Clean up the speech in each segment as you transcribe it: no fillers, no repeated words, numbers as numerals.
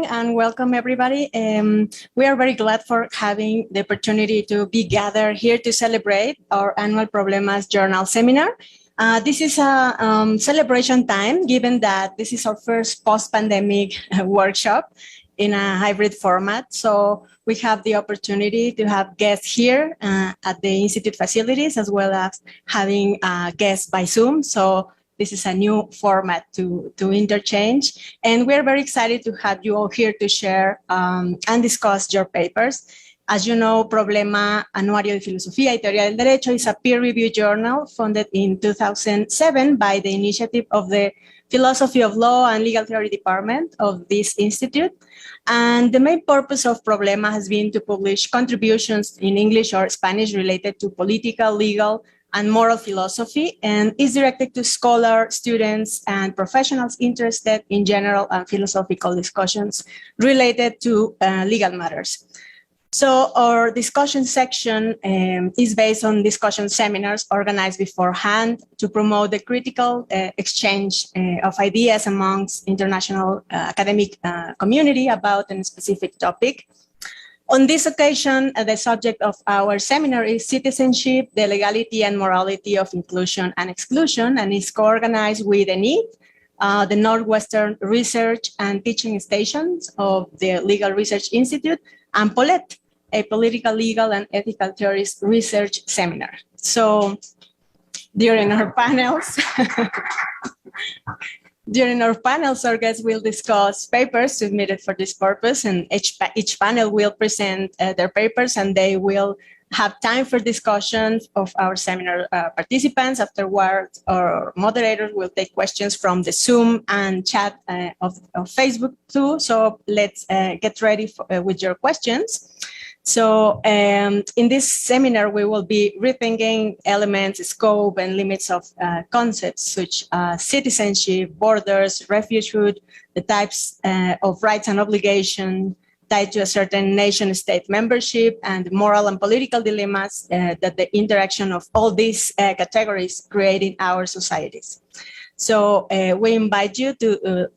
morning and welcome everybody. We are very glad for having the opportunity to be gathered here to celebrate our annual Problemas Journal Seminar. This is a celebration time, given that this is our first post-pandemic workshop in a hybrid format. So we have the opportunity to have guests here at the Institute facilities, as well as having guests by Zoom. So this is a new format to interchange. And we're very excited to have you all here to share and discuss your papers. As you know, Problema, Anuario de Filosofía y Teoría del Derecho is a peer-reviewed journal founded in 2007 by the initiative of the Philosophy of Law and Legal Theory Department of this institute. And the main purpose of Problema has been to publish contributions in English or Spanish related to political, legal, and moral philosophy, and is directed to scholars, students, and professionals interested in general and philosophical discussions related to legal matters. So our discussion section is based on discussion seminars organized beforehand to promote the critical exchange of ideas amongst international academic community about a specific topic. On this occasion, the subject of our seminar is Citizenship, the Legality and Morality of Inclusion and Exclusion, and is co-organized with ENID, the Northwestern Research and Teaching Stations of the Legal Research Institute, and POLET, a Political, Legal, and Ethical Theories Research Seminar. So during our panels, our guests will discuss papers submitted for this purpose, and each panel will present their papers, and they will have time for discussion of our seminar participants. Afterwards, our moderators will take questions from the Zoom and chat of Facebook too. So let's get ready with your questions. So in this seminar, we will be rethinking elements, scope, and limits of concepts such as citizenship, borders, refugehood, the types of rights and obligations tied to a certain nation-state membership, and moral and political dilemmas that the interaction of all these categories create in our societies. So we invite you to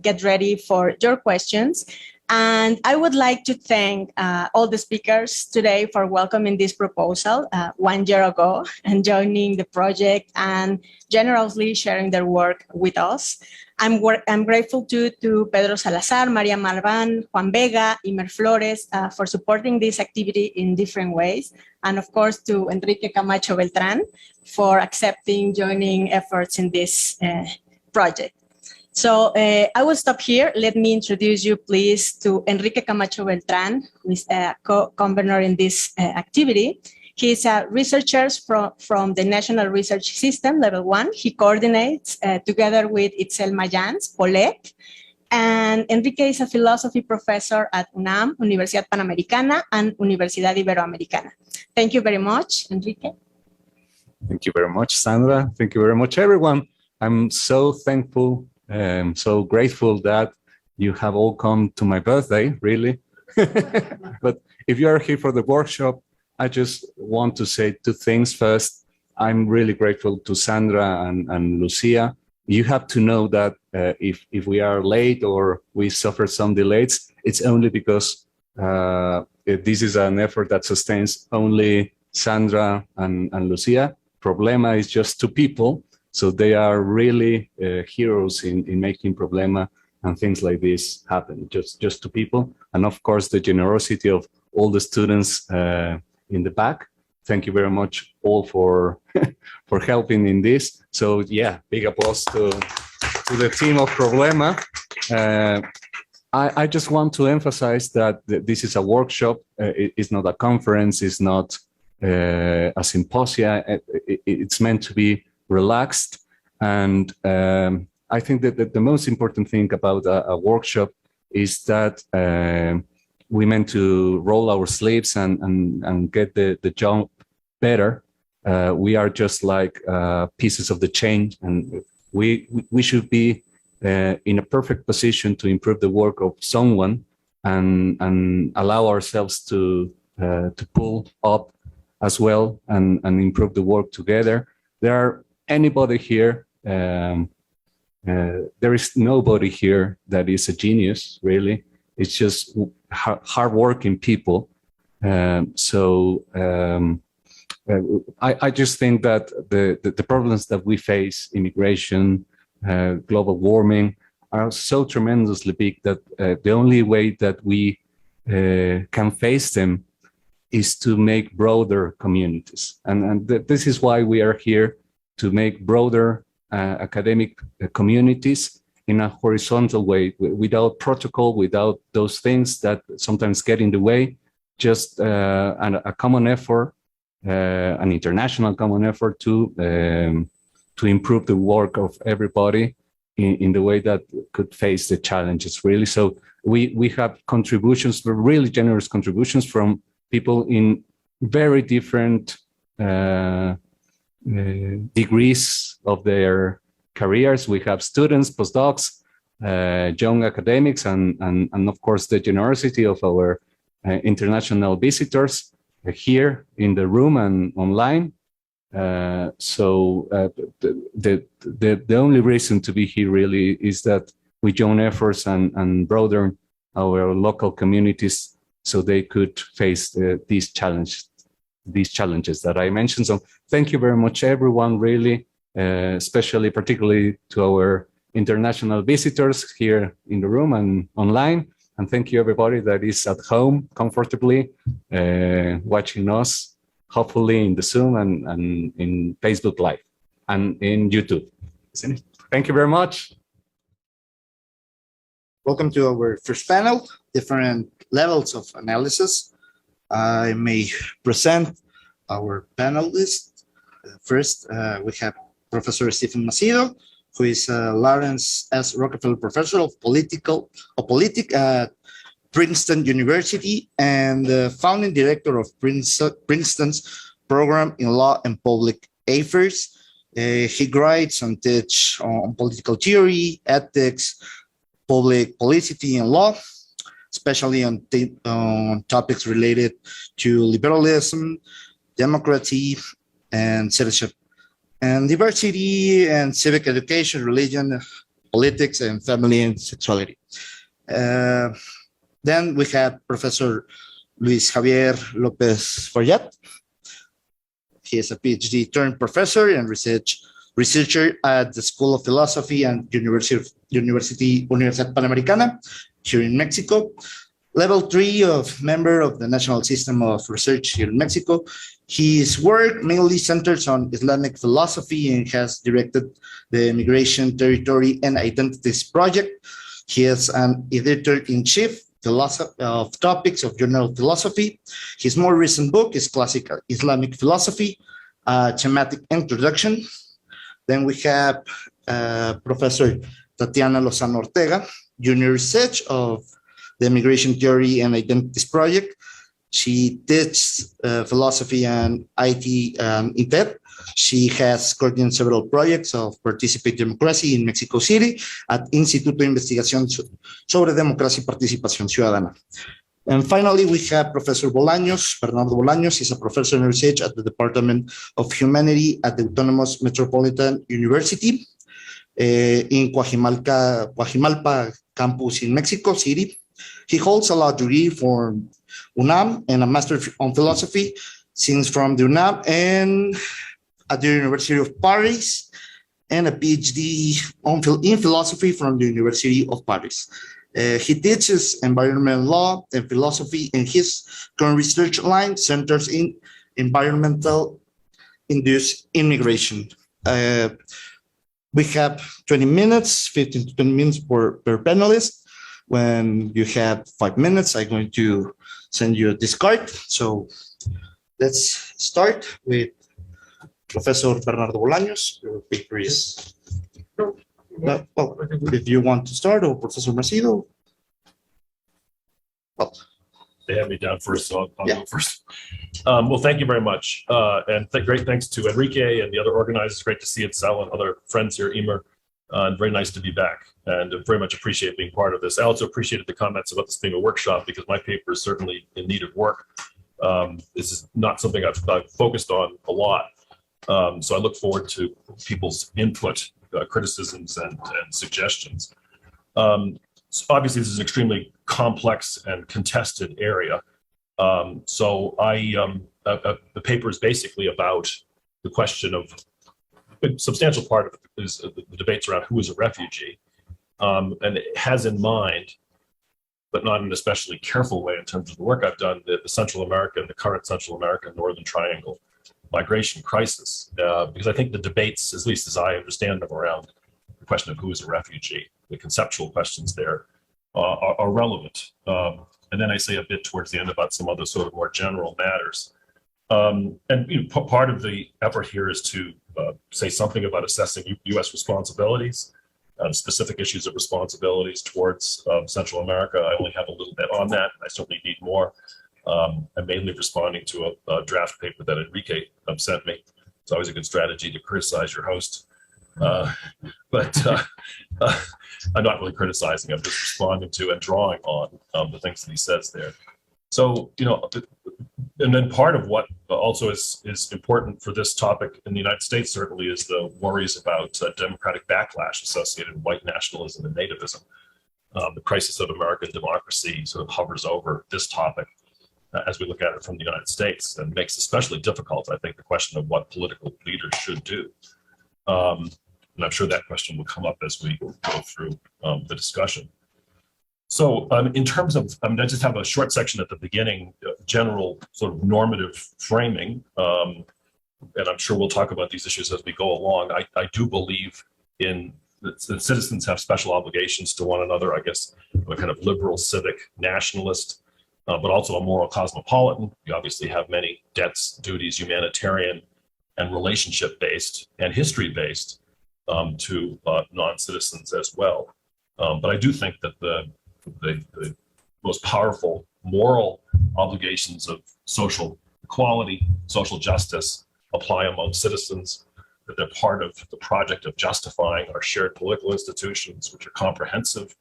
get ready for your questions. And I would like to thank all the speakers today for welcoming this proposal 1 year ago and joining the project and generously sharing their work with us. I'm grateful to Pedro Salazar, Maria Marvan, Juan Vega, Imer Flores for supporting this activity in different ways. And of course to Enrique Camacho Beltrán for accepting joining efforts in this project. So I will stop here. Let me introduce you, please, to Enrique Camacho Beltrán, who is a co-convener in this activity. He is a researcher from the National Research System, Level 1. He coordinates, together with Itzel Mayans, POLET. And Enrique is a philosophy professor at UNAM, Universidad Panamericana, and Universidad Iberoamericana. Thank you very much, Enrique. Thank you very much, Sandra. Thank you very much, everyone. I'm so thankful. I'm so grateful that you have all come to my birthday, really. But if you are here for the workshop, I just want to say two things. First, I'm really grateful to Sandra and Lucia. You have to know that if we are late or we suffer some delays, it's only because this is an effort that sustains only Sandra and Lucia. Problema is just two people. So they are really heroes in making Problema and things like this happen, just to people. And of course, the generosity of all the students in the back. Thank you very much all for helping in this. So yeah, big applause to the team of Problema. I just want to emphasize that this is a workshop. It's not a conference. It's not a symposia. It's meant to be relaxed, and I think that the most important thing about a workshop is that we meant to roll our sleeves and get the job better. We are just like pieces of the chain, and we should be in a perfect position to improve the work of someone and allow ourselves to pull up as well and improve the work together. There are anybody here, there is nobody here that is a genius, really. It's just hardworking people. I just think that the problems that we face, immigration, global warming, are so tremendously big that the only way that we can face them is to make broader communities. And this is why we are here, to make broader academic communities in a horizontal way, without protocol, without those things that sometimes get in the way, just a common effort, an international common effort to improve the work of everybody in the way that could face the challenges, really. So we have contributions, really generous contributions from people in very different degrees of their careers. We have students, postdocs, young academics, and of course the generosity of our international visitors here in the room and online. The only reason to be here really is that we join efforts and broaden our local communities so they could face these challenges that I mentioned. So thank you very much, everyone, really, especially particularly to our international visitors here in the room and online. And thank you, everybody that is at home comfortably watching us, hopefully in the Zoom and in Facebook Live and in YouTube. Thank you very much. Welcome to our first panel, different levels of analysis. I may present our panelists. First, we have Professor Stephen Macedo, who is a Lawrence S. Rockefeller Professor of Politics at Princeton University and the founding director of Princeton's program in Law and Public Affairs. He writes and teaches on political theory, ethics, public policy, and law, especially on topics related to liberalism, democracy, and citizenship, and diversity and civic education, religion, politics, and family and sexuality. Then we have Professor Luis Xavier López Farjeat. He is a PhD turned professor and researcher at the School of Philosophy and Universidad Panamericana here in Mexico. Level 3 of member of the National System of Research here in Mexico. His work mainly centers on Islamic philosophy and has directed the Immigration, Territory, and Identities Project. He is an editor-in-chief of topics of Journal Philosophy. His more recent book is Classical Islamic Philosophy, Thematic Introduction. Then we have Professor Tatiana Lozano Ortega, Junior Research of the Immigration Theory and Identities Project. She teaches philosophy and IT in TED. She has coordinated several projects of participatory democracy in Mexico City at Instituto de Investigaciones sobre Democracia y Participación Ciudadana. And finally, we have Professor Bolaños, Bernardo Bolaños. He's a professor in research at the Department of Humanity at the Autonomous Metropolitan University in Coajimalpa campus in Mexico City. He holds a law degree from UNAM and a master on philosophy since from the UNAM and at the University of Paris, and a PhD in philosophy from the University of Paris. He teaches environmental law and philosophy, and his current research line centers in environmental induced immigration. We have 20 minutes, 15 to 20 minutes per panelist. When you have 5 minutes, I'm going to send you this card. So let's start with Professor Bernardo Bolaños. Your paper is, well, if you want to start, or Professor Macedo. Well, they have me down first, so I'll go first. Well, thank you very much. And great thanks to Enrique and the other organizers. Great to see Itzel and other friends here, Emer. And very nice to be back, and very much appreciate being part of this. I also appreciated the comments about this being a workshop, because my paper is certainly in need of work. This is not something I've focused on a lot. So I look forward to people's input, criticisms, and suggestions. So obviously, this is an extremely complex and contested area. So the paper is basically about the question of, a substantial part of it is the debates around who is a refugee. And it has in mind, but not in an especially careful way in terms of the work I've done, the Central America and the current Central American Northern Triangle migration crisis. Because I think the debates, at least as I understand them, around the question of who is a refugee, the conceptual questions there are relevant. And then I say a bit towards the end about some other sort of more general matters. And part of the effort here is to say something about assessing U.S. responsibilities, specific issues of responsibilities towards Central America. I only have a little bit on that. I certainly need more. I'm mainly responding to a draft paper that Enrique sent me. It's always a good strategy to criticize your host. But I'm not really criticizing, I'm just responding to and drawing on the things that he says there. So, and then part of what also is important for this topic in the United States certainly is the worries about democratic backlash associated with white nationalism and nativism. The crisis of American democracy sort of hovers over this topic as we look at it from the United States, and makes especially difficult, I think, the question of what political leaders should do. And I'm sure that question will come up as we go through the discussion. So in terms of, I just have a short section at the beginning, general sort of normative framing, and I'm sure we'll talk about these issues as we go along. I do believe in that citizens have special obligations to one another, I guess, a kind of liberal, civic, nationalist, but also a moral cosmopolitan. You obviously have many debts, duties, humanitarian, and relationship-based and history-based to non-citizens as well. But I do think that the most powerful moral obligations of social equality, social justice apply among citizens, that they're part of the project of justifying our shared political institutions, which are comprehensive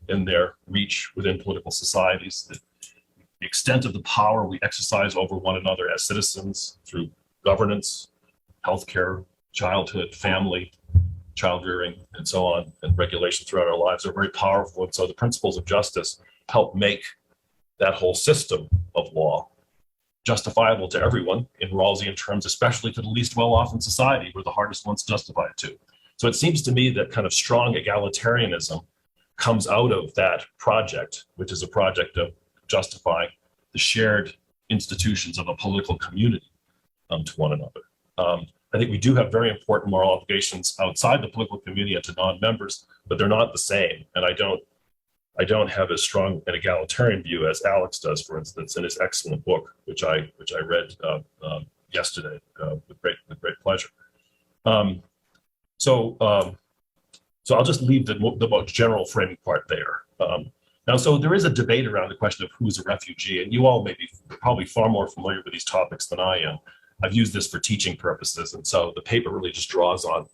in their reach within political societies, the extent of the power we exercise over one another as citizens through governance, healthcare, childhood, family, child rearing, and so on, and regulation throughout our lives are very powerful. And so the principles of justice help make that whole system of law justifiable to everyone in Rawlsian terms, especially to the least well-off in society, we're the hardest ones to justify it to. So it seems to me that kind of strong egalitarianism comes out of that project, which is a project of justifying the shared institutions of a political community to one another. I think we do have very important moral obligations outside the political community and to non-members, but they're not the same. And I don't have as strong an egalitarian view as Alex does, for instance, in his excellent book, which I read yesterday with great pleasure. So I'll just leave the most general framing part there. Now, so there is a debate around the question of who's a refugee, and you all may be probably far more familiar with these topics than I am. I've used this for teaching purposes, and so the paper really just draws on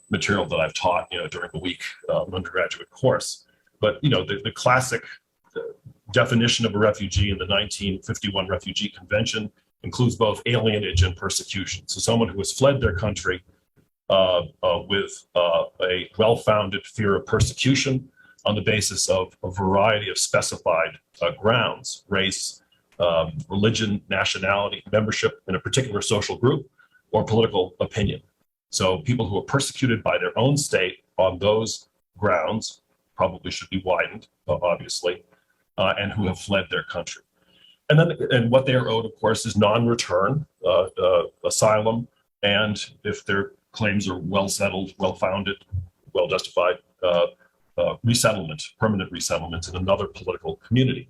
material that I've taught, during the week undergraduate course. But the classic definition of a refugee in the 1951 Refugee Convention includes both alienage and persecution. So someone who has fled their country with a well-founded fear of persecution on the basis of a variety of specified grounds: race, religion, nationality, membership in a particular social group, or political opinion. So people who are persecuted by their own state on those grounds probably should be widened, obviously, and who have fled their country. And what they are owed, of course, is non-return, asylum, and if their claims are well settled, well-founded, well-justified, resettlement, permanent resettlement in another political community.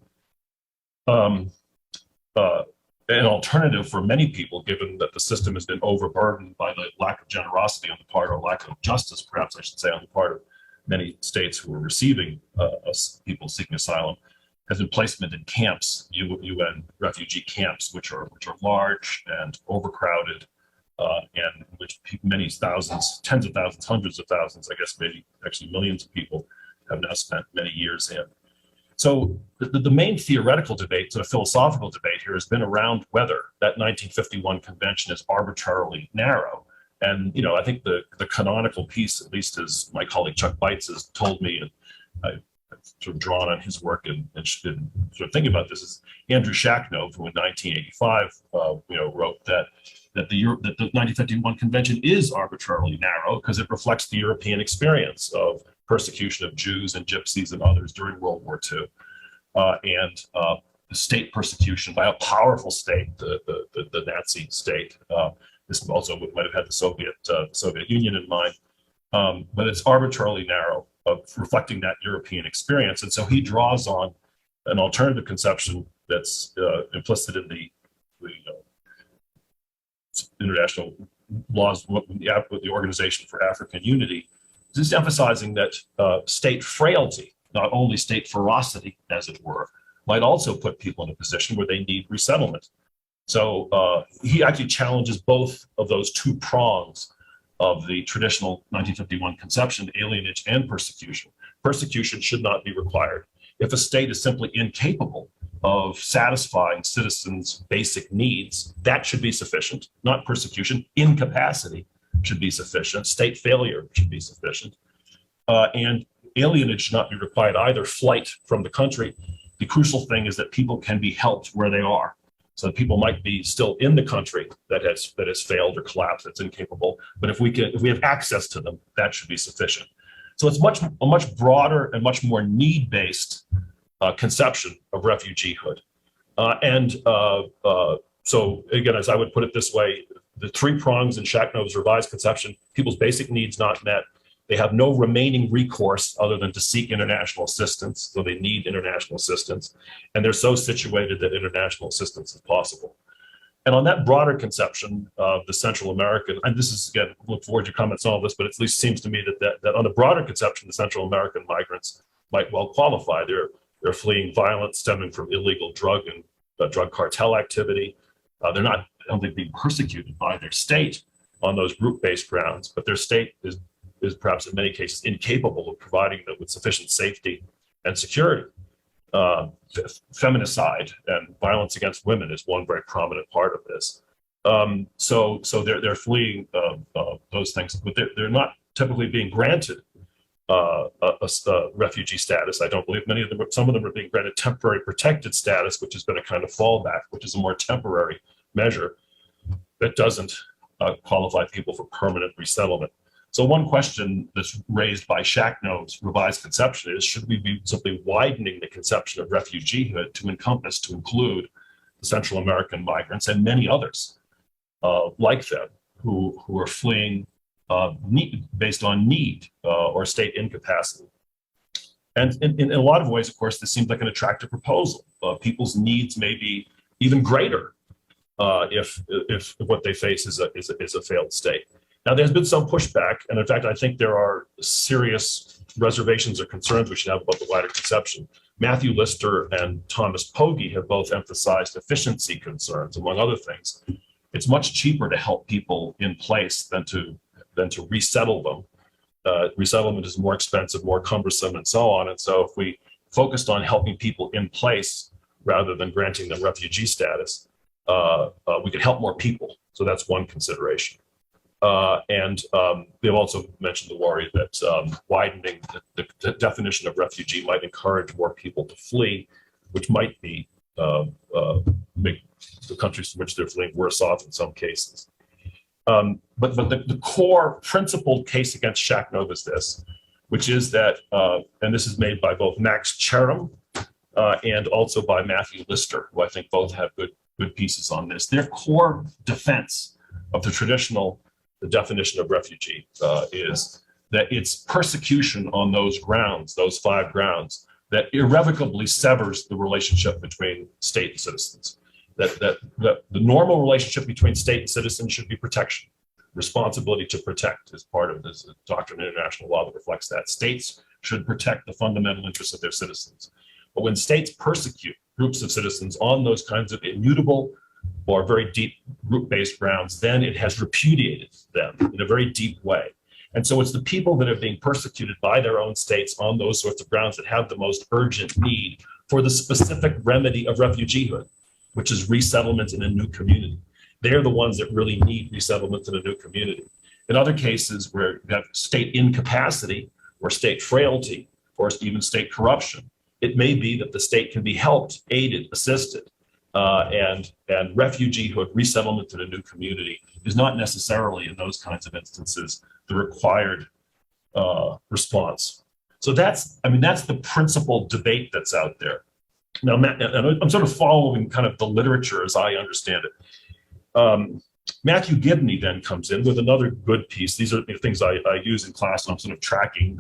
An alternative for many people, given that the system has been overburdened by the lack of generosity on the part, or lack of justice, perhaps I should say, on the part of many states who are receiving people seeking asylum, has been placement in camps, UN refugee camps, which are large and overcrowded, and which many thousands, tens of thousands, hundreds of thousands, I guess maybe actually millions of people have now spent many years in. So the main theoretical debate, the philosophical debate here, has been around whether that 1951 convention is arbitrarily narrow. And I think the canonical piece, at least as my colleague Chuck Bites has told me, and sort of drawn on his work and sort of thinking about this is Andrew Shacknov, who in 1985 wrote that the 1951 convention is arbitrarily narrow because it reflects the European experience of persecution of Jews and Gypsies and others during World War II, and state persecution by a powerful state, the Nazi state. This also might have had the Soviet Union in mind, but it's arbitrarily narrow, reflecting that European experience. And so he draws on an alternative conception that's implicit in the international laws with the Organization for African Unity, just emphasizing that state frailty, not only state ferocity, as it were, might also put people in a position where they need resettlement. So he actually challenges both of those two prongs of the traditional 1951 conception, alienage and persecution. Persecution should not be required. If a state is simply incapable of satisfying citizens' basic needs, that should be sufficient, not persecution. Incapacity should be sufficient. State failure should be sufficient. And alienage should not be required either. Flight from the country. The crucial thing is that people can be helped where they are. So people might be still in the country that has failed or collapsed, that's incapable. But if we have access to them, that should be sufficient. So it's a much broader and much more need-based conception of refugeehood. So again, as I would put it this way, the three prongs in Shacknov's revised conception: people's basic needs not met, they have no remaining recourse other than to seek international assistance, so they need international assistance, and they're so situated that international assistance is possible. And on that broader conception of the Central American, and this is, again, look forward to your comments on all this, but it at least seems to me that on the broader conception, the Central American migrants might well qualify. They're fleeing violence stemming from illegal drug and drug cartel activity. They're not, I don't think, being persecuted by their state on those group-based grounds, but their state is perhaps in many cases incapable of providing them with sufficient safety and security. Feminicide and violence against women is one very prominent part of this. So they're fleeing those things, but they're not typically being granted a refugee status. I don't believe some of them are being granted temporary protected status, which has been a kind of fallback, which is a more temporary measure that doesn't qualify people for permanent resettlement. So one question that's raised by Shacknov's revised conception is, should we be simply widening the conception of refugeehood to include the Central American migrants and many others like them who are fleeing based on need or state incapacity? And in a lot of ways, of course, this seems like an attractive proposal. People's needs may be even greater if what they face is a failed state. Now, there's been some pushback, and in fact, I think there are serious reservations or concerns we should have about the wider conception. Matthew Lister and Thomas Pogge have both emphasized efficiency concerns, among other things. It's much cheaper to help people in place than to resettle them. Resettlement is more expensive, more cumbersome, and so on. And so if we focused on helping people in place rather than granting them refugee status, we could help more people. So that's one consideration. They've also mentioned the worry that widening the definition of refugee might encourage more people to flee, which might make the countries from which they're fleeing worse off in some cases. But the core principled case against Shacknov is this, which is that, and this is made by both Max Cherim and also by Matthew Lister, who I think both have good pieces on this. Their core defense of the definition of refugee is that it's persecution on those grounds, those 5 grounds, that irrevocably severs the relationship between state and citizens. That the normal relationship between state and citizen should be protection. Responsibility to protect is part of this doctrine in international law that reflects that. States should protect the fundamental interests of their citizens. But when states persecute groups of citizens on those kinds of immutable or very deep group-based grounds, then it has repudiated them in a very deep way. And so it's the people that are being persecuted by their own states on those sorts of grounds that have the most urgent need for the specific remedy of refugeehood, which is resettlement in a new community. They're the ones that really need resettlement in a new community. In other cases where you have state incapacity or state frailty, course, even state corruption. It may be that the state can be helped, aided, assisted, and refugeehood, resettlement in a new community is not necessarily in those kinds of instances the required response. So that's the principal debate that's out there. Now, I'm sort of following kind of the literature as I understand it. Matthew Gibney then comes in with another good piece. These are things I use in class, and I'm sort of tracking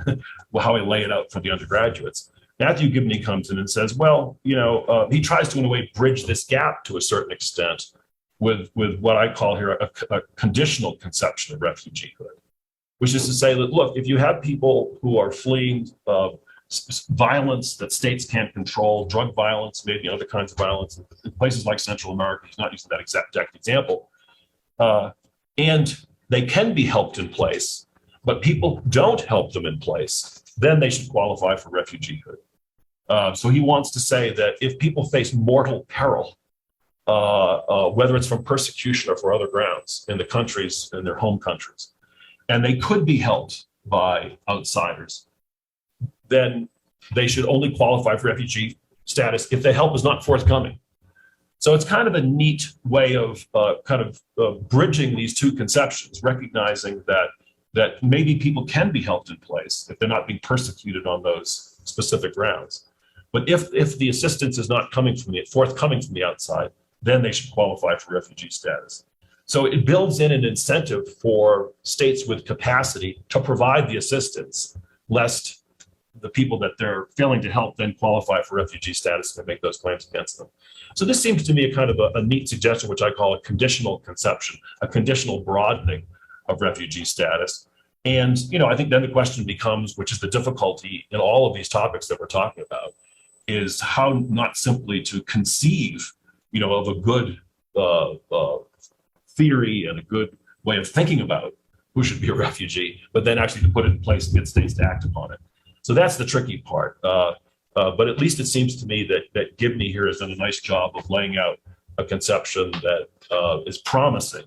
how I lay it out for the undergraduates. Matthew Gibney comes in and says, well, he tries to, in a way, bridge this gap to a certain extent with what I call here a conditional conception of refugeehood, which is to say that, look, if you have people who are fleeing violence that states can't control, drug violence, maybe other kinds of violence, in places like Central America, he's not using that exact example, and they can be helped in place, but people don't help them in place, then they should qualify for refugeehood. So he wants to say that if people face mortal peril, whether it's from persecution or for other grounds in their home countries, and they could be helped by outsiders, then they should only qualify for refugee status if the help is not forthcoming. So it's kind of a neat way of bridging these two conceptions, recognizing that maybe people can be helped in place if they're not being persecuted on those specific grounds. But if the assistance is not forthcoming from the outside, then they should qualify for refugee status. So it builds in an incentive for states with capacity to provide the assistance, lest the people that they're failing to help then qualify for refugee status and make those claims against them. So this seems to me a kind of a neat suggestion, which I call a conditional conception, a conditional broadening of refugee status. And, I think then the question becomes, which is the difficulty in all of these topics that we're talking about, is how not simply to conceive, of a good theory and a good way of thinking about who should be a refugee, but then actually to put it in place and get states to act upon it. So that's the tricky part. But at least it seems to me that Gibney here has done a nice job of laying out a conception that is promising,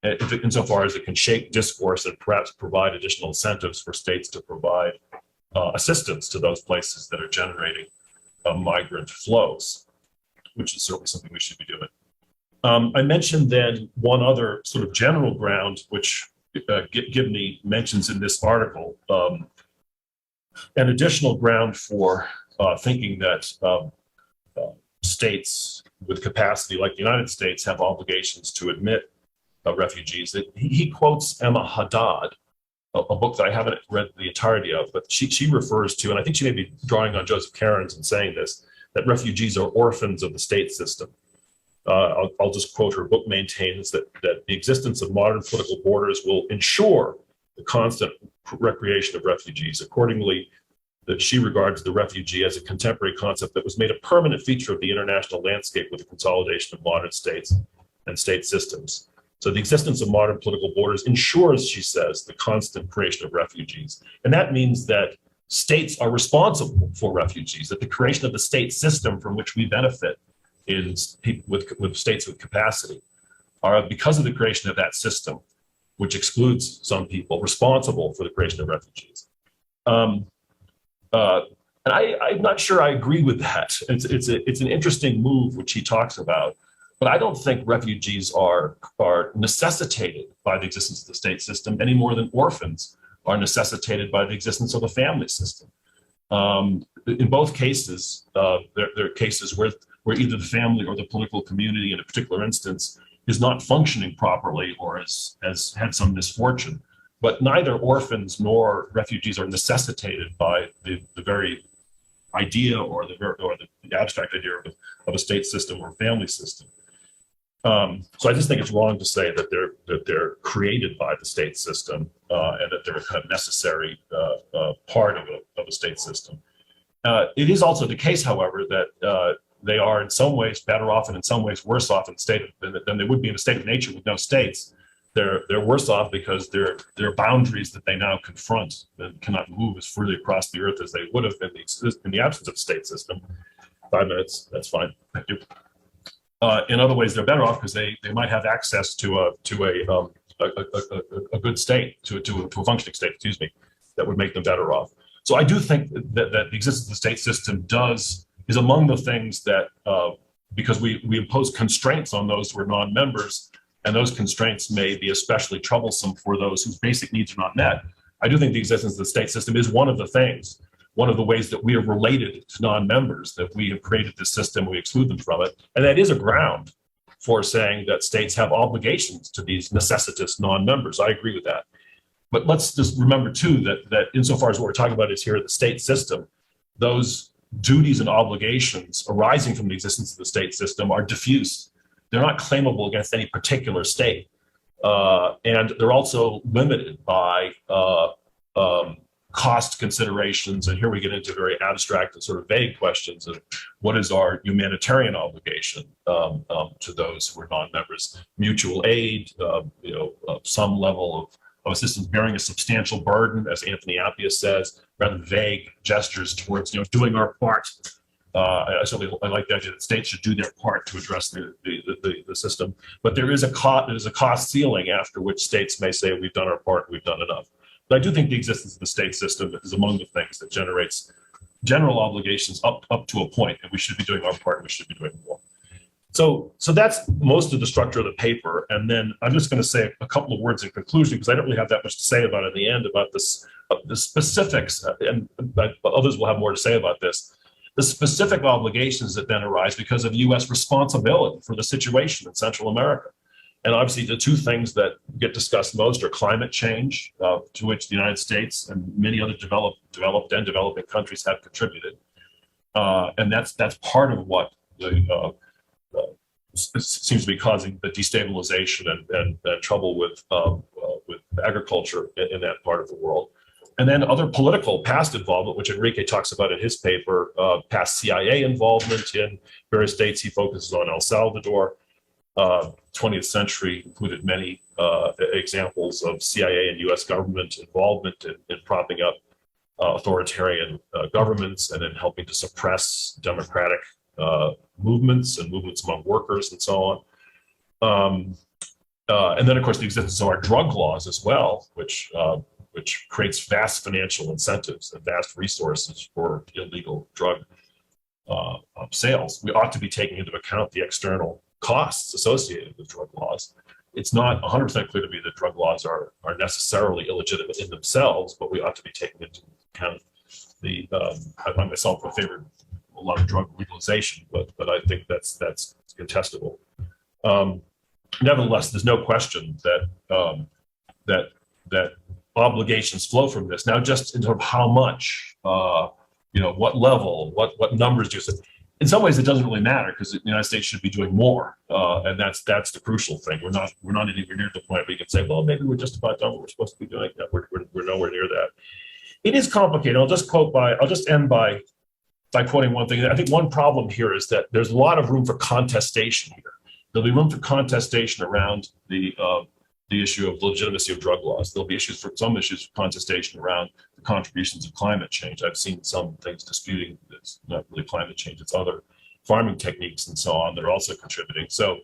insofar as it can shape discourse and perhaps provide additional incentives for states to provide assistance to those places that are generating migrant flows, which is certainly something we should be doing. I mentioned then one other sort of general ground, which Gibney mentions in this article, an additional ground for thinking that states with capacity like the United States have obligations to admit refugees. He quotes Emma Haddad, a book that I haven't read the entirety of, but she refers to, and I think she may be drawing on Joseph Cairns in saying this, that refugees are orphans of the state system. I'll just quote her book maintains that the existence of modern political borders will ensure the constant recreation of refugees. Accordingly, that she regards the refugee as a contemporary concept that was made a permanent feature of the international landscape with the consolidation of modern states and state systems. So the existence of modern political borders ensures, she says, the constant creation of refugees. And that means that states are responsible for refugees, that the creation of the state system from which we benefit in people with states with capacity are, because of the creation of that system, which excludes some people, responsible for the creation of refugees. And I'm not sure I agree with that. It's an interesting move, which he talks about, but I don't think refugees are necessitated by the existence of the state system any more than orphans are necessitated by the existence of a family system. In both cases, there are cases where either the family or the political community in a particular instance is not functioning properly or has had some misfortune. But neither orphans nor refugees are necessitated by the very idea or the abstract idea of a state system or family system. So I just think it's wrong to say that they're created by the state system and that they're a kind of necessary part of a state system. It is also the case, however, that they are in some ways better off and in some ways worse off in the state than they would be in a state of nature with no states. They're worse off because there are boundaries that they now confront and cannot move as freely across the earth as they would have in the absence of a state system. 5 minutes, that's fine. Thank you. In other ways, they're better off because they might have access to a good state, to a functioning state, excuse me, that would make them better off. So I do think that the existence of the state system is among the things that, because we impose constraints on those who are non-members, and those constraints may be especially troublesome for those whose basic needs are not met. I do think the existence of the state system is one of the things, one of the ways that we are related to non-members, that we have created this system, we exclude them from it. And that is a ground for saying that states have obligations to these necessitous non-members. I agree with that. But let's just remember too, that insofar as what we're talking about is here the state system, those duties and obligations arising from the existence of the state system are diffuse. They're not claimable against any particular state. And they're also limited by cost considerations. And here we get into very abstract and sort of vague questions of what is our humanitarian obligation to those who are non-members, mutual aid, some level of assistance bearing a substantial burden, as Anthony Appia says, rather vague gestures towards doing our part. I like the idea that states should do their part to address the system, but there is a cost ceiling after which states may say we've done our part, we've done enough. But I do think the existence of the state system is among the things that generates general obligations up to a point, and we should be doing our part, and we should be doing more. So that's most of the structure of the paper, and then I'm just going to say a couple of words in conclusion because I don't really have that much to say about it in the end about the specifics, and others will have more to say about this. The specific obligations that then arise because of U.S. responsibility for the situation in Central America. And obviously the two things that get discussed most are climate change, to which the United States and many other developed and developing countries have contributed. And that's part of what seems to be causing the destabilization and trouble with agriculture in that part of the world. And then other political past involvement, which Enrique talks about in his paper, past CIA involvement in various states. He focuses on El Salvador. 20th century included many examples of CIA and US government involvement in propping up authoritarian governments and in helping to suppress democratic movements and movements among workers and so on. And then, of course, the existence of our drug laws as well, which creates vast financial incentives and vast resources for illegal drug sales. We ought to be taking into account the external costs associated with drug laws. It's not 100% clear to me that drug laws are necessarily illegitimate in themselves, but we ought to be taking into account I find myself in favor of a lot of drug legalization, but I think that's contestable. Nevertheless, there's no question that obligations flow from this. Now, just in terms of how much, what level, what numbers do you say? In some ways, it doesn't really matter because the United States should be doing more, and that's the crucial thing. We're not anywhere near the point where we can say, well, maybe we're just about done what we're supposed to be doing. We're nowhere near that. It is complicated. I'll just end by quoting one thing. I think one problem here is that there's a lot of room for contestation here. There'll be room for contestation around the issue of legitimacy of drug laws. There'll be some issues for contestation around the contributions of climate change. I've seen some things disputing it's not really climate change, it's other farming techniques and so on that are also contributing. So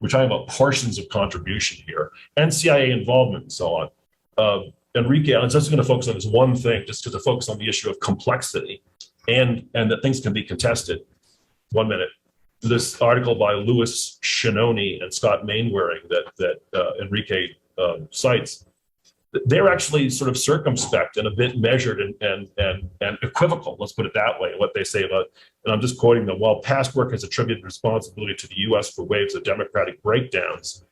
we're talking about portions of contribution here and CIA involvement and so on. Enrique, I'm just going to focus on this one thing, just to focus on the issue of complexity and that things can be contested. 1 minute. This article by Louis Shinoni and Scott Mainwaring that Enrique cites, they're actually sort of circumspect and a bit measured and equivocal, let's put it that way, what they say about, and I'm just quoting them, while past work has attributed responsibility to the US for waves of democratic breakdowns,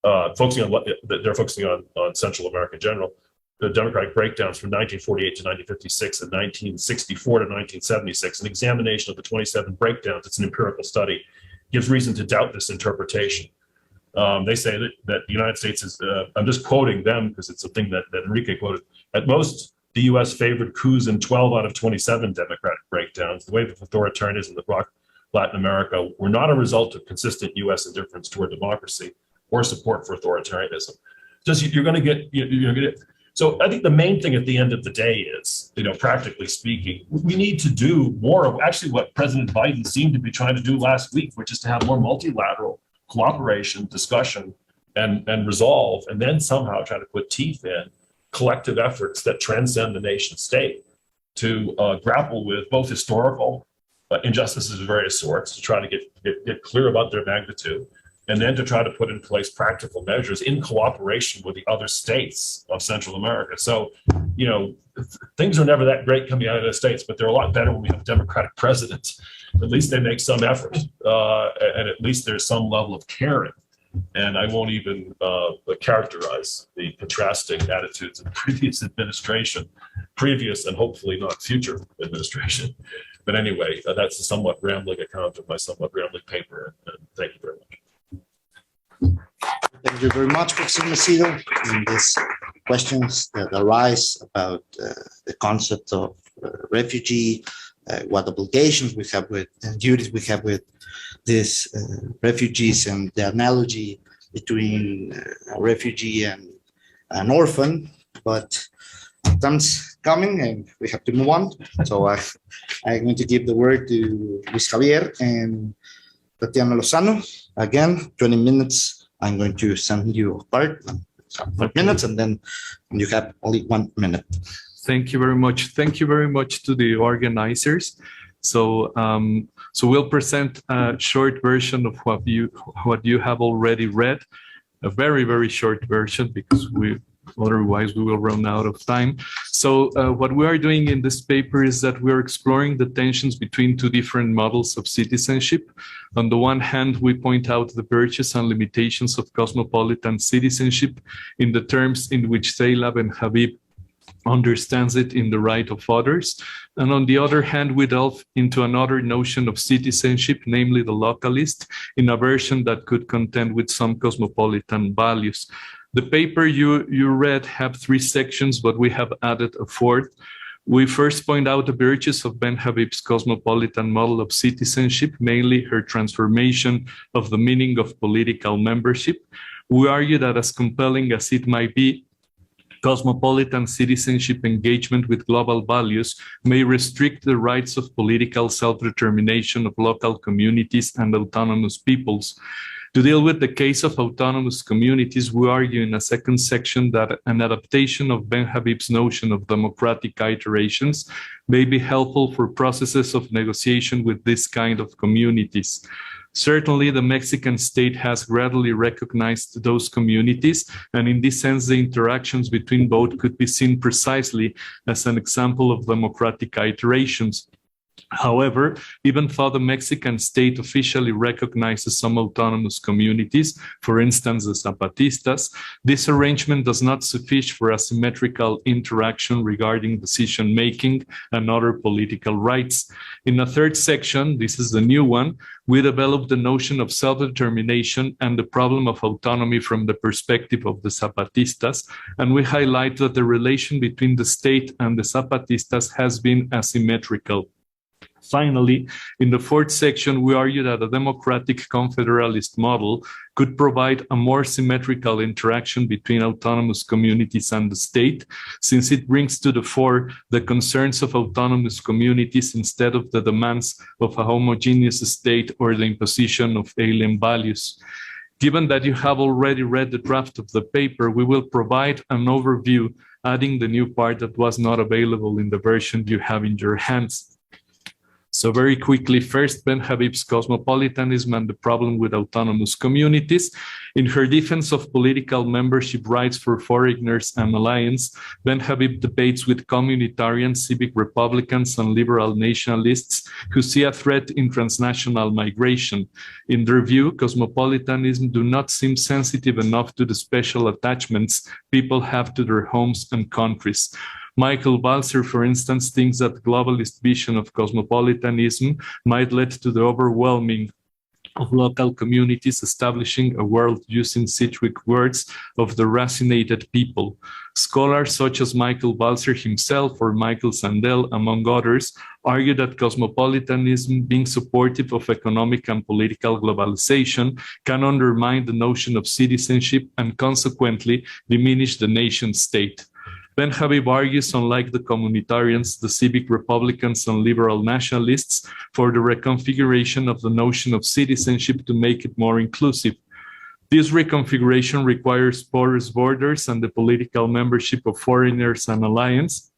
they're focusing on Central America in general, the democratic breakdowns from 1948 to 1956 and 1964 to 1976, an examination of the 27 breakdowns, it's an empirical study, gives reason to doubt this interpretation. They say that the United States is, I'm just quoting them because it's a thing that Enrique quoted, at most, the US favored coups in 12 out of 27 democratic breakdowns. The wave of authoritarianism that rocked Latin America were not a result of consistent US indifference toward democracy or support for authoritarianism. Just you're going to get. So I think the main thing at the end of the day is, practically speaking, we need to do more of actually what President Biden seemed to be trying to do last week, which is to have more multilateral cooperation, discussion, and resolve, and then somehow try to put teeth in collective efforts that transcend the nation state. to grapple with both historical injustices of various sorts, to try to get clear about their magnitude, and then to try to put in place practical measures in cooperation with the other states of Central America. So, you know, things are never that great coming out of the States, but they're a lot better when we have Democratic presidents. At least they make some effort, and at least there's some level of caring. And I won't even characterize the contrasting attitudes of the previous administration, previous and hopefully not future administration. But anyway, that's a somewhat rambling account of my somewhat rambling paper. And thank you very much. Thank you very much, Professor Macedo. In these questions that arise about the concept of refugee, what obligations we have with and duties we have with these refugees, and the analogy between a refugee and an orphan. But time's coming and we have to move on. So I'm going to give the word to Luis Xavier and Tatiana Lozano. Again, 20 minutes. I'm going to send you apart, 5 minutes, and then you have only 1 minute. Thank you very much. Thank you very much to the organizers. So we'll present a short version of what you have already read, a very, very short version, because otherwise we will run out of time. So what we are doing in this paper is that we are exploring the tensions between two different models of citizenship. On the one hand, we point out the virtues and limitations of cosmopolitan citizenship in the terms in which Zeila Ben Habib understands it in The Right of Others. And on the other hand, we delve into another notion of citizenship, namely the localist, in a version that could contend with some cosmopolitan values. The paper you read have 3 sections, but we have added a 4th. We first point out the virtues of Ben Habib's cosmopolitan model of citizenship, mainly her transformation of the meaning of political membership. We argue that as compelling as it might be, cosmopolitan citizenship engagement with global values may restrict the rights of political self-determination of local communities and autonomous peoples. To deal with the case of autonomous communities, we argue in a second section that an adaptation of Ben Habib's notion of democratic iterations may be helpful for processes of negotiation with this kind of communities. Certainly, the Mexican state has gradually recognized those communities, and in this sense, the interactions between both could be seen precisely as an example of democratic iterations. However, even though the Mexican state officially recognizes some autonomous communities, for instance, the Zapatistas, this arrangement does not suffice for asymmetrical interaction regarding decision-making and other political rights. In a third section, this is the new one, we develop the notion of self-determination and the problem of autonomy from the perspective of the Zapatistas, and we highlight that the relation between the state and the Zapatistas has been asymmetrical. Finally, in the 4th section, we argue that a democratic confederalist model could provide a more symmetrical interaction between autonomous communities and the state, since it brings to the fore the concerns of autonomous communities instead of the demands of a homogeneous state or the imposition of alien values. Given that you have already read the draft of the paper, we will provide an overview, adding the new part that was not available in the version you have in your hands. So very quickly, first, Ben Habib's cosmopolitanism and the problem with autonomous communities. In her defense of political membership rights for foreigners and alliance, Ben Habib debates with communitarians, civic republicans, and liberal nationalists who see a threat in transnational migration. In their view, cosmopolitanism do not seem sensitive enough to the special attachments people have to their homes and countries. Michael Balzer, for instance, thinks that globalist vision of cosmopolitanism might lead to the overwhelming of local communities establishing a world using Sedgwick words of the racinated people. Scholars such as Michael Balzer himself or Michael Sandel, among others, argue that cosmopolitanism, being supportive of economic and political globalization, can undermine the notion of citizenship and consequently diminish the nation state. Ben Habib argues, unlike the communitarians, the civic republicans and liberal nationalists, for the reconfiguration of the notion of citizenship to make it more inclusive. This reconfiguration requires porous borders and the political membership of foreigners and alliance,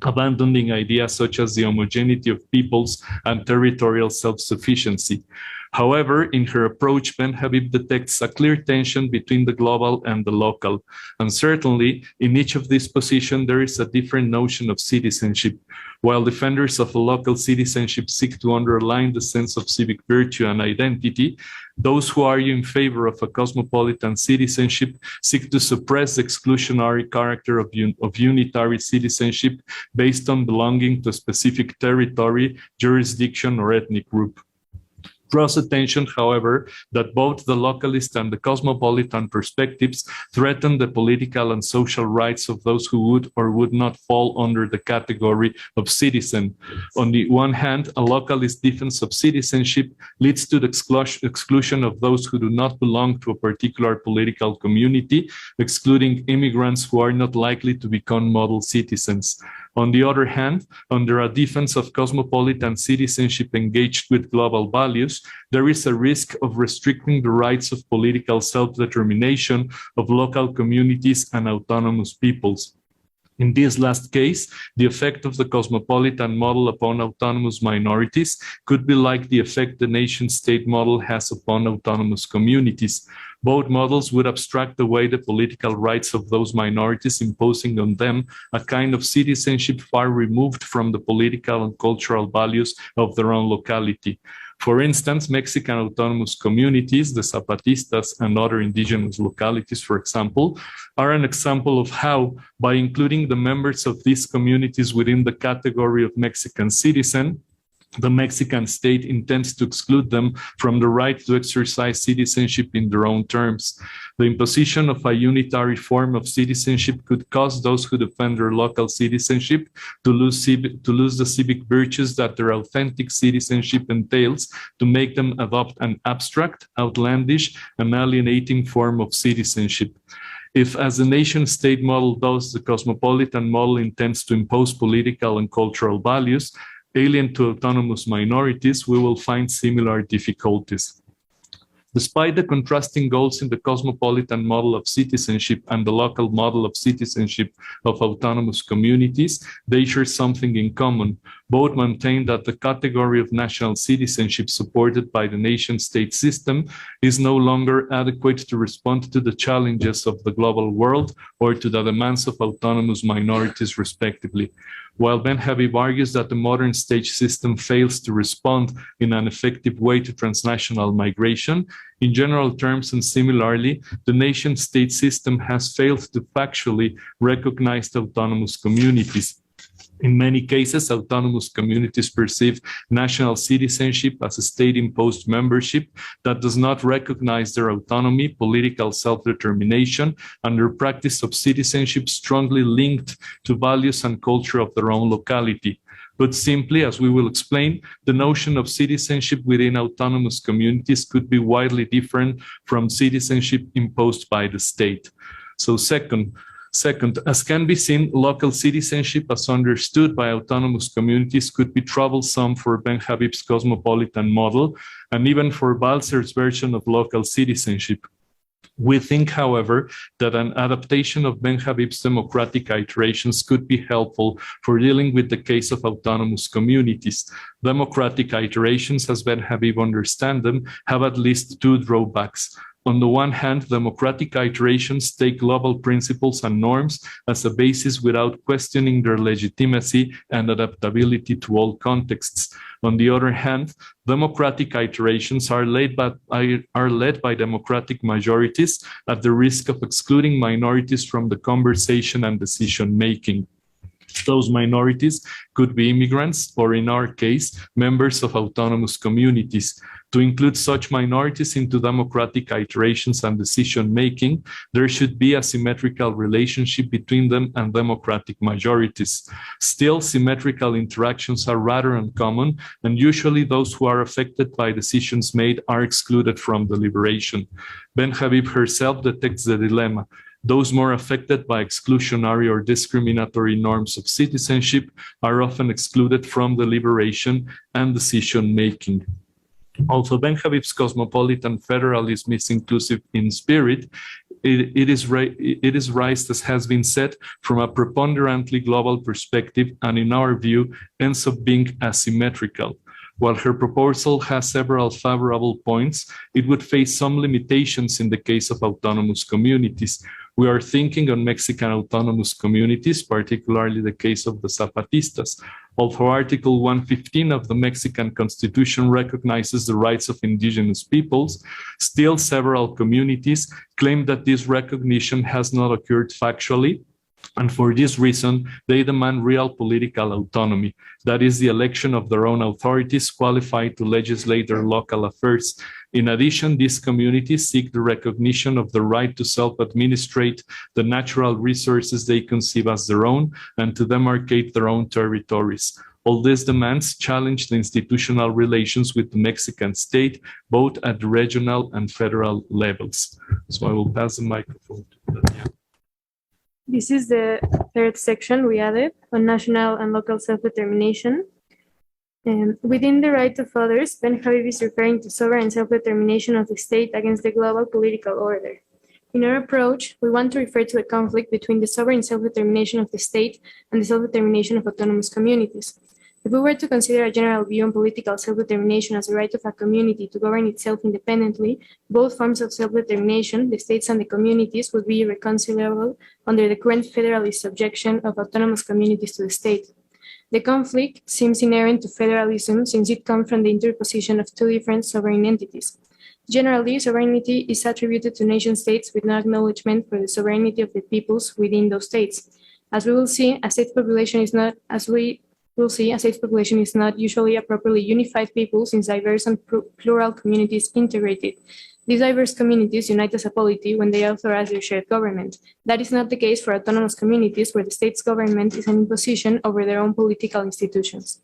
abandoning ideas such as the homogeneity of peoples and territorial self-sufficiency. However, in her approach, Ben Habib detects a clear tension between the global and the local. And certainly, in each of these positions, there is a different notion of citizenship. While defenders of a local citizenship seek to underline the sense of civic virtue and identity, those who argue in favor of a cosmopolitan citizenship seek to suppress the exclusionary character of unitary citizenship based on belonging to a specific territory, jurisdiction, or ethnic group. Draws attention, however, that both the localist and the cosmopolitan perspectives threaten the political and social rights of those who would or would not fall under the category of citizen. On the one hand, a localist defense of citizenship leads to the exclusion of those who do not belong to a particular political community, excluding immigrants who are not likely to become model citizens. On the other hand, under a defense of cosmopolitan citizenship engaged with global values, there is a risk of restricting the rights of political self-determination of local communities and autonomous peoples. In this last case, the effect of the cosmopolitan model upon autonomous minorities could be like the effect the nation-state model has upon autonomous communities. Both models would abstract away the political rights of those minorities, imposing on them a kind of citizenship far removed from the political and cultural values of their own locality. For instance, Mexican autonomous communities, the Zapatistas and other indigenous localities, for example, are an example of how, by including the members of these communities within the category of Mexican citizen, the Mexican state intends to exclude them from the right to exercise citizenship in their own terms. The imposition of a unitary form of citizenship could cause those who defend their local citizenship to lose the civic virtues that their authentic citizenship entails, to make them adopt an abstract, outlandish, and alienating form of citizenship. If, as the nation-state model does, the cosmopolitan model intends to impose political and cultural values alien to autonomous minorities, we will find similar difficulties. Despite the contrasting goals in the cosmopolitan model of citizenship and the local model of citizenship of autonomous communities, they share something in common. Both maintain that the category of national citizenship supported by the nation-state system is no longer adequate to respond to the challenges of the global world or to the demands of autonomous minorities, respectively. While Ben Habib argues that the modern state system fails to respond in an effective way to transnational migration, in general terms and similarly, the nation-state system has failed to factually recognize autonomous communities. In many cases, autonomous communities perceive national citizenship as a state-imposed membership that does not recognize their autonomy, political self-determination, and their practice of citizenship strongly linked to values and culture of their own locality. But simply, as we will explain, the notion of citizenship within autonomous communities could be widely different from citizenship imposed by the state. So Second, as can be seen, local citizenship as understood by autonomous communities could be troublesome for Ben Habib's cosmopolitan model and even for Balcer's version of local citizenship. We think, however, that an adaptation of Ben Habib's democratic iterations could be helpful for dealing with the case of autonomous communities. Democratic iterations, as Ben Habib understands them, have at least two drawbacks. On the one hand, democratic iterations take global principles and norms as a basis without questioning their legitimacy and adaptability to all contexts. On the other hand, democratic iterations are led by democratic majorities at the risk of excluding minorities from the conversation and decision-making. Those minorities could be immigrants, or in our case, members of autonomous communities. To include such minorities into democratic iterations and decision-making, there should be a symmetrical relationship between them and democratic majorities. Still, symmetrical interactions are rather uncommon, and usually those who are affected by decisions made are excluded from deliberation. Ben Habib herself detects the dilemma. Those more affected by exclusionary or discriminatory norms of citizenship are often excluded from deliberation and decision-making. Also, Ben Habib's cosmopolitan federalism is inclusive in spirit. it is raised, as has been said, from a preponderantly global perspective, and in our view, ends up being asymmetrical. While her proposal has several favorable points, it would face some limitations in the case of autonomous communities. We are thinking on Mexican autonomous communities, particularly the case of the Zapatistas. Although Article 115 of the Mexican Constitution recognizes the rights of indigenous peoples, still several communities claim that this recognition has not occurred factually, and for this reason, they demand real political autonomy, that is, the election of their own authorities qualified to legislate their local affairs. In addition, these communities seek the recognition of the right to self-administrate the natural resources they conceive as their own and to demarcate their own territories. All these demands challenge the institutional relations with the Mexican state, both at the regional and federal levels. So I will pass the microphone to Tatiana. This is the third section we added on national and local self-determination. Within the right of others, Ben Habib is referring to sovereign self-determination of the state against the global political order. In our approach, we want to refer to the conflict between the sovereign self-determination of the state and the self-determination of autonomous communities. If we were to consider a general view on political self-determination as the right of a community to govern itself independently, both forms of self-determination, the states and the communities, would be irreconcilable under the current federalist subjection of autonomous communities to the state. The conflict seems inherent to federalism since it comes from the interposition of two different sovereign entities. Generally, sovereignty is attributed to nation-states with no acknowledgement for the sovereignty of the peoples within those states. As we will see, a state population is not usually a properly unified people since diverse and plural communities integrated. These diverse communities unite as a polity when they authorize their shared government. That is not the case for autonomous communities where the state's government is an imposition over their own political institutions.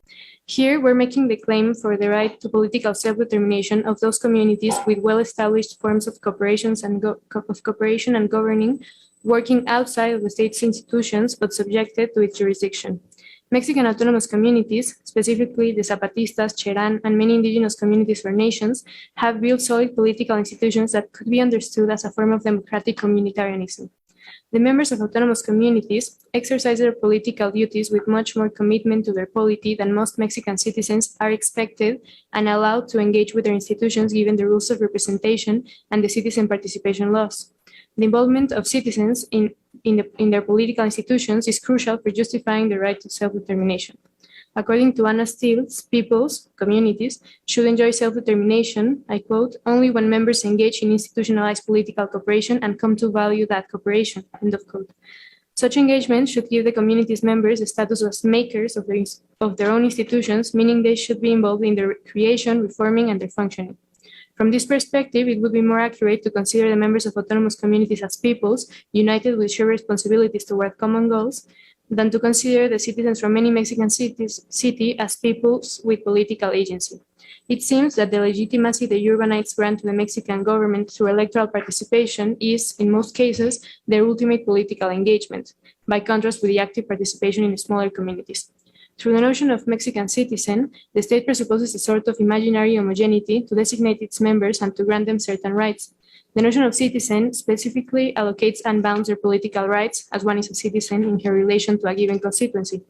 Here, we're making the claim for the right to political self-determination of those communities with well-established forms of cooperation and governing, working outside of the state's institutions but subjected to its jurisdiction. Mexican autonomous communities, specifically the Zapatistas, Cherán, and many indigenous communities or nations, have built solid political institutions that could be understood as a form of democratic communitarianism. The members of autonomous communities exercise their political duties with much more commitment to their polity than most Mexican citizens are expected and allowed to engage with their institutions given the rules of representation and the citizen participation laws. The involvement of citizens in their political institutions is crucial for justifying the right to self-determination. According to Anna Steele's, peoples, communities, should enjoy self-determination, I quote, only when members engage in institutionalized political cooperation and come to value that cooperation, end of quote. Such engagement should give the community's members a status as makers of their own institutions, meaning they should be involved in their creation, reforming, and their functioning. From this perspective, it would be more accurate to consider the members of autonomous communities as peoples, united with shared responsibilities toward common goals, than to consider the citizens from any Mexican city as peoples with political agency. It seems that the legitimacy the urbanites grant to the Mexican government through electoral participation is, in most cases, their ultimate political engagement, by contrast with the active participation in smaller communities. Through the notion of Mexican citizen, the state presupposes a sort of imaginary homogeneity to designate its members and to grant them certain rights. The notion of citizen specifically allocates and bounds their political rights as one is a citizen in her relation to a given constituency.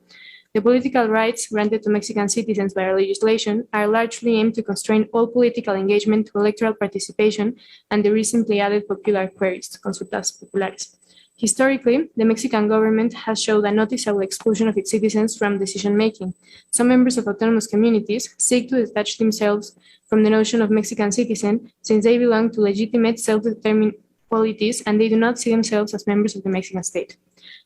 The political rights granted to Mexican citizens by our legislation are largely aimed to constrain all political engagement to electoral participation and the recently added popular queries, consultas populares. Historically, the Mexican government has showed a noticeable exclusion of its citizens from decision-making. Some members of autonomous communities seek to detach themselves from the notion of Mexican citizen since they belong to legitimate self-determined polities and they do not see themselves as members of the Mexican state.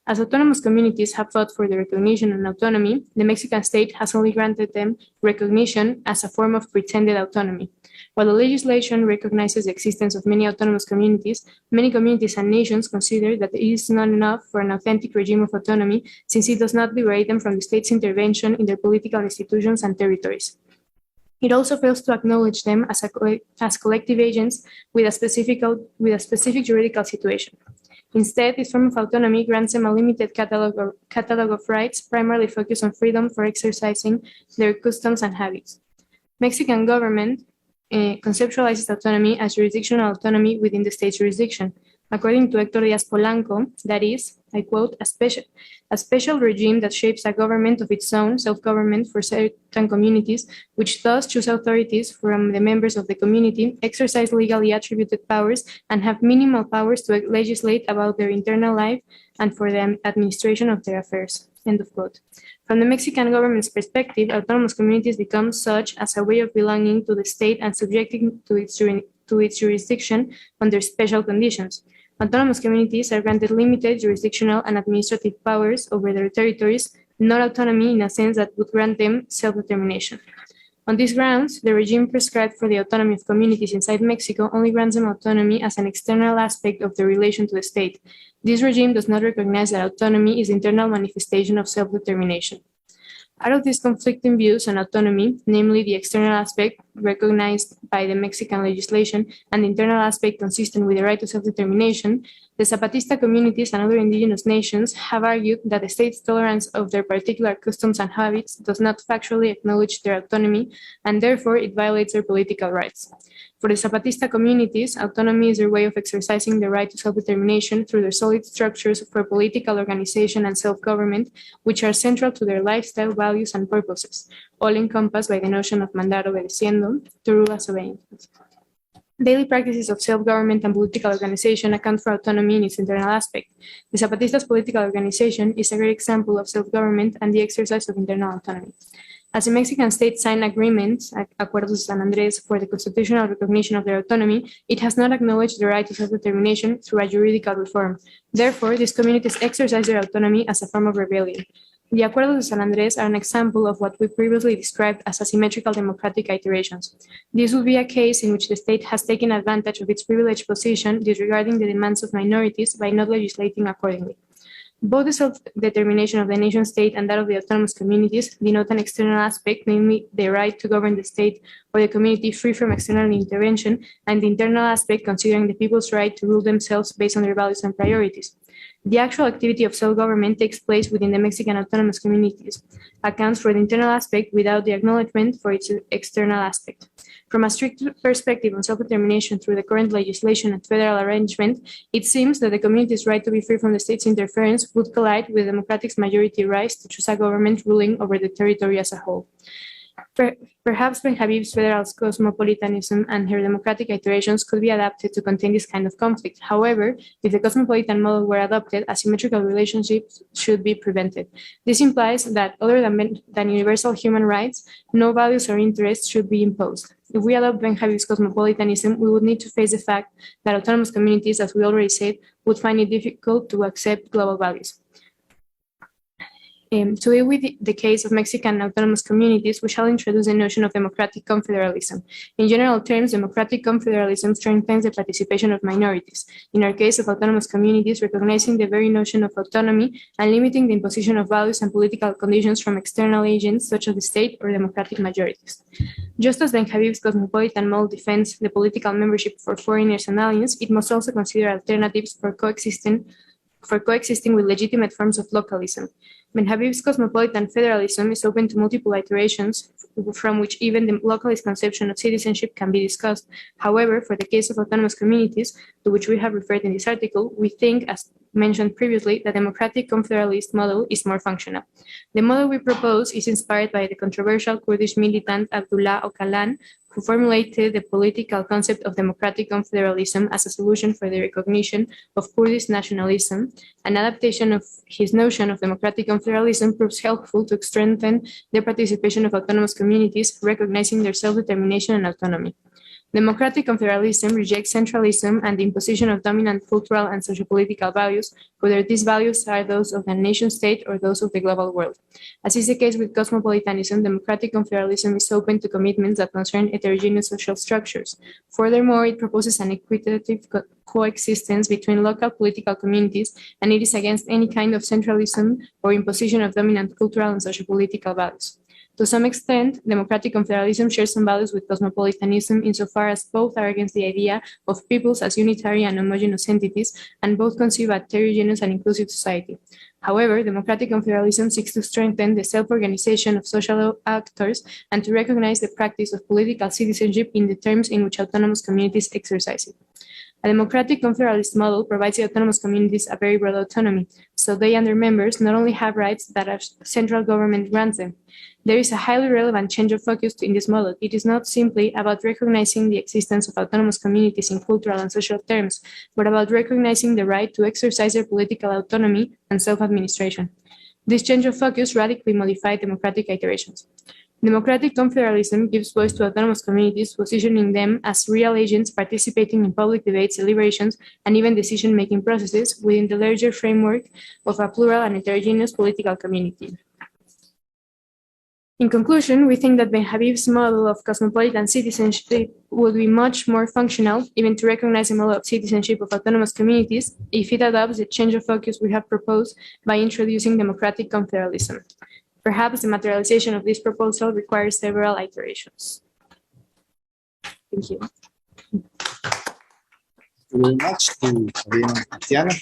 As autonomous communities have fought for their recognition and autonomy, the Mexican state has only granted them recognition as a form of pretended autonomy. While the legislation recognizes the existence of many autonomous communities, many communities and nations consider that it is not enough for an authentic regime of autonomy since it does not liberate them from the state's intervention in their political institutions and territories. It also fails to acknowledge them as collective agents with a specific juridical situation. Instead, this form of autonomy grants them a limited catalog of rights, primarily focused on freedom for exercising their customs and habits. Mexican government conceptualizes autonomy as jurisdictional autonomy within the state's jurisdiction. According to Héctor Díaz Polanco, that is, I quote, a special regime that shapes a government of its own, self-government for certain communities, which thus choose authorities from the members of the community, exercise legally attributed powers, and have minimal powers to legislate about their internal life and for the administration of their affairs. End of quote. From the Mexican government's perspective, autonomous communities become such as a way of belonging to the state and subjecting to its jurisdiction under special conditions. Autonomous communities are granted limited jurisdictional and administrative powers over their territories, not autonomy in a sense that would grant them self-determination. On these grounds, the regime prescribed for the autonomy of communities inside Mexico only grants them autonomy as an external aspect of their relation to the state. This regime does not recognize that autonomy is the internal manifestation of self-determination. Out of these conflicting views on autonomy, namely the external aspect recognized by the Mexican legislation and the internal aspect consistent with the right to self-determination, the Zapatista communities and other indigenous nations have argued that the state's tolerance of their particular customs and habits does not factually acknowledge their autonomy, and therefore it violates their political rights. For the Zapatista communities, autonomy is their way of exercising the right to self-determination through their solid structures for political organization and self-government, which are central to their lifestyle, values, and purposes, all encompassed by the notion of mandar obedeciendo, to rule as obeying. Daily practices of self-government and political organization account for autonomy in its internal aspect. The Zapatistas' political organization is a great example of self-government and the exercise of internal autonomy. As the Mexican state signed agreements, Acuerdos de San Andrés, for the constitutional recognition of their autonomy, it has not acknowledged the right to self-determination through a juridical reform. Therefore, these communities exercise their autonomy as a form of rebellion. The Acuerdos de San Andrés are an example of what we previously described as asymmetrical democratic iterations. This would be a case in which the state has taken advantage of its privileged position, disregarding the demands of minorities by not legislating accordingly. Both the self-determination of the nation-state and that of the autonomous communities denote an external aspect, namely the right to govern the state or the community free from external intervention, and the internal aspect considering the people's right to rule themselves based on their values and priorities. The actual activity of self-government takes place within the Mexican autonomous communities, accounts for the internal aspect without the acknowledgement for its external aspect. From a strict perspective on self-determination through the current legislation and federal arrangement, it seems that the community's right to be free from the state's interference would collide with democratic's majority rights to choose a government ruling over the territory as a whole. Perhaps Ben-Habib's federal cosmopolitanism and her democratic iterations could be adapted to contain this kind of conflict. However, if the cosmopolitan model were adopted, asymmetrical relationships should be prevented. This implies that, other than universal human rights, no values or interests should be imposed. If we adopt Ben-Habib's cosmopolitanism, we would need to face the fact that autonomous communities, as we already said, would find it difficult to accept global values. To deal with the case of Mexican autonomous communities, we shall introduce the notion of democratic confederalism. In general terms, democratic confederalism strengthens the participation of minorities. In our case of autonomous communities, recognizing the very notion of autonomy and limiting the imposition of values and political conditions from external agents such as the state or democratic majorities. Just as Ben-Habib's cosmopolitan model defends the political membership for foreigners and aliens, it must also consider alternatives for coexisting with legitimate forms of localism. Ben-Habib's cosmopolitan federalism is open to multiple iterations, from which even the localist conception of citizenship can be discussed. However, for the case of autonomous communities, to which we have referred in this article, we think, as mentioned previously, the democratic confederalist model is more functional. The model we propose is inspired by the controversial Kurdish militant Abdullah Öcalan, who formulated the political concept of democratic confederalism as a solution for the recognition of Kurdish nationalism. An adaptation of his notion of democratic confederalism proves helpful to strengthen the participation of autonomous communities, recognizing their self-determination and autonomy. Democratic confederalism rejects centralism and the imposition of dominant cultural and sociopolitical values, whether these values are those of the nation-state or those of the global world. As is the case with cosmopolitanism, democratic confederalism is open to commitments that concern heterogeneous social structures. Furthermore, it proposes an equitative coexistence between local political communities, and it is against any kind of centralism or imposition of dominant cultural and sociopolitical values. To some extent, democratic confederalism shares some values with cosmopolitanism insofar as both are against the idea of peoples as unitary and homogeneous entities, and both conceive a heterogeneous and inclusive society. However, democratic confederalism seeks to strengthen the self-organization of social actors and to recognize the practice of political citizenship in the terms in which autonomous communities exercise it. A democratic confederalist model provides the autonomous communities a very broad autonomy, so they and their members not only have rights that a central government grants them. There is a highly relevant change of focus in this model. It is not simply about recognizing the existence of autonomous communities in cultural and social terms, but about recognizing the right to exercise their political autonomy and self-administration. This change of focus radically modified democratic iterations. Democratic confederalism gives voice to autonomous communities, positioning them as real agents participating in public debates, deliberations, and even decision-making processes within the larger framework of a plural and heterogeneous political community. In conclusion, we think that Ben Habib's model of cosmopolitan citizenship would be much more functional, even to recognize the model of citizenship of autonomous communities, if it adopts the change of focus we have proposed by introducing democratic confederalism. Perhaps the materialization of this proposal requires several iterations. Thank you. Thank you very much to Xavier and Tatiana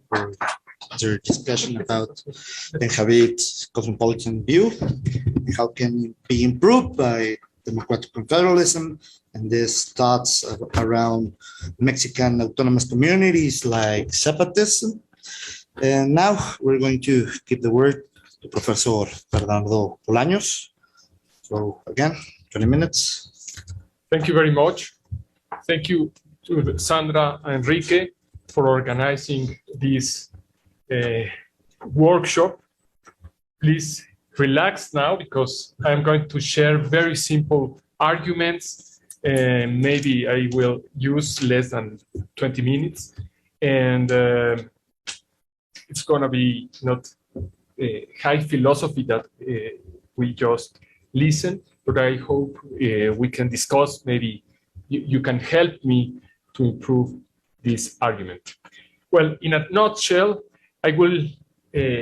for their discussion about Ben Habib's cosmopolitan view and how can it be improved by democratic confederalism and these thoughts around Mexican autonomous communities like separatism. And now we're going to give the word to Professor Bernardo Bolaños. So again, 20 minutes. Thank you very much. Thank you to Sandra and Enrique for organizing this workshop. Please relax now because I'm going to share very simple arguments and maybe I will use less than 20 minutes. And it's going to be not high philosophy that we just listen, but I hope we can discuss, maybe you can help me to improve this argument. Well, in a nutshell, I will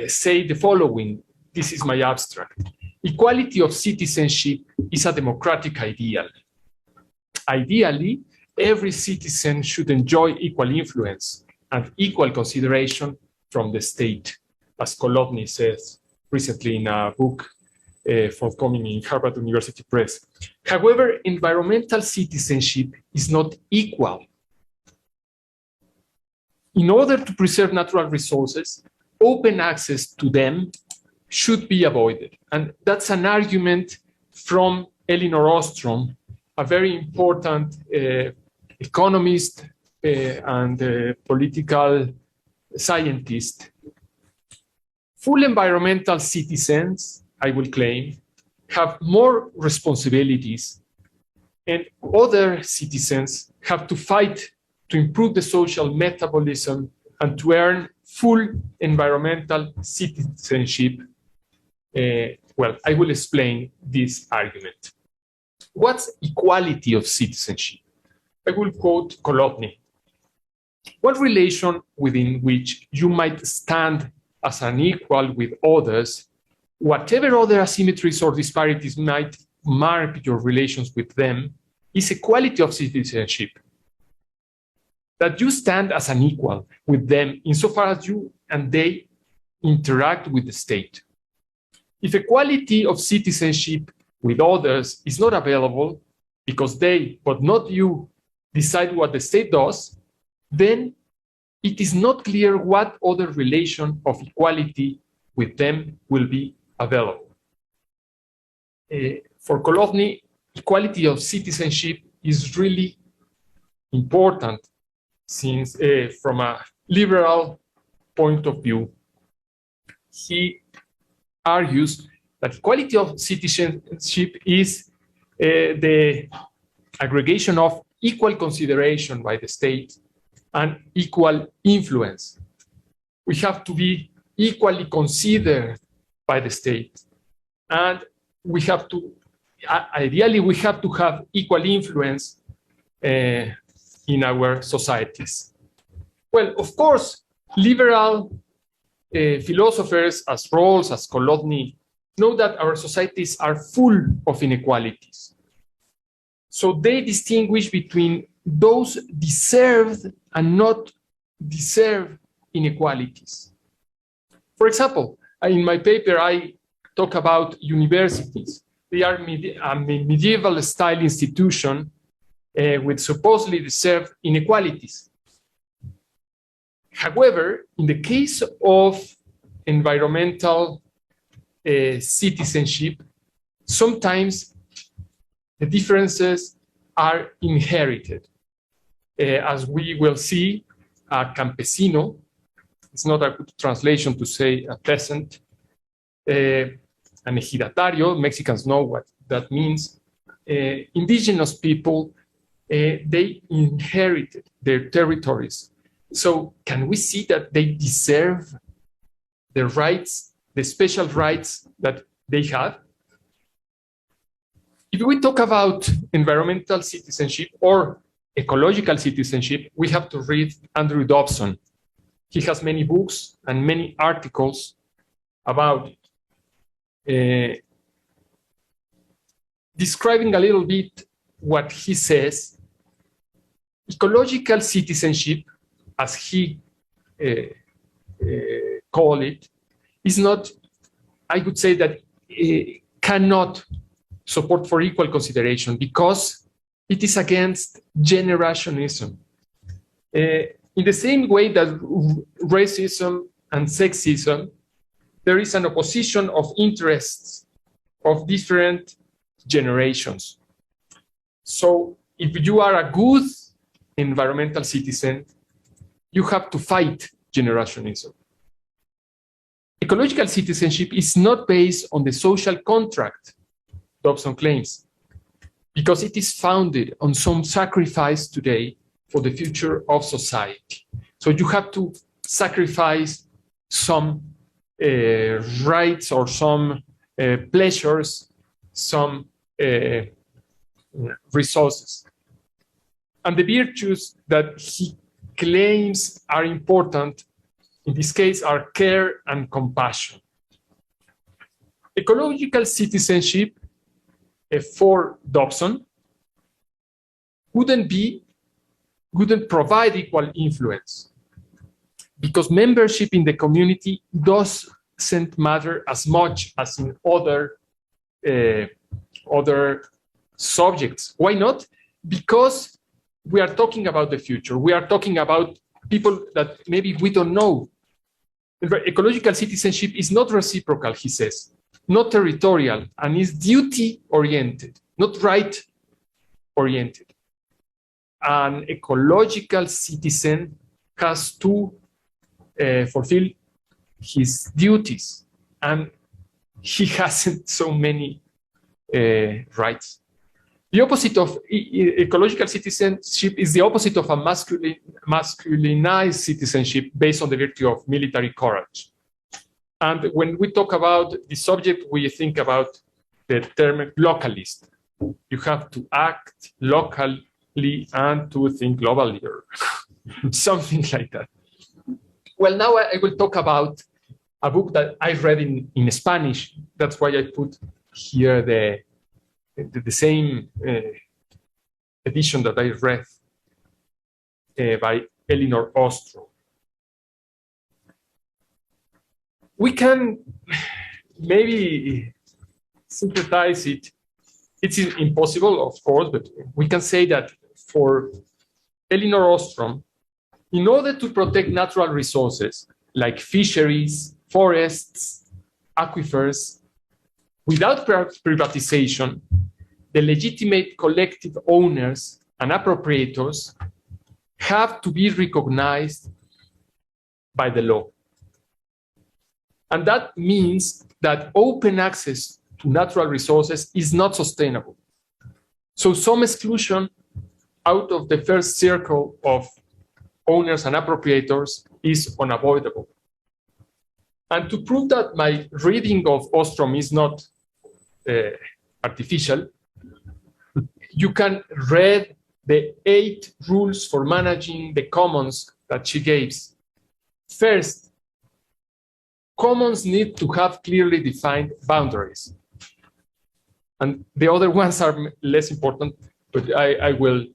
say the following. This is my abstract. Equality of citizenship is a democratic ideal. Ideally, every citizen should enjoy equal influence and equal consideration from the state, as Kolodny says recently in a book forthcoming in Harvard University Press. However, environmental citizenship is not equal. In order to preserve natural resources, open access to them should be avoided. And that's an argument from Elinor Ostrom, a very important economist and political scientist. Full environmental citizens, I will claim, have more responsibilities, and other citizens have to fight to improve the social metabolism and to earn full environmental citizenship. Well, I will explain this argument. What's equality of citizenship? I will quote Kolodny. One relation within which you might stand as an equal with others, whatever other asymmetries or disparities might mark your relations with them, is equality of citizenship. That you stand as an equal with them insofar as you and they interact with the state. If equality of citizenship with others is not available because they, but not you, decide what the state does, then it is not clear what other relation of equality with them will be available. For Kolodny, equality of citizenship is really important since from a liberal point of view, he argues that equality of citizenship is the aggregation of equal consideration by the state and equal influence. We have to be equally considered by the state. And we have to, ideally, we have to have equal influence in our societies. Well, of course, liberal philosophers as Rawls, as Kolodny, know that our societies are full of inequalities. So they distinguish between those deserved and not deserved inequalities. For example, in my paper, I talk about universities. They are a medieval style institution with supposedly deserved inequalities. However, in the case of environmental citizenship, sometimes the differences are inherited. As we will see, a campesino, it's not a good translation to say a peasant, an ejidatario, Mexicans know what that means. Indigenous people, they inherited their territories. So can we see that they deserve the rights, the special rights that they have? If we talk about environmental citizenship or ecological citizenship, we have to read Andrew Dobson. He has many books and many articles about it. Describing a little bit what he says, ecological citizenship, as he call it, is not, I would say that cannot support for equal consideration because it is against generationism. In the same way that racism and sexism, there is an opposition of interests of different generations. So if you are a good environmental citizen, you have to fight generationism. Ecological citizenship is not based on the social contract, Dobson claims, because it is founded on some sacrifice today for the future of society. So you have to sacrifice some rights or some pleasures, some resources. And the virtues that he claims are important, in this case, are care and compassion. Ecological citizenship for Dobson wouldn't provide equal influence because membership in the community doesn't matter as much as in other subjects. Why not? Because we are talking about the future. We are talking about people that maybe we don't know. Ecological citizenship is not reciprocal, he says, not territorial, and is duty-oriented, not right-oriented. An ecological citizen has to fulfill his duties, and he hasn't so many rights. The opposite of ecological citizenship is the opposite of a masculinized citizenship based on the virtue of military courage. And when we talk about the subject, we think about the term localist. You have to act locally and to think globally, or something like that. Well, now I will talk about a book that I read in Spanish. That's why I put here the same edition that I read by Elinor Ostrom. We can maybe synthesize it. It's impossible, of course, but we can say that for Elinor Ostrom, in order to protect natural resources like fisheries, forests, aquifers, without privatization, the legitimate collective owners and appropriators have to be recognized by the law. And that means that open access to natural resources is not sustainable. So some exclusion out of the first circle of owners and appropriators is unavoidable. And to prove that my reading of Ostrom is not artificial, you can read the 8 rules for managing the commons that she gives. First, commons need to have clearly defined boundaries. And the other ones are less important, but I will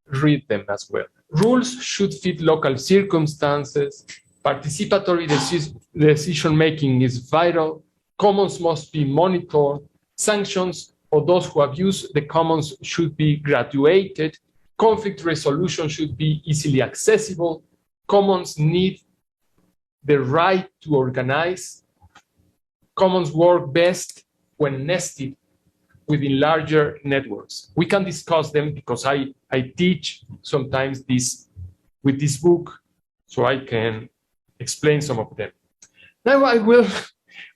read them as well. Rules should fit local circumstances. Participatory decision-making is vital. Commons must be monitored. Sanctions for those who abuse the commons should be graduated. Conflict resolution should be easily accessible. commons need the right to organize. Commons work best when nested within larger networks. We can discuss them because I teach sometimes this with this book, so I can explain some of them. Now I will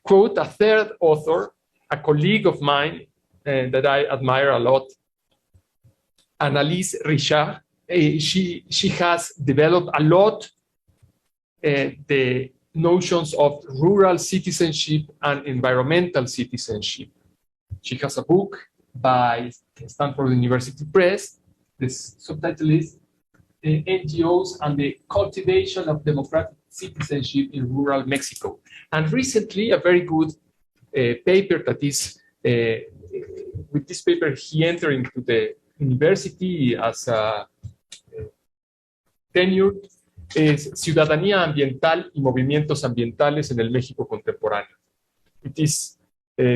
quote a third author, a colleague of mine that I admire a lot, Annalise Richard. She has developed a lot the notions of rural citizenship and environmental citizenship. She has a book by Stanford University Press. The subtitle is NGOs and the Cultivation of Democratic Citizenship in Rural Mexico. And recently, a very good paper that is, with this paper, he entered into the university as a tenured, es Ciudadanía Ambiental y Movimientos Ambientales en el México Contemporáneo. It is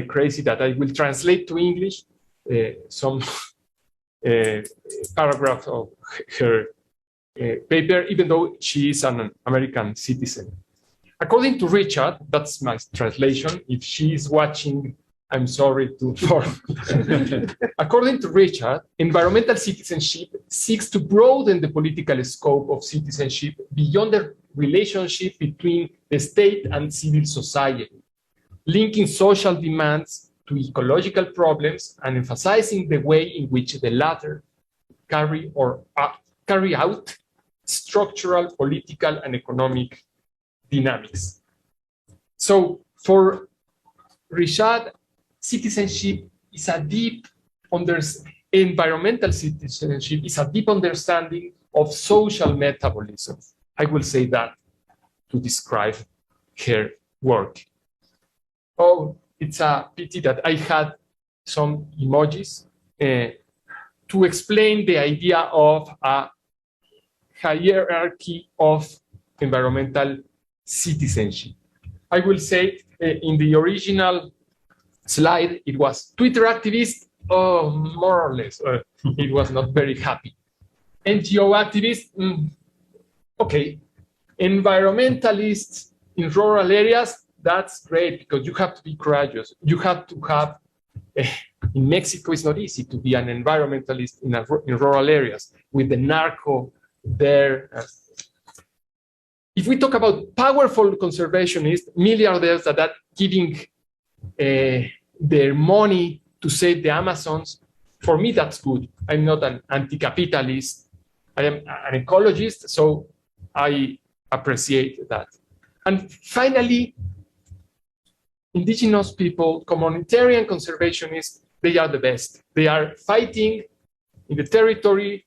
crazy that I will translate to English some paragraph of her paper, even though she is an American citizen. According to Richard, that's my translation. If she is watching, I'm sorry to inform. According to Richard, environmental citizenship seeks to broaden the political scope of citizenship beyond the relationship between the state and civil society, linking social demands to ecological problems and emphasizing the way in which the latter carry out structural, political, and economic dynamics. So for Richard, citizenship is a deep environmental citizenship is a deep understanding of social metabolism. I will say that to describe her work. Oh, it's a pity that I had some emojis to explain the idea of a hierarchy of environmental citizenship. I will say in the original slide, it was Twitter activist, more or less. It was not very happy. NGO activist, okay. Environmentalists in rural areas, that's great because you have to be courageous. You have to have, in Mexico, it's not easy to be an environmentalist in rural areas with the narco there. If we talk about powerful conservationists, milliardaires that are giving their money to save the Amazons, for me, that's good. I'm not an anti-capitalist. I am an ecologist, so I appreciate that. And finally, indigenous people, communitarian conservationists, they are the best. They are fighting in the territory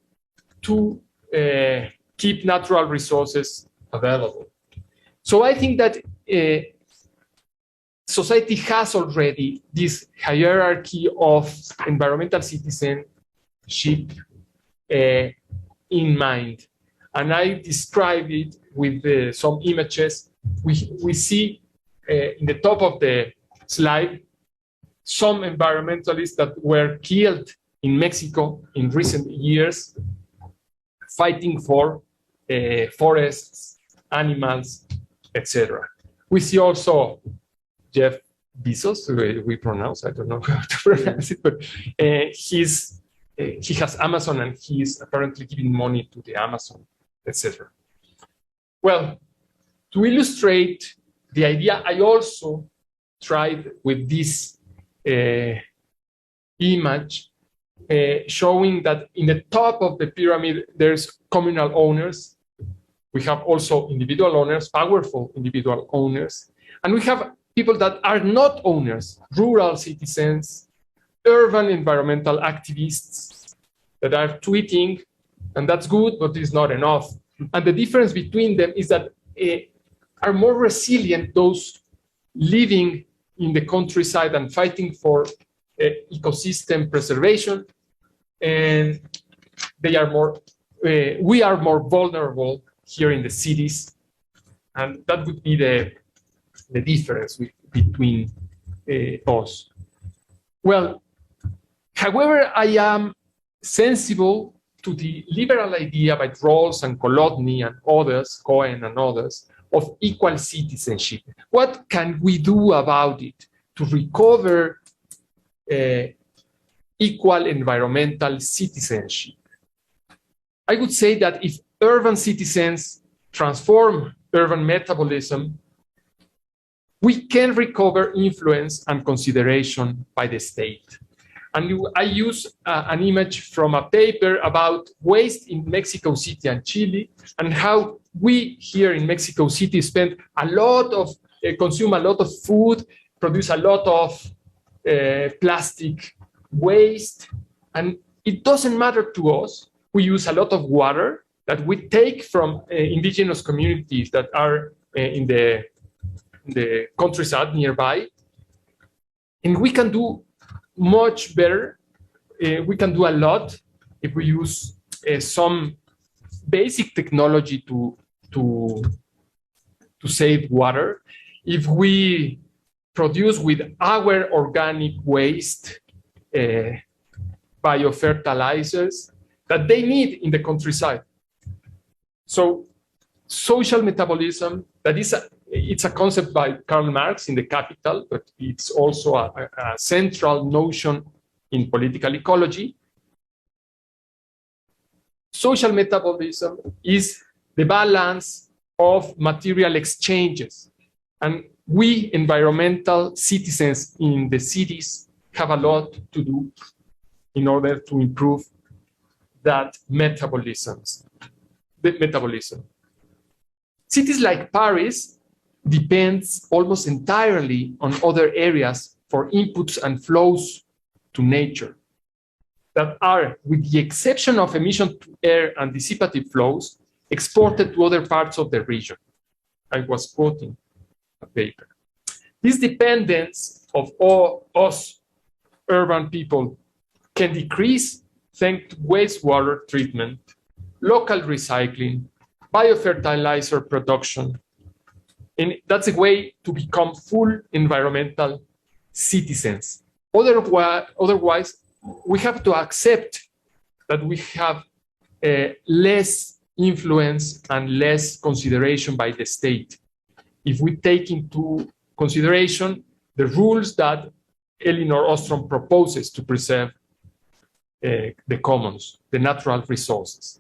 to keep natural resources available. So I think that society has already this hierarchy of environmental citizenship in mind. And I describe it with some images. We see in the top of the slide some environmentalists that were killed in Mexico in recent years, fighting for forests, animals, etc. We see also Jeff Bezos, we pronounce, I don't know how to pronounce it, but he has Amazon and he is apparently giving money to the Amazon, etc. Well, to illustrate the idea, I also tried with this image showing that in the top of the pyramid, there's communal owners. We have also individual owners, powerful individual owners. And we have people that are not owners, rural citizens, urban environmental activists that are tweeting, and that's good, but it's not enough. And the difference between them is that are more resilient those living in the countryside and fighting for ecosystem preservation, and they are more, we are more vulnerable here in the cities, and that would be the difference between us. Well, however, I am sensible to the liberal idea by Rawls and Kolodny and others, Cohen and others, of equal citizenship. What can we do about it to recover equal environmental citizenship? I would say that if urban citizens transform urban metabolism, we can recover influence and consideration by the state. And I use an image from a paper about waste in Mexico City and Chile, and how we here in Mexico City spend a lot of, consume a lot of food, produce a lot of plastic waste, and it doesn't matter to us. We use a lot of water that we take from indigenous communities that are in the countryside nearby, and we can do much better. We can do a lot if we use some basic technology to save water. If we produce with our organic waste biofertilizers that they need in the countryside. So social metabolism, that is it's a concept by Karl Marx in The Capital, but it's also a central notion in political ecology. Social metabolism is the balance of material exchanges. And we environmental citizens in the cities have a lot to do in order to improve that metabolism. Cities like Paris depends almost entirely on other areas for inputs and flows to nature that are, with the exception of emission to air and dissipative flows, exported to other parts of the region. I was quoting a paper. This dependence of all us urban people can decrease thanks to wastewater treatment, local recycling, biofertilizer production. And that's a way to become full environmental citizens. Otherwise, we have to accept that we have less influence and less consideration by the state. If we take into consideration the rules that Elinor Ostrom proposes to preserve the commons, the natural resources.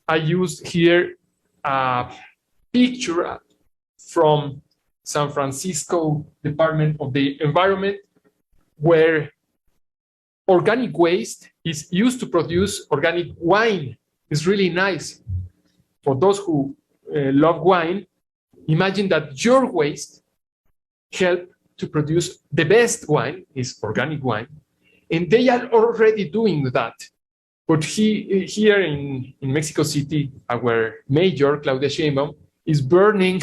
I used here a picture from San Francisco Department of the Environment, where organic waste is used to produce organic wine. It's really nice. For those who love wine, imagine that your waste help to produce the best wine, is organic wine, and they are already doing that. But here in Mexico City, our mayor, Claudia Sheinbaum, is burning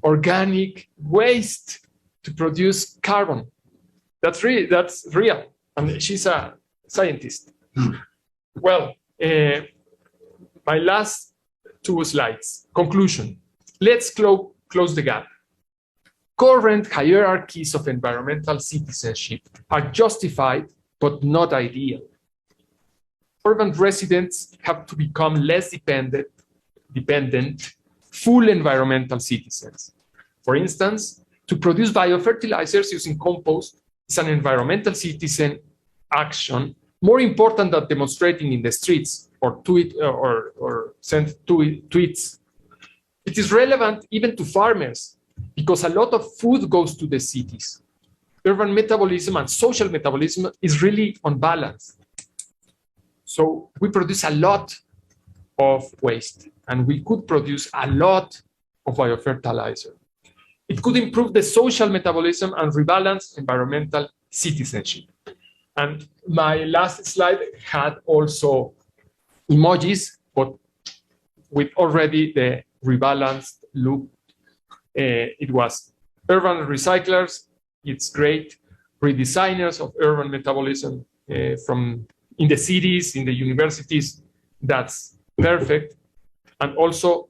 organic waste to produce carbon. That's real. And she's a scientist. Well, my last two slides. Conclusion. Let's close the gap. Current hierarchies of environmental citizenship are justified, but not ideal. Urban residents have to become less dependent, full environmental citizens. For instance, to produce biofertilizers using compost is an environmental citizen action more important than demonstrating in the streets or send tweets. It is relevant even to farmers because a lot of food goes to the cities. Urban metabolism and social metabolism is really unbalanced. So we produce a lot of waste, and we could produce a lot of biofertilizer. It could improve the social metabolism and rebalance environmental citizenship. And my last slide had also emojis, but with already the rebalanced loop. It was urban recyclers, it's great. Redesigners of urban metabolism from in the cities, in the universities, that's perfect. And also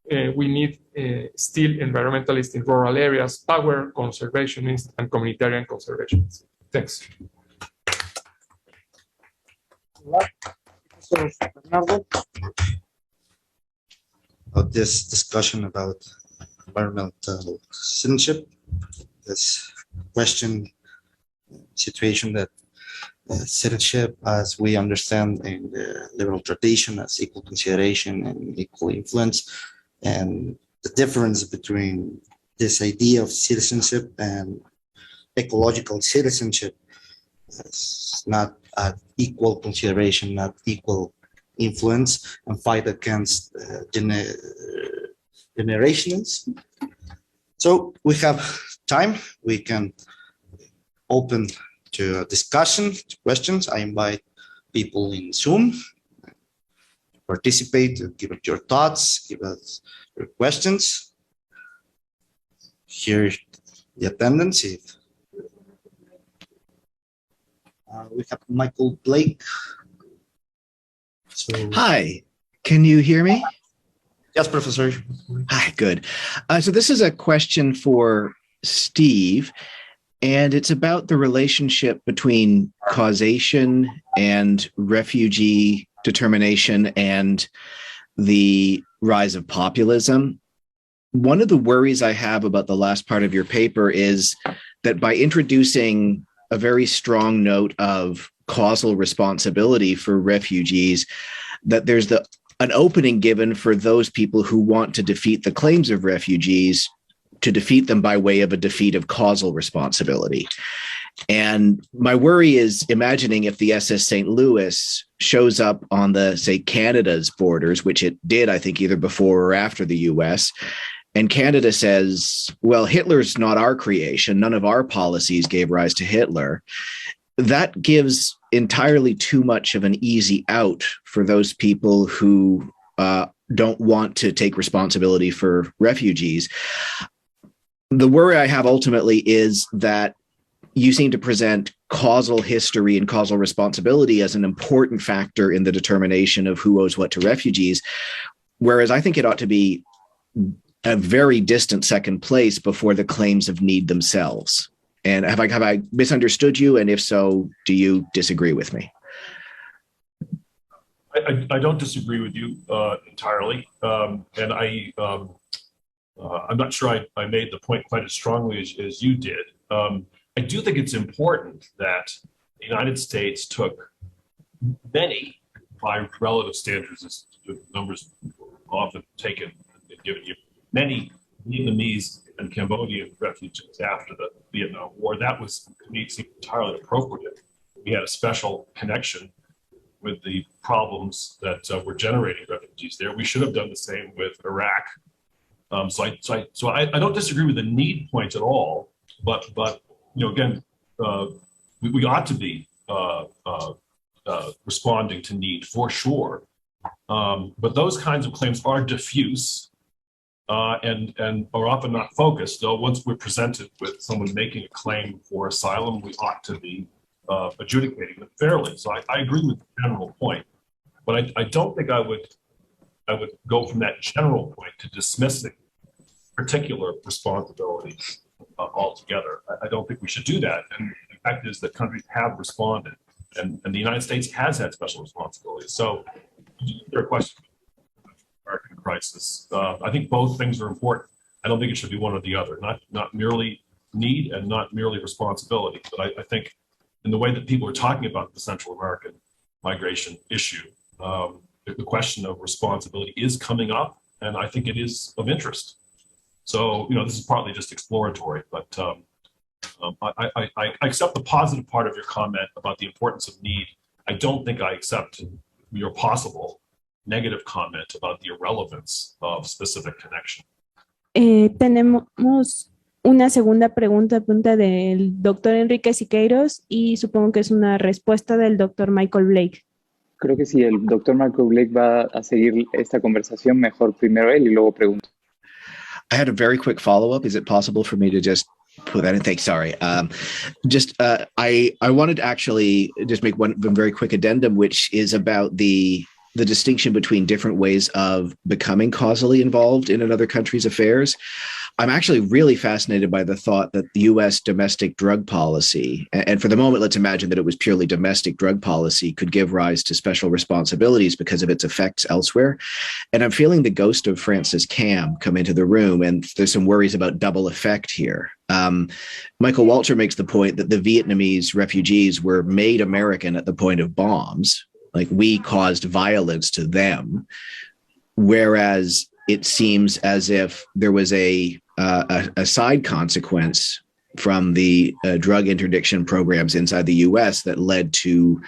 we need still environmentalists in rural areas, power conservationists, and communitarian conservationists. Thanks. So, Bernardo, about this discussion about environmental citizenship, this question, situation that citizenship, as we understand in the liberal tradition, as equal consideration and equal influence, and the difference between this idea of citizenship and ecological citizenship is not at equal consideration, not equal influence, and fight against generations. So we have time. We can open to a discussion, to questions. I invite people in Zoom to participate, to give us your thoughts, give us your questions. Here the attendance. We have Michael Blake. So, Hi, can you hear me? yes, Professor. Hi, good. So this is a question for Steve, and it's about the relationship between causation and refugee determination and the rise of populism. One of the worries I have about the last part of your paper is that by introducing a very strong note of causal responsibility for refugees, that there's an opening given for those people who want to defeat the claims of refugees to defeat them by way of a defeat of causal responsibility. And my worry is imagining if the SS St. Louis shows up on the, say, Canada's borders, which it did, I think, either before or after the US, and Canada says, well, Hitler's not our creation. None of our policies gave rise to Hitler. That gives entirely too much of an easy out for those people who don't want to take responsibility for refugees. The worry I have ultimately is that you seem to present causal history and causal responsibility as an important factor in the determination of who owes what to refugees, whereas I think it ought to be a very distant second place before the claims of need themselves. And have I misunderstood you? And if so, do you disagree with me? I don't disagree with you entirely. And I'm not sure I made the point quite as strongly as you did. I do think it's important that the United States took many, by relative standards, as numbers often taken and given you, many Vietnamese and Cambodian refugees after the Vietnam War. That was, to me, seemed entirely appropriate. We had a special connection with the problems that were generating refugees there. We should have done the same with Iraq. So I don't disagree with the need point at all, but you know, again, we ought to be responding to need for sure. But those kinds of claims are diffuse. And are often not focused, though once we're presented with someone making a claim for asylum, we ought to be adjudicating them fairly. So I agree with the general point, but I don't think I would go from that general point to dismissing particular responsibilities altogether. I don't think we should do that. And the fact is that countries have responded, and the United States has had special responsibilities. So there are questions. American crisis. I think both things are important. I don't think it should be one or the other, not merely need and not merely responsibility. But I think in the way that people are talking about the Central American migration issue, the question of responsibility is coming up, and I think it is of interest. So, you know, this is partly just exploratory, but I accept the positive part of your comment about the importance of need. I don't think I accept your possible negative comment about the irrelevance of specific connection. Tenemos una segunda pregunta del doctor Enrique Siqueiros y supongo que es una respuesta del doctor Michael Blake. Creo que si el doctor Michael Blake va a seguir esta conversación, mejor primero él y luego pregunto. I had a very quick follow-up. Is it possible for me to just put that in? Thanks. Sorry. I wanted to actually just make one very quick addendum, which is about the distinction between different ways of becoming causally involved in another country's affairs. I'm actually really fascinated by the thought that the U.S. domestic drug policy, and for the moment, let's imagine that it was purely domestic drug policy, could give rise to special responsibilities because of its effects elsewhere. And I'm feeling the ghost of Francis Cam come into the room, and there's some worries about double effect here. Michael Walter makes the point that the Vietnamese refugees were made American at the point of bombs, like we caused violence to them, whereas it seems as if there was a side consequence from the drug interdiction programs inside the U.S. that led to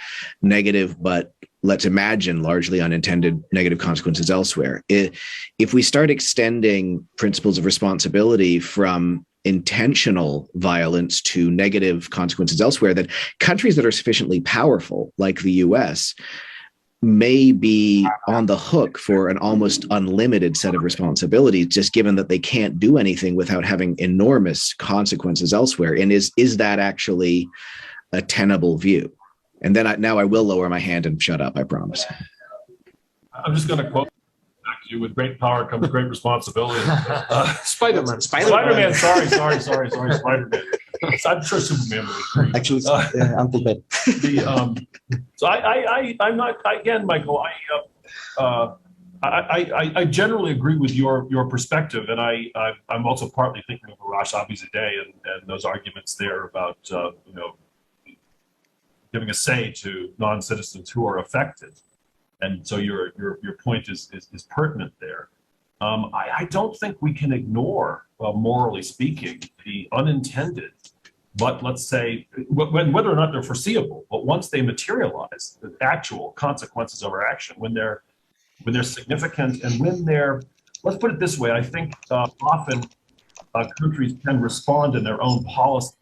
negative, but let's imagine largely unintended negative consequences elsewhere. If we start extending principles of responsibility from intentional violence to negative consequences elsewhere, that countries that are sufficiently powerful, like the U.S., may be on the hook for an almost unlimited set of responsibilities, just given that they can't do anything without having enormous consequences elsewhere. And is that actually a tenable view? And then now I will lower my hand and shut up, I promise. I'm just going to quote back to you: with great power comes great responsibility. Spider-Man. Spider-Man. Sorry, Spider-Man. I'm sure Superman would agree. Actually, Uncle Ben. So I'm not, again, Michael, I generally agree with your perspective, and I'm also partly thinking of Arash Abizadeh and those arguments there about giving a say to non-citizens who are affected, and so your point is pertinent there. I don't think we can ignore, morally speaking, the unintended, but let's say whether or not they're foreseeable, but once they materialize, the actual consequences of our action, when they're significant, and when they're, let's put it this way, I think often countries can respond in their own policy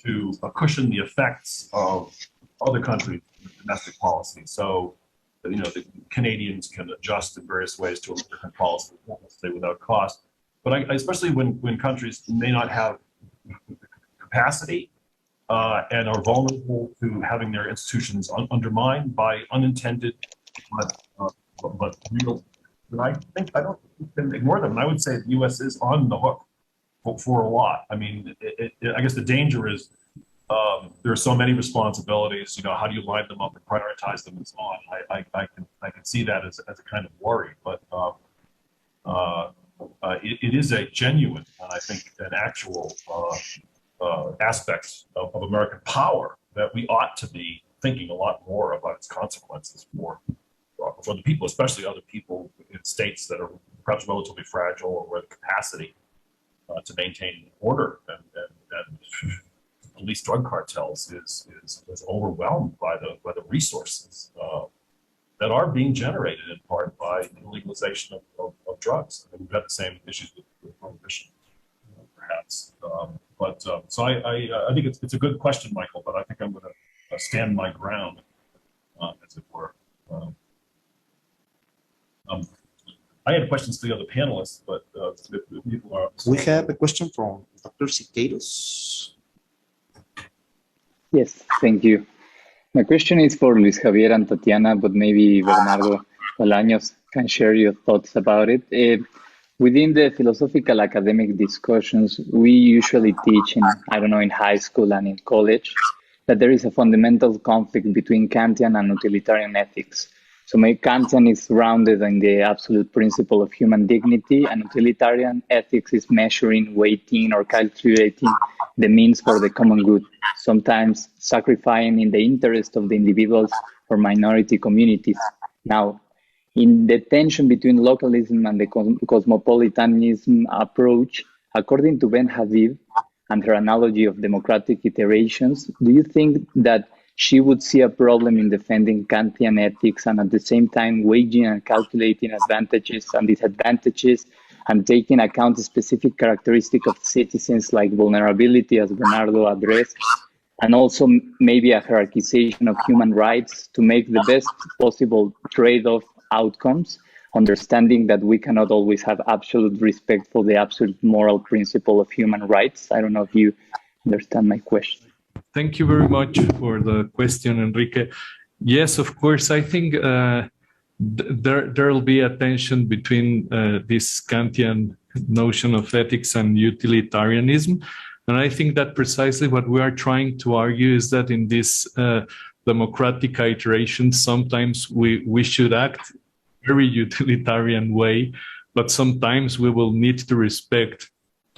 to cushion the effects of other countries' domestic policy. So, the Canadians can adjust in various ways to a different policy, say without cost. But especially when countries may not have capacity and are vulnerable to having their institutions undermined by unintended but real. And I don't think we can ignore them. And I would say the U.S. is on the hook for a lot. I mean, I guess the danger is there are so many responsibilities. How do you line them up and prioritize them and so on? I can see that as a kind of worry, but it is a genuine and I think an actual aspect of American power that we ought to be thinking a lot more about its consequences for the people, especially other people in states that are perhaps relatively fragile or with capacity to maintain order. And police drug cartels is overwhelmed by the resources that are being generated in part by the legalization of drugs. I mean, we've got the same issues with prohibition, perhaps. So I think it's a good question, Michael, but I think I'm going to stand my ground, as it were. I had questions to the other panelists, but people are. We have a question from Dr. Siqueiros. Yes, thank you. My question is for Luis Javier and Tatiana, but maybe Bernardo Bolaños can share your thoughts about it. Within the philosophical academic discussions, we usually teach in high school and in college, that there is a fundamental conflict between Kantian and utilitarian ethics. So Kantian is grounded in the absolute principle of human dignity, and utilitarian ethics is measuring, weighting, or calculating the means for the common good, sometimes sacrificing in the interest of the individuals or minority communities. Now, in the tension between localism and the cosmopolitanism approach, according to Ben Habib and her analogy of democratic iterations, do you think that she would see a problem in defending Kantian ethics and at the same time weighing and calculating advantages and disadvantages and taking account the specific characteristic of citizens like vulnerability, as Bernardo addressed, and also maybe a hierarchization of human rights to make the best possible trade-off outcomes, understanding that we cannot always have absolute respect for the absolute moral principle of human rights? I don't know if you understand my question. Thank you very much for the question, Enrique. Yes, of course, I think there will be a tension between this Kantian notion of ethics and utilitarianism. And I think that precisely what we are trying to argue is that in this democratic iteration, sometimes we should act very utilitarian way, but sometimes we will need to respect,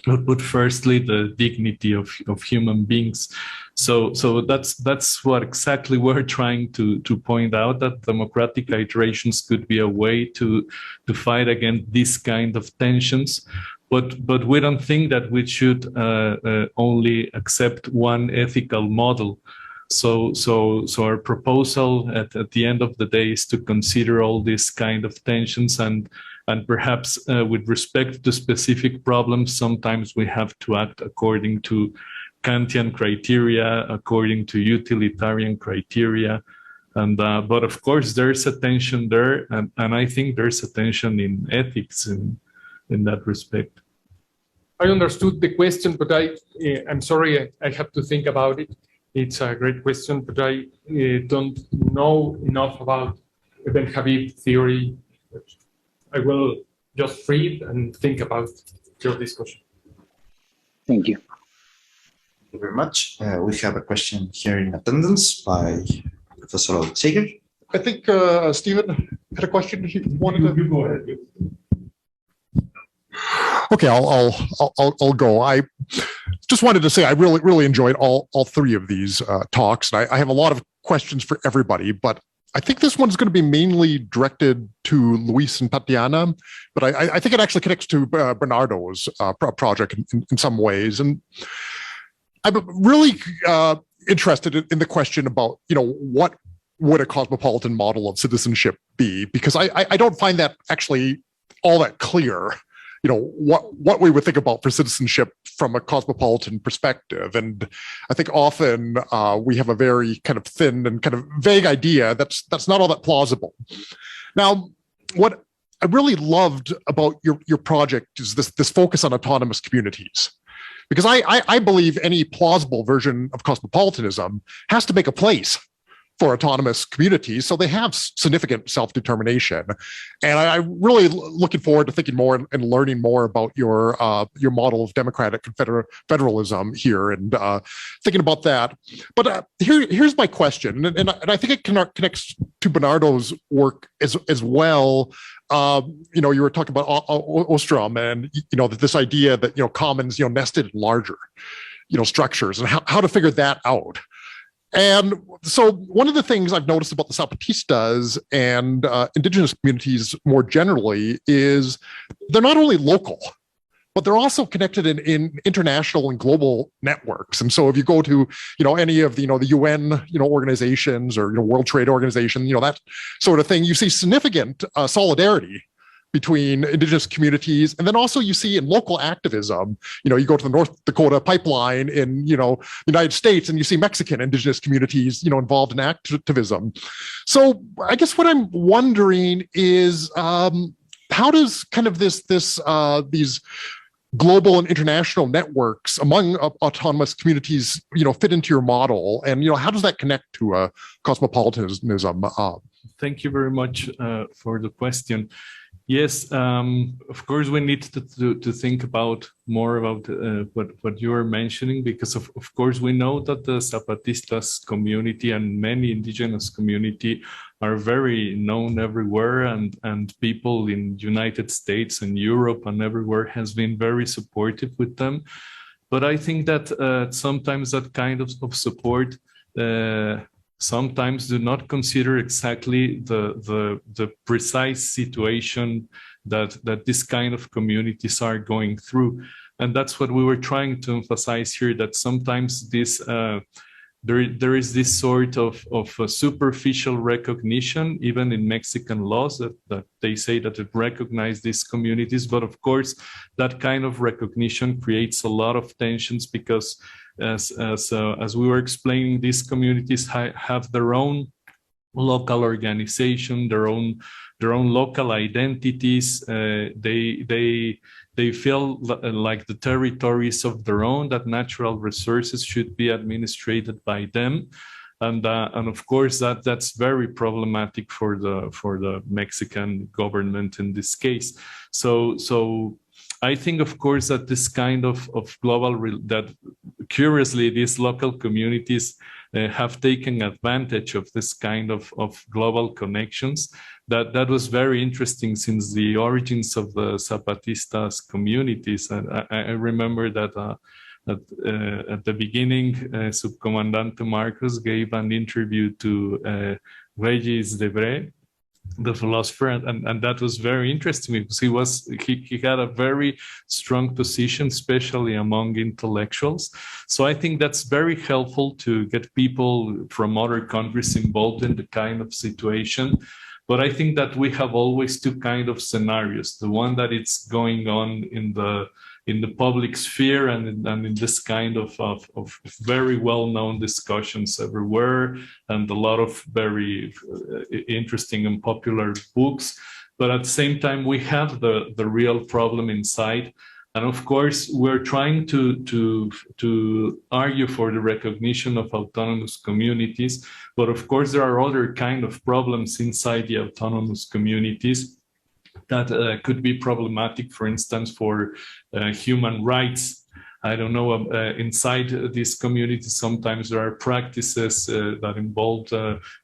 but firstly, the dignity of human beings. So that's what exactly we're trying to point out, that democratic iterations could be a way to fight against this kind of tensions. But we don't think that we should only accept one ethical model. So our proposal at the end of the day is to consider all these kind of tensions, and perhaps with respect to specific problems, sometimes we have to act according to Kantian criteria, according to utilitarian criteria. And but of course there's a tension there, and I think there's a tension in ethics in that respect. I understood the question, but I'm sorry, I have to think about it. It's a great question, but I don't know enough about Ben Habib theory. I will just read and think about your discussion. Thank you. Thank you very much. We have a question here in attendance by Professor Xavier. I think Stephen had a question he wanted to. Go ahead. Okay, I'll go. I just wanted to say I really enjoyed all three of these talks, and I have a lot of questions for everybody, but I think this one's going to be mainly directed to Luis and Tatiana, but I think it actually connects to Bernardo's project in some ways. And I'm really interested in the question about, what would a cosmopolitan model of citizenship be? Because I don't find that actually all that clear, what we would think about for citizenship from a cosmopolitan perspective. And I think often we have a very kind of thin and kind of vague idea that's not all that plausible. Now, what I really loved about your project is this focus on autonomous communities, because I believe any plausible version of cosmopolitanism has to make a place for autonomous communities, so they have significant self-determination. And I'm really looking forward to thinking more and learning more about your model of democratic federalism here, and thinking about that. But here's my question, and I think it connects to Bernardo's work as well. You were talking about Ostrom, and this idea that commons nested in larger structures, and how to figure that out. And so one of the things I've noticed about the Zapatistas and indigenous communities more generally is they're not only local, but they're also connected in international and global networks. And so if you go to any of the the UN organizations, or World Trade Organization, that sort of thing, you see significant solidarity between indigenous communities. And then also you see in local activism, you go to the North Dakota pipeline in, United States, and you see Mexican indigenous communities, involved in activism. So I guess what I'm wondering is, how does kind of these global and international networks among autonomous communities, fit into your model? And, how does that connect to cosmopolitanism? Thank you very much for the question. Yes, of course, we need to think more about what you are mentioning, because of course we know that the Zapatistas community and many indigenous community are very known everywhere, and people in United States and Europe and everywhere has been very supportive with them. But I think that sometimes that kind of support sometimes do not consider exactly the precise situation that this kind of communities are going through. And that's what we were trying to emphasize here, that sometimes this there is this sort of a superficial recognition, even in Mexican laws, that they say that it recognize these communities. But of course, that kind of recognition creates a lot of tensions, because as we were explaining, these communities have their own local organization, their own local identities. They feel like the territories of their own, that natural resources should be administered by them, and of course that's very problematic for the Mexican government in this case. So I think, of course, that this kind of global, that curiously, these local communities have taken advantage of this kind of global connections. That was very interesting since the origins of the Zapatistas communities. And I remember that at the beginning, Subcomandante Marcos gave an interview to Regis Debray, the philosopher, and that was very interesting because he had a very strong position, especially among intellectuals. So I think that's very helpful to get people from other countries involved in the kind of situation. But I think that we have always two kind of scenarios: the one that it's going on in the public sphere and in this kind of very well-known discussions everywhere, and a lot of very interesting and popular books. But at the same time, we have the real problem inside. And of course, we're trying to argue for the recognition of autonomous communities. But of course, there are other kind of problems inside the autonomous communities that could be problematic, for instance, for human rights. I don't know, inside these communities, sometimes there are practices that involve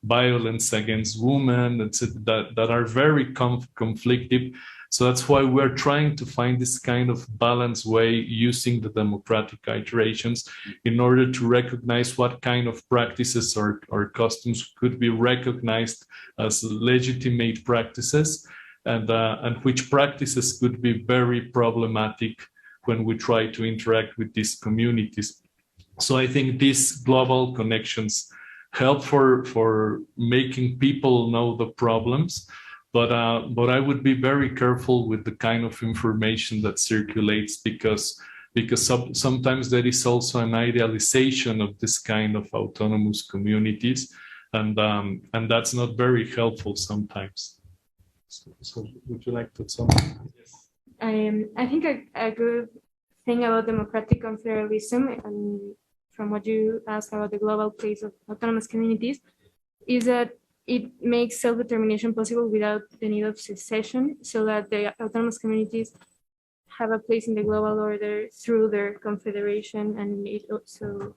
violence against women that are very conflictive. So that's why we're trying to find this kind of balanced way using the democratic iterations in order to recognize what kind of practices or customs could be recognized as legitimate practices, and which practices could be very problematic when we try to interact with these communities. So I think these global connections help for making people know the problems, but I would be very careful with the kind of information that circulates because sometimes there is also an idealization of this kind of autonomous communities, and that's not very helpful sometimes. So would you like to summarize? Yes. I think a good thing about democratic confederalism, and from what you asked about the global place of autonomous communities, is that it makes self-determination possible without the need of secession, so that the autonomous communities have a place in the global order through their confederation, and it also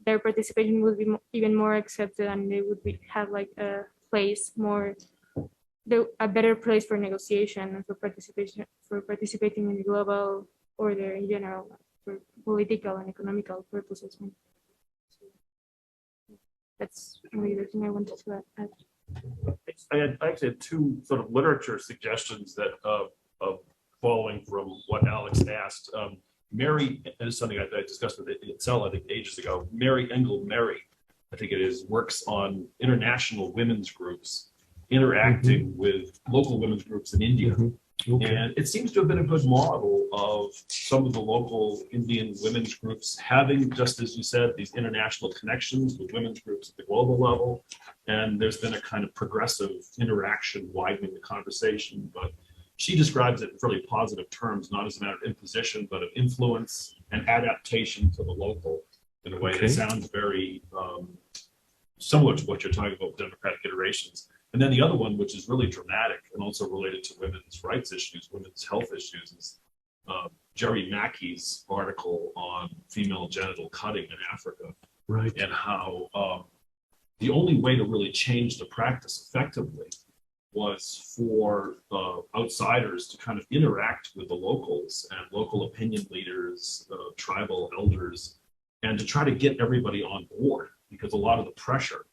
their participation would be even more accepted, and they would have like a place a better place for negotiation and for participating in the global order in general, for political and economical purposes. That's really the thing I wanted to add. I actually had two sort of literature suggestions that following from what Alex asked. Mary, and this is something I discussed with Itzel, I think, ages ago. Mary Engel Mary, I think it is, works on international women's groups interacting with local women's groups in India. Okay. And it seems to have been a good model of some of the local Indian women's groups having, just as you said, these international connections with women's groups at the global level. And there's been a kind of progressive interaction, widening the conversation. But she describes it in fairly positive terms, not as a matter of imposition, but of influence and adaptation to the local in a way that sounds very similar to what you're talking about with democratic iterations. And then the other one, which is really dramatic and also related to women's rights issues, women's health issues, is Jerry Mackey's article on female genital cutting in Africa. Right. And how the only way to really change the practice effectively was for outsiders to kind of interact with the locals and local opinion leaders, tribal elders, and to try to get everybody on board, because a lot of the pressure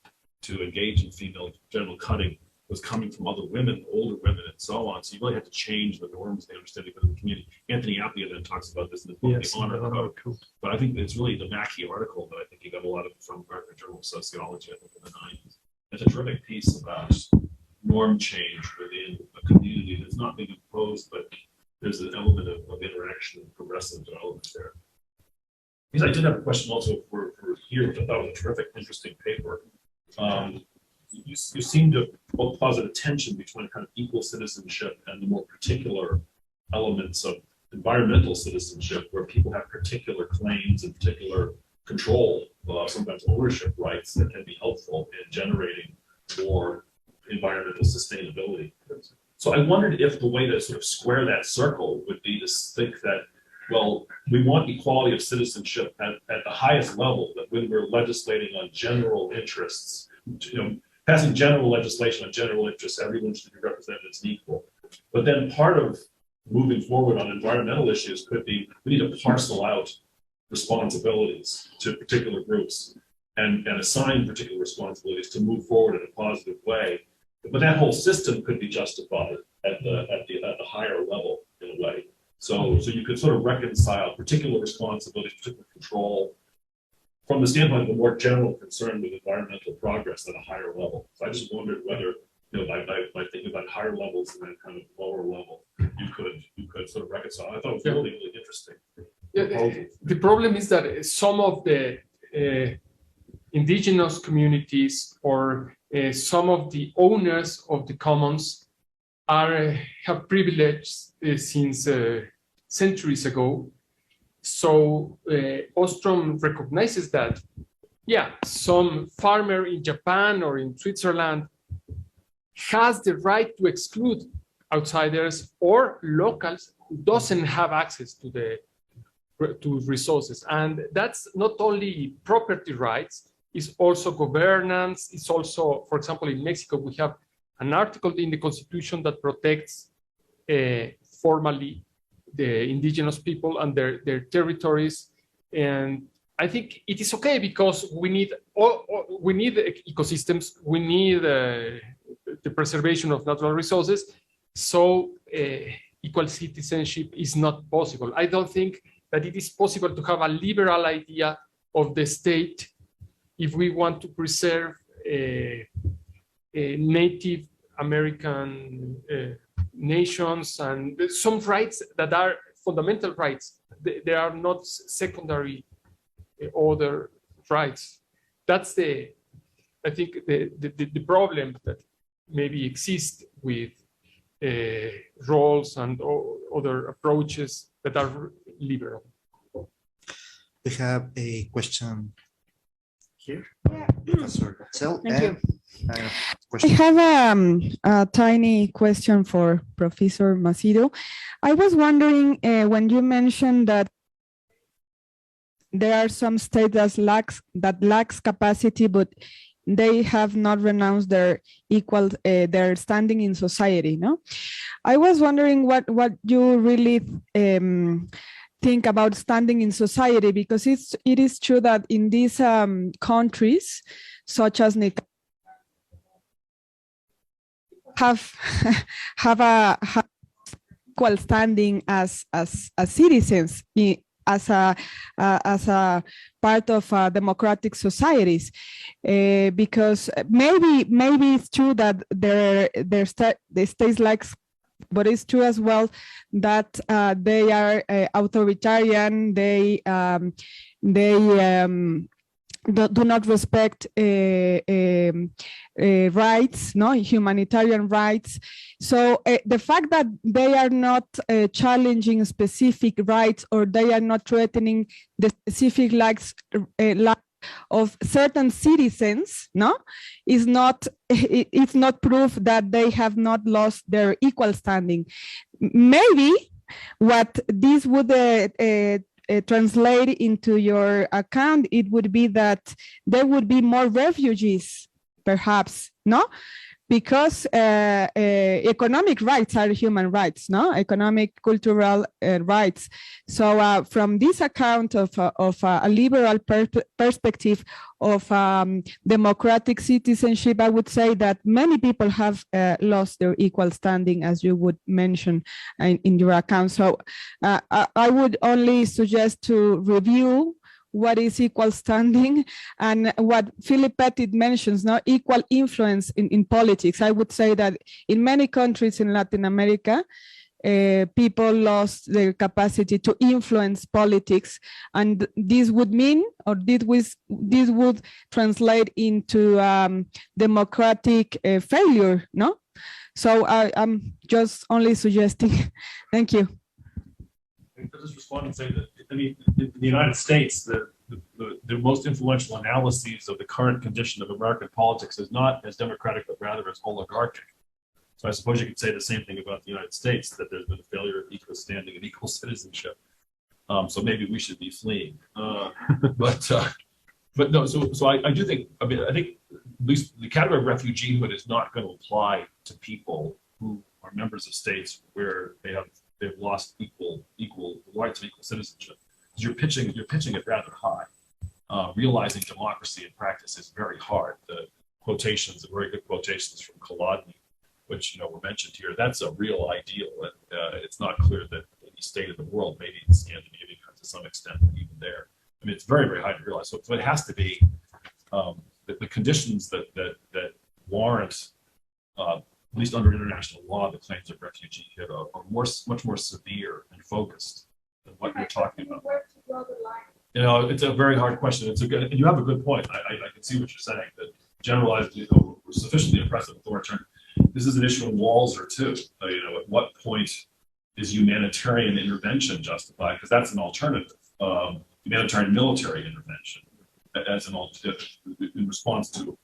to engage in female genital cutting was coming from other women, older women, and so on. So you really had to change the norms, the understanding of the community. Anthony Appia then talks about this in the book, The Honor Code. But I think it's really the Mackey article that I think he got a lot of from American Journal of Sociology, I think, in the 90s. It's a terrific piece about norm change within a community that's not being imposed, but there's an element of interaction and progressive development there. Because I did have a question also for here, which I thought was a terrific, interesting paper. You seem to both posit a tension between kind of equal citizenship and the more particular elements of environmental citizenship, where people have particular claims and particular control, sometimes ownership rights, that can be helpful in generating more environmental sustainability. So I wondered if the way to sort of square that circle would be to think that, well, we want equality of citizenship at the highest level, that when we're legislating on general interests, passing general legislation on general interests, everyone should be represented as equal. But then part of moving forward on environmental issues could be, we need to parcel out responsibilities to particular groups and assign particular responsibilities to move forward in a positive way. But that whole system could be justified at the higher level in a way. So you could sort of reconcile particular responsibilities, particular control from the standpoint of a more general concern with environmental progress at a higher level. So I just wondered whether, by thinking about higher levels and then kind of lower level, you could sort of reconcile. I thought it was really, really interesting. Yeah, the problem is that some of the indigenous communities or some of the owners of the commons have privilege since centuries ago. So Ostrom recognizes that, yeah, some farmer in Japan or in Switzerland has the right to exclude outsiders or locals who doesn't have access to resources. And that's not only property rights, it's also governance. It's also, for example, in Mexico, we have an article in the Constitution that protects formally the indigenous people and their territories. And I think it is okay because we need ecosystems, we need the preservation of natural resources. So equal citizenship is not possible. I don't think that it is possible to have a liberal idea of the state if we want to preserve Native American nations and some rights that are fundamental rights. They are not secondary other rights. That's I think the problem that maybe exists with roles and other approaches that are liberal. We have a question here. Yeah. Professor Gatzel, Thank you. question. I have a tiny question for Professor Macedo. I was wondering when you mentioned that there are some states that lacks capacity, but they have not renounced their their standing in society. No, I was wondering what you really think about standing in society, because it is true that in these countries, such as Nicaragua, have equal standing as citizens, as a part of democratic societies, because maybe it's true that the states like, but it's true as well that they are authoritarian. They do not respect rights, no, humanitarian rights. So the fact that they are not challenging specific rights, or they are not threatening the specific rights of certain citizens, no, it's not proof that they have not lost their equal standing. Maybe what this would translate into your account, it would be that there would be more refugees, perhaps, no? Because economic rights are human rights, no? Economic, cultural rights. So from this account of a liberal perspective of democratic citizenship, I would say that many people have lost their equal standing, as you would mention in your account. So I would only suggest to review what is equal standing and what Philip Pettit mentions, no, equal influence in politics. I would say that in many countries in Latin America, people lost their capacity to influence politics, and this would mean, or this would translate into democratic failure, no? So I'm just only suggesting. Thank you. I'll just respond and say that, I mean, in the United States, the most influential analyses of the current condition of American politics is not as democratic, but rather as oligarchic. So I suppose you could say the same thing about the United States, that there's been a failure of equal standing and equal citizenship. So maybe we should be fleeing. But no, so I do think, I mean, I think at least the category of refugeehood is not going to apply to people who are members of states where they've lost equal rights of equal citizenship. Because you're pitching it rather high. Realizing democracy in practice is very hard. The quotations, the very good quotations from Kolodny, which were mentioned here, that's a real ideal. It's not clear that any state in the world, maybe in Scandinavia to some extent, even there. I mean, it's very, very hard to realize. So it has to be the conditions that warrant, at least under international law, the claims of refugeehood are much more severe and focused than what we're talking about. It's a very hard question. And you have a good point. I can see what you're saying, that generalized, sufficiently oppressive authoritarian. This is an issue in Walzer too. At what point is humanitarian intervention justified? Because that's an alternative. Humanitarian military intervention as an alternative in response to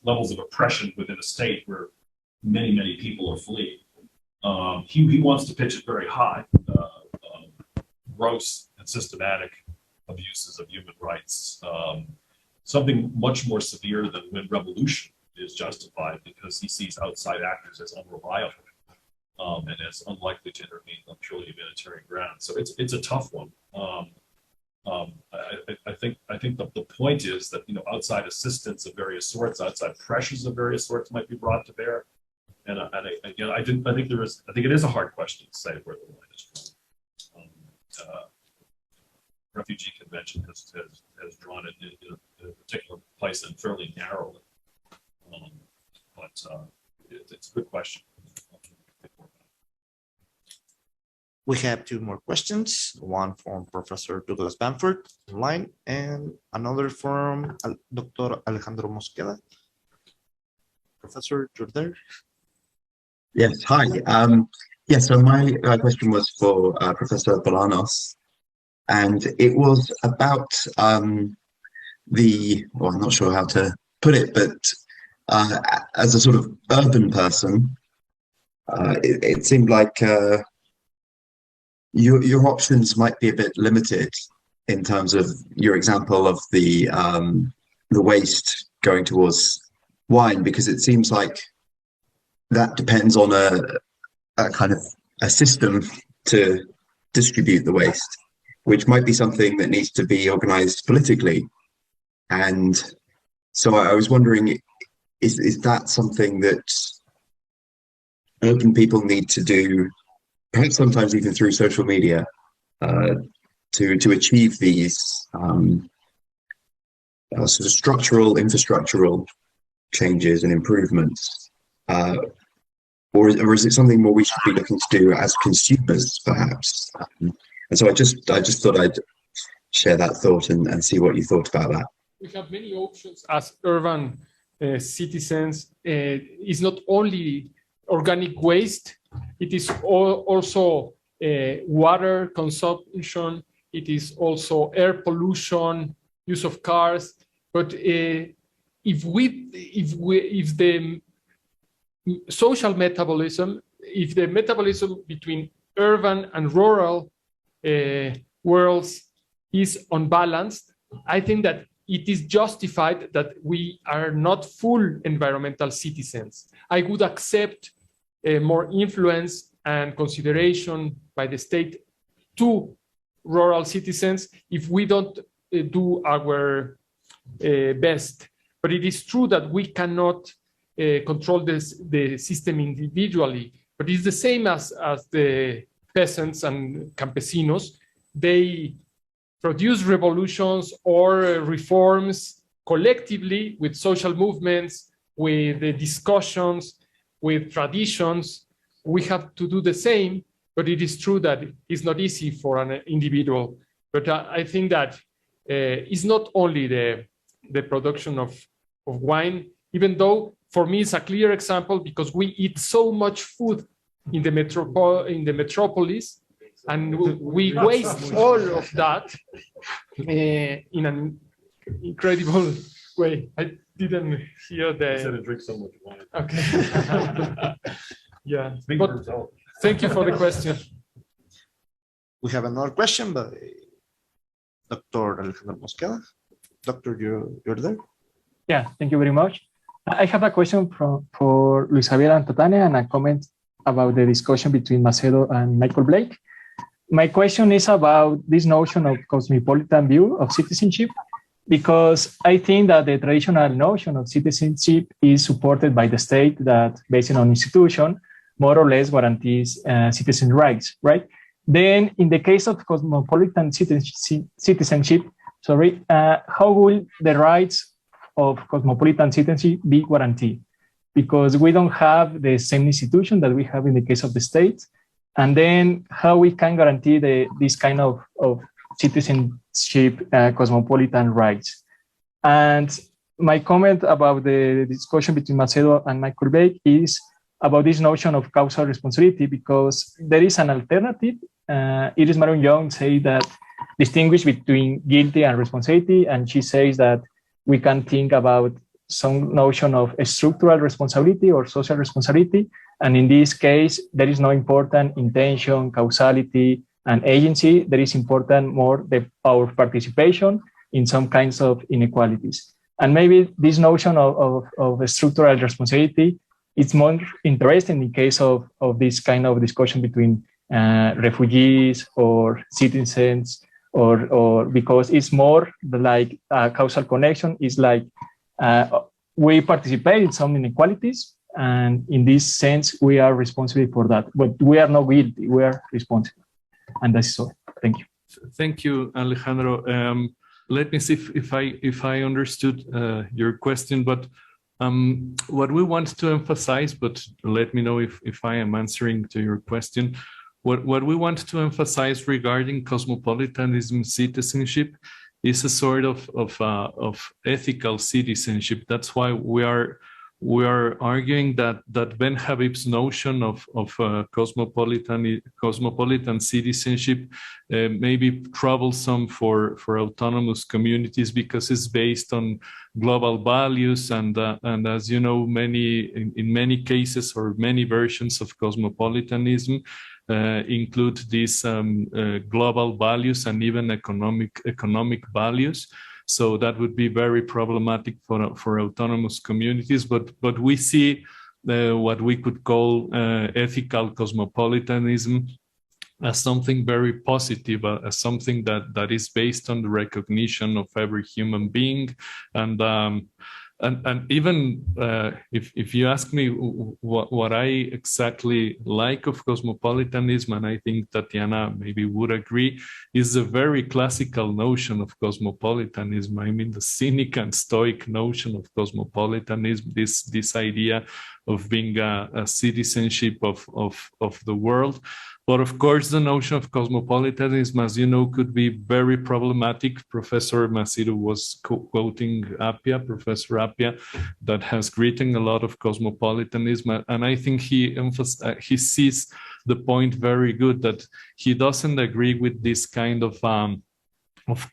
levels of oppression within a state where many people are fleeing. He wants to pitch it very high, gross and systematic abuses of human rights, something much more severe than when revolution is justified, because he sees outside actors as unreliable and as unlikely to intervene on purely humanitarian grounds. So it's a tough one. I think the point is that outside assistance of various sorts, outside pressures of various sorts might be brought to bear. And I think it is a hard question to say where the line is drawn. Refugee Convention has drawn it in a particular place and fairly narrowly, but it's a good question. We have two more questions, one from Professor Douglas Bamford online and another from Dr. Alejandro Mosqueda. Professor, you're there? Yes, hi. So my question was for Professor Bolaños, and it was about I'm not sure how to put it, but as a sort of urban person, it seemed like your options might be a bit limited in terms of your example of the waste going towards wine, because it seems like that depends on a kind of a system to distribute the waste, which might be something that needs to be organized politically. And so I was wondering, is that something that urban people need to do, perhaps sometimes even through social media, to achieve these sort of structural, infrastructural changes and improvements? Or is it something more we should be looking to do as consumers, perhaps? And so I just thought I'd share that thought and see what you thought about that. We have many options as urban citizens. It's not only organic waste, it is also water consumption, it is also air pollution, use of cars. But if the social metabolism, if the metabolism between urban and rural worlds is unbalanced, I think that it is justified that we are not full environmental citizens. I would accept more influence and consideration by the state to rural citizens if we don't do our best. But it is true that we cannot control the system individually, but it's the same as the peasants and campesinos. They produce revolutions or reforms collectively with social movements, with the discussions, with traditions. We have to do the same, but it is true that it's not easy for an individual. But I think that it's not only the production of wine, even though for me it's a clear example because we eat so much food in the metropolis, and we waste all of that in an incredible way. I didn't hear the. I said to drink so much wine. Okay. Yeah, but thank you for the question. We have another question by Dr. Alejandro Mosqueda. Doctor, you're there? Yeah, thank you very much. I have a question for Luis Javier and Tatiana and a comment about the discussion between Macedo and Michael Blake. My question is about this notion of cosmopolitan view of citizenship, because I think that the traditional notion of citizenship is supported by the state that, based on institution, more or less guarantees citizen rights, right? Then in the case of cosmopolitan citizenship, how will the rights of cosmopolitan citizenship be guaranteed? Because we don't have the same institution that we have in the case of the states. And then how we can guarantee this kind of citizenship cosmopolitan rights. And my comment about the discussion between Macedo and Michael Blake is about this notion of causal responsibility, because there is an alternative. Iris Maron Young says that distinguish between guilty and responsibility, and she says that we can think about some notion of a structural responsibility or social responsibility. And in this case, there is no important intention, causality, and agency. There is important more our participation in some kinds of inequalities. And maybe this notion of a structural responsibility is more interesting in case of this kind of discussion between refugees or citizens, or because it's more like a causal connection. It's like we participate in some inequalities, and in this sense, we are responsible for that. But we are not guilty, we are responsible. And that's all. Thank you. Thank you, Alejandro. Let me see if I understood your question, but what we want to emphasize, but let me know if I am answering to your question. What we want to emphasize regarding cosmopolitanism citizenship is a sort of ethical citizenship. That's why we are arguing that Ben Habib's notion of cosmopolitan citizenship may be troublesome for autonomous communities, because it's based on global values, and as you know, in many cases or many versions of cosmopolitanism include these global values and even economic values. So that would be very problematic for autonomous communities. But we see what we could call ethical cosmopolitanism as something very positive, as something that is based on the recognition of every human being. And even if you ask me what I exactly like of cosmopolitanism, and I think Tatiana maybe would agree, is a very classical notion of cosmopolitanism. I mean, the cynic and stoic notion of cosmopolitanism, this idea of being a citizenship of the world. But of course, the notion of cosmopolitanism, as you know, could be very problematic. Professor Macedo was quoting Professor Appia, that has written a lot of cosmopolitanism. And I think he sees the point very good, that he doesn't agree with this kind of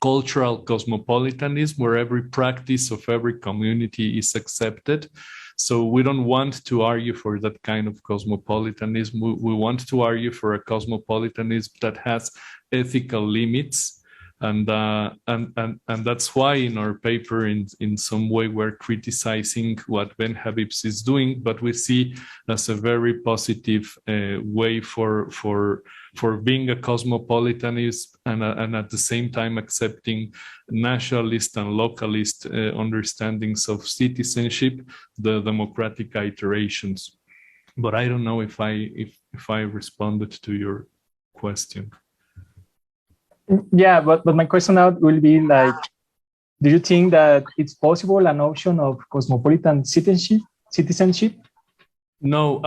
cultural cosmopolitanism, where every practice of every community is accepted. So we don't want to argue for that kind of cosmopolitanism. We want to argue for a cosmopolitanism that has ethical limits. And that's why in our paper, in some way, we're criticizing what Ben Habib's is doing, but we see as a very positive way for being a cosmopolitanist, and at the same time accepting nationalist and localist understandings of citizenship, the democratic iterations. But I don't know if I responded to your question. Yeah, but my question now will be like, do you think that it's possible a notion of cosmopolitan citizenship? No,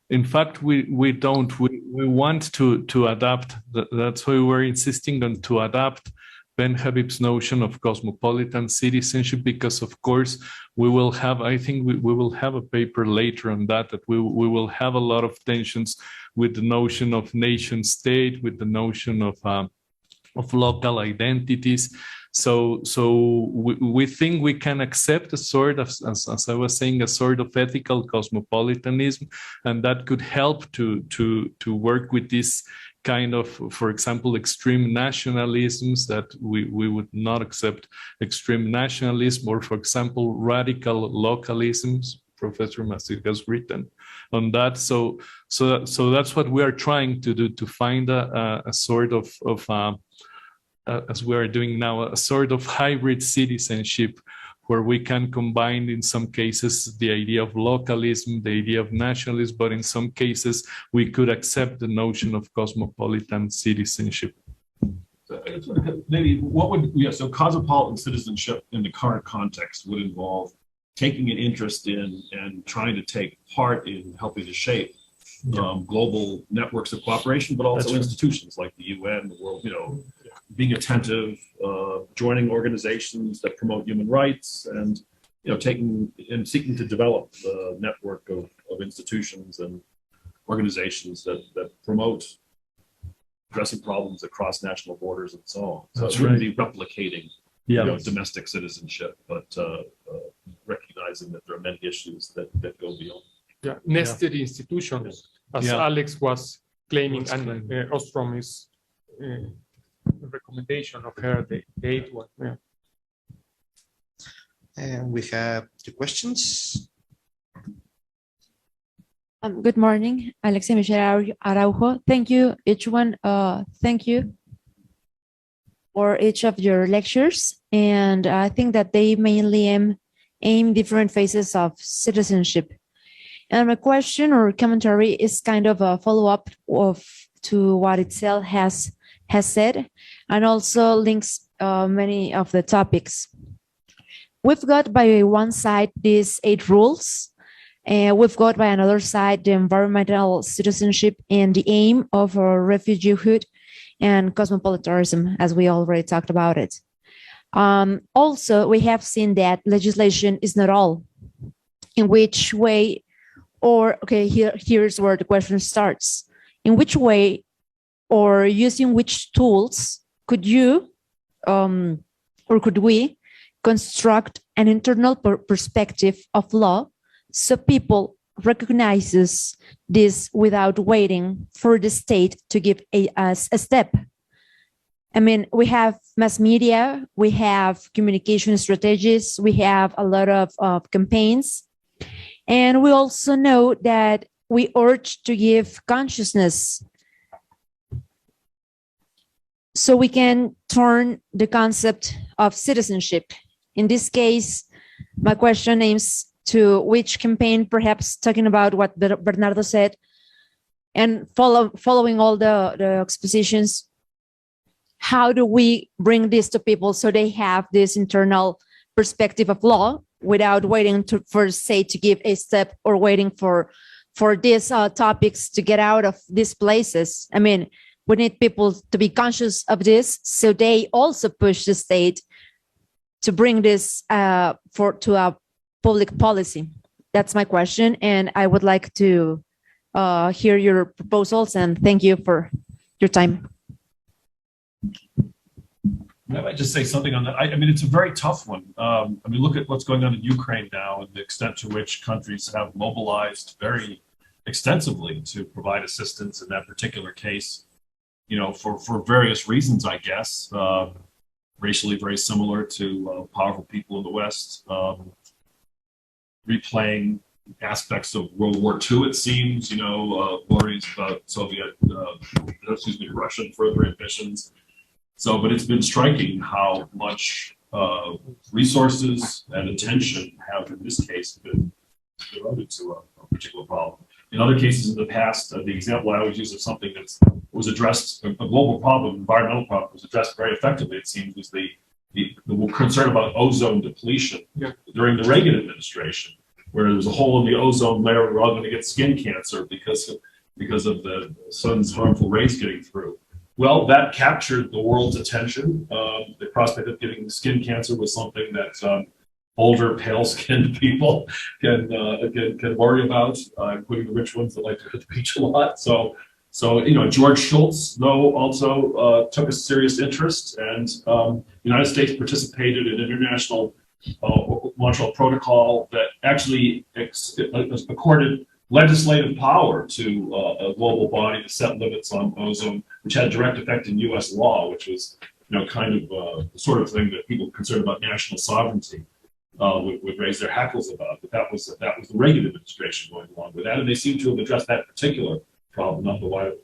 in fact, we don't. We want to adapt. That's why we're insisting on to adapt Ben Habib's notion of cosmopolitan citizenship, because of course we will have, I think we will have a paper later on that we will have a lot of tensions with the notion of nation state, with the notion of local identities. So we think we can accept a sort of, as I was saying, a sort of ethical cosmopolitanism, and that could help to work with this kind of, for example, extreme nationalisms that we would not accept extreme nationalism, or for example, radical localisms. Professor Macedo has written on that. So that's what we are trying to do, to find a sort of as we are doing now, a sort of hybrid citizenship where we can combine, in some cases, the idea of localism, the idea of nationalism, but in some cases, we could accept the notion of cosmopolitan citizenship. Maybe what would, so cosmopolitan citizenship in the current context would involve taking an interest in and trying to take part in helping to shape global networks of cooperation, but also institutions like the UN, the world, being attentive, joining organizations that promote human rights, and taking and seeking to develop the network of institutions and organizations that promote addressing problems across national borders and so on. So it's really replicating domestic citizenship, but recognizing that there are many issues that go beyond. Nested institutions, as Alex was claiming, and Ostrom is recommendation of her, the eighth one. And we have two questions. Good morning, Alexia Michelle Araujo. Thank you, each one. Thank you for each of your lectures. And I think that they mainly aim different phases of citizenship. And my question or commentary is kind of a follow-up to what Itzel has said, and also links many of the topics. We've got by one side these 8 rules, and we've got by another side the environmental citizenship and the aim of refugeehood and cosmopolitanism, as we already talked about it. Also, we have seen that legislation is not all. In which way, or okay, here's where the question starts. In which way or using which tools could you or could we construct an internal perspective of law so people recognizes this without waiting for the state to give a step? I mean, we have mass media, we have communication strategies, we have a lot of campaigns, and we also know that we urge to give consciousness so we can turn the concept of citizenship. In this case, my question aims to which campaign, perhaps talking about what Bernardo said, and following all the expositions, how do we bring this to people so they have this internal perspective of law without waiting for state to give a step or waiting for these topics to get out of these places? I mean, we need people to be conscious of this so they also push the state to bring this to a public policy. That's my question, and I would like to hear your proposals, and thank you for your time. I might just say something on that. I mean, it's a very tough one. I mean, look at what's going on in Ukraine now and the extent to which countries have mobilized very extensively to provide assistance in that particular case, for various reasons, I guess. Racially very similar to powerful people in the West, replaying aspects of World War II, it seems, worries about Russian further ambitions. So, but it's been striking how much resources and attention have, in this case, been devoted to a particular problem. In other cases in the past, the example I always use of something that was addressed, a global problem, environmental problem, was addressed very effectively, it seems, was the concern about ozone depletion during the Reagan administration, where there was a hole in the ozone layer, we're all going to get skin cancer because of the sun's harmful rays getting through. Well, that captured the world's attention. The prospect of getting skin cancer was something that older, pale-skinned people can worry about, including the rich ones that like to hit the beach a lot. So So, George Shultz, though, also took a serious interest, and the United States participated in an international Montreal Protocol that actually accorded legislative power to a global body to set limits on ozone, which had direct effect in U.S. law, which was, kind of the sort of thing that people concerned about national sovereignty would raise their hackles about. But that was the Reagan administration going along with that, and they seem to have addressed that particular problem, not the wider.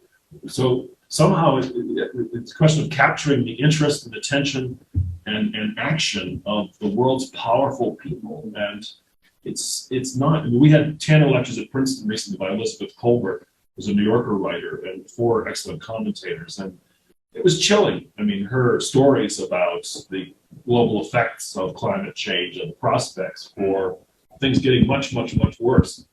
So somehow it's a question of capturing the interest and attention and action of the world's powerful people. And it's not, we had 10 lectures at Princeton recently by Elizabeth Colbert, who's a New Yorker writer, and 4 excellent commentators. And it was chilling. I mean, her stories about the global effects of climate change and the prospects for things getting much, much, much worse.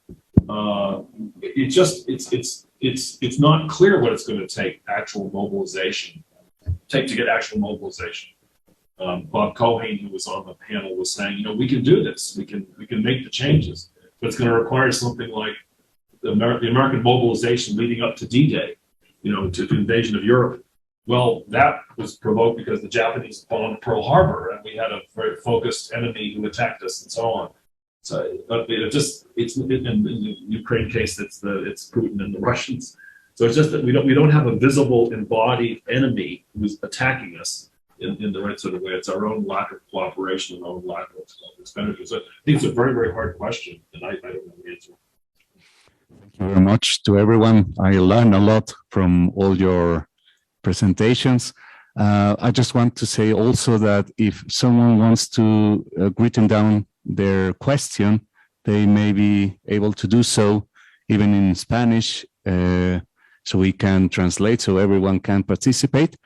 It's not clear what it's going to take to get actual mobilization. Bob Cohen, who was on the panel, was saying, we can do this. We can make the changes, but it's going to require something like the American mobilization leading up to D-Day, to the invasion of Europe. Well, that was provoked because the Japanese bombed Pearl Harbor, and we had a very focused enemy who attacked us, and so on. So it's in the Ukraine case, it's Putin and the Russians. So it's just that we don't have a visible embodied enemy who's attacking us in the right sort of way. It's our own lack of cooperation and our own lack of expenditure. So I think it's a very, very hard question, and I don't know the answer. Thank you very much to everyone. I learned a lot from all your presentations. I just want to say also that if someone wants to written down their question, they may be able to do so even in Spanish, so we can translate, so everyone can participate.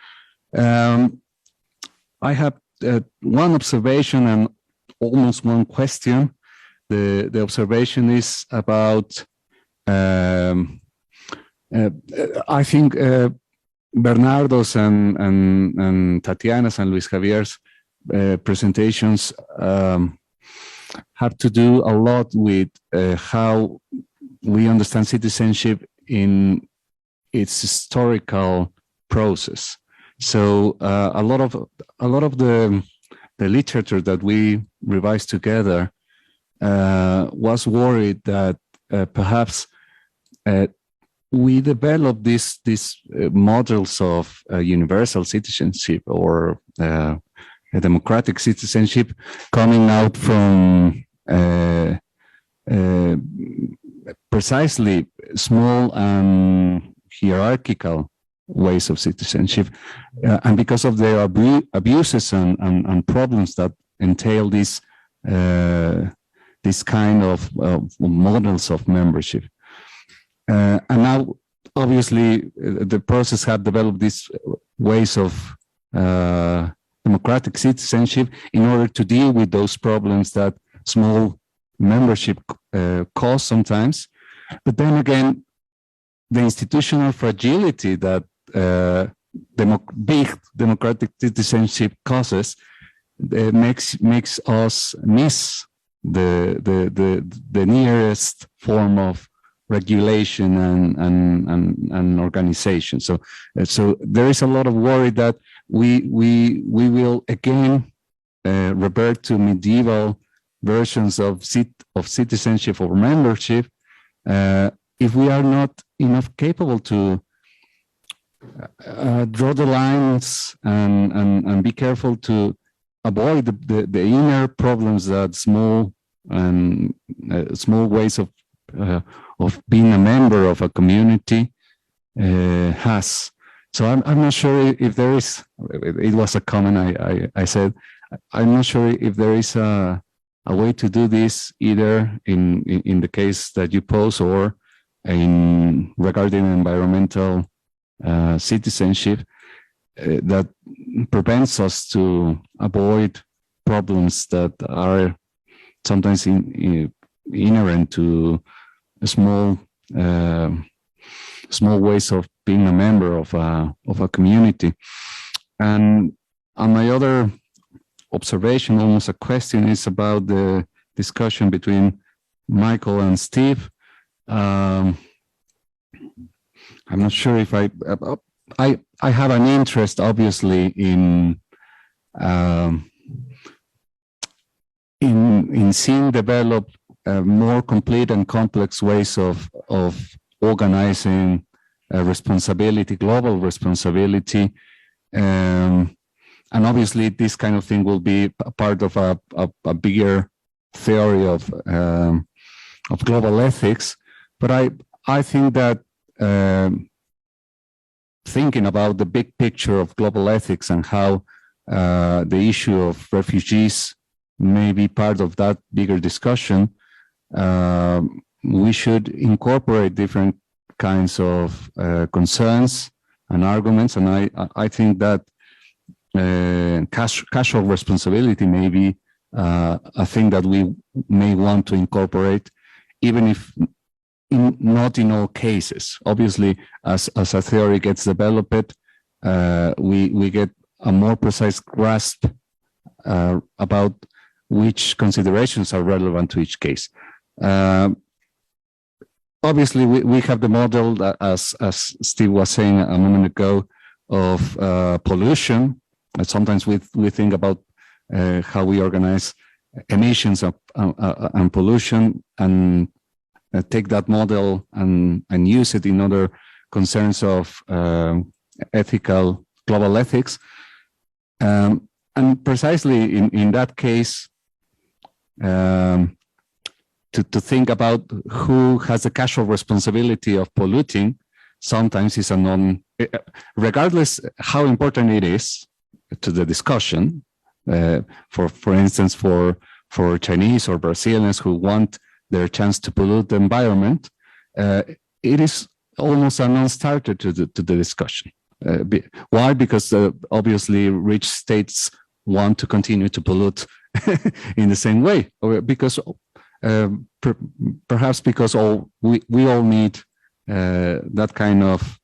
I have one observation and almost one question. The observation is about, I think Bernardo's and Tatiana's and Luis Javier's presentations have to do a lot with how we understand citizenship in its historical process. So a lot of the literature that we revised together was worried that perhaps we developed these models of universal citizenship or a democratic citizenship coming out from precisely small and hierarchical ways of citizenship, and because of the abuses and problems that entail this kind of models of membership. And now, obviously, the process had developed these ways of democratic citizenship in order to deal with those problems that small membership cause sometimes. But then again, the institutional fragility that big democratic citizenship causes makes us miss the nearest form of regulation and organization. So there is a lot of worry that we will again revert to medieval versions of citizenship or membership if we are not enough capable to draw the lines and be careful to avoid the inner problems that small ways of being a member of a community has. So I'm not sure if there is. It was a comment I said. I'm not sure if there is a way to do this either in the case that you pose or in regarding environmental citizenship that prevents us to avoid problems that are sometimes inherent to small ways of being a member of a community. And my other observation, almost a question, is about the discussion between Michael and Steve. I'm not sure if I have an interest, obviously, in seeing develop more complete and complex ways of organizing responsibility, global responsibility, and obviously this kind of thing will be a part of a bigger theory of global ethics. But I think that thinking about the big picture of global ethics and how the issue of refugees may be part of that bigger discussion, we should incorporate different kinds of concerns and arguments. And I think that casual responsibility may be a thing that we may want to incorporate, even if not in all cases. Obviously, as a theory gets developed, we get a more precise grasp about which considerations are relevant to each case. Obviously, we have the model that, as Steve was saying a moment ago, of pollution. Sometimes we think about how we organize emissions and pollution, and take that model and use it in other concerns of ethical global ethics. And precisely in that case, to think about who has the casual responsibility of polluting sometimes is regardless how important it is to the discussion. For instance, for Chinese or Brazilians who want their chance to pollute the environment, it is almost a non-starter to the discussion. Why? Because obviously rich states want to continue to pollute in the same way, or because perhaps because we all need that kind of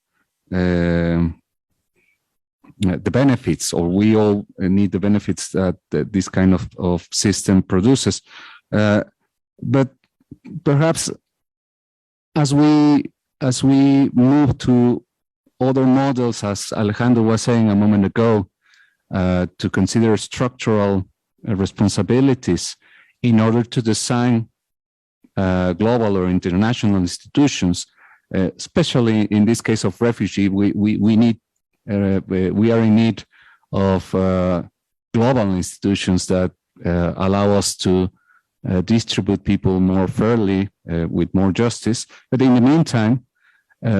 the benefits, or we all need the benefits that this kind of system produces. But perhaps as we move to other models, as Alejandro was saying a moment ago, to consider structural responsibilities in order to design global or international institutions, especially in this case of refugee, we are in need of global institutions that allow us to distribute people more fairly, with more justice. But in the meantime,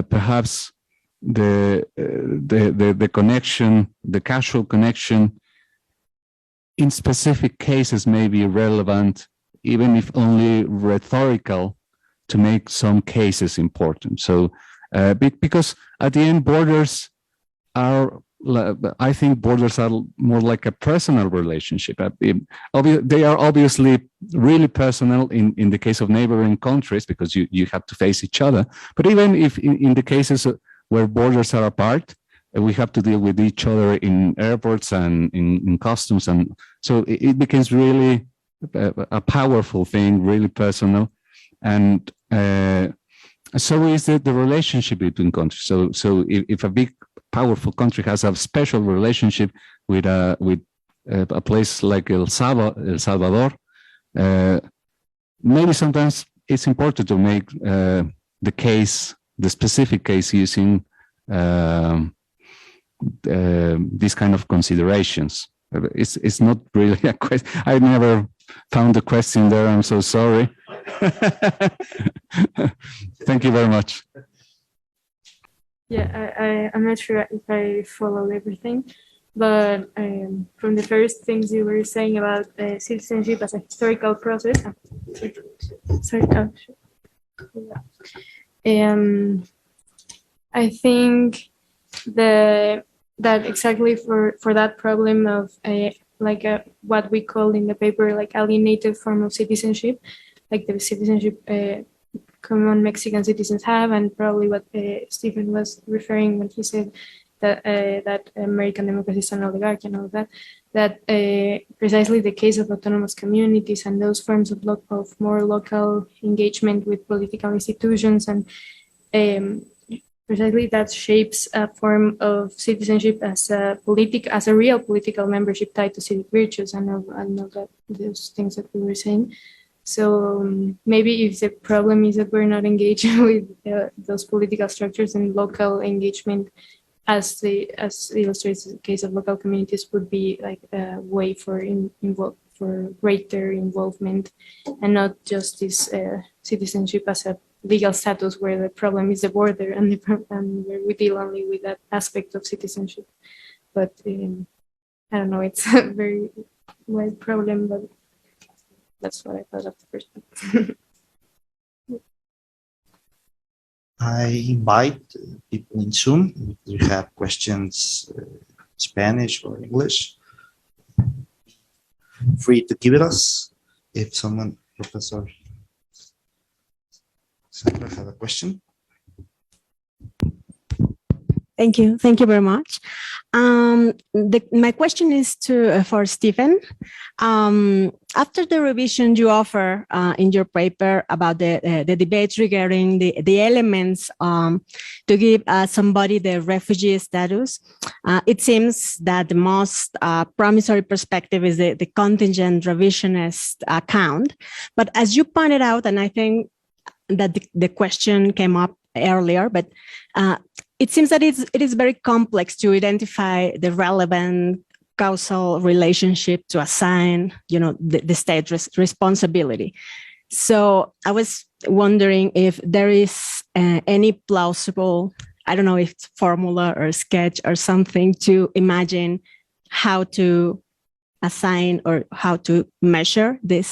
perhaps the connection, the casual connection in specific cases may be relevant, even if only rhetorical, to make some cases important. So because at the end, borders are, I think borders are more like a personal relationship. They are obviously really personal in the case of neighboring countries, because you have to face each other. But even if in the cases where borders are apart, we have to deal with each other in airports and in customs. And so it becomes really a powerful thing, really personal. And so is the relationship between countries. So if a big, powerful country has a special relationship with a place like El Salvador, maybe sometimes it's important to make the specific case using these kind of considerations. It's not really a question. I never found the question there. I'm so sorry. Thank you very much. Yeah, I'm not sure if I followed everything, but from the first things you were saying about citizenship as a historical process, I think that exactly for that problem of what we call in the paper like alienated form of citizenship, like the citizenship common Mexican citizens have, and probably what Stephen was referring when he said that American democracy is an oligarchy and all of that precisely the case of autonomous communities and those forms of more local engagement with political institutions and precisely that shapes a form of citizenship as a real political membership tied to civic virtues and all that those things that we were saying. So maybe if the problem is that we're not engaging with those political structures, and local engagement, as illustrates the case of local communities, would be like a way for greater involvement, and not just this citizenship as a legal status where the problem is the border and where we deal only with that aspect of citizenship. But I don't know, it's a very wide problem, but that's what I thought of the first one. I invite people in Zoom, if you have questions, Spanish or English, free to give it us. If someone, Professor Sandra, have a question. Thank you. Thank you very much. My question is for Stephen. After the revision you offer in your paper about the debates regarding the elements to give somebody the refugee status, it seems that the most promissory perspective is the contingent revisionist account. But as you pointed out, and I think that the question came up earlier, but it seems that it is very complex to identify the relevant causal relationship to assign, the state responsibility. So I was wondering if there is any plausible, I don't know if it's formula or sketch or something, to imagine how to assign or how to measure the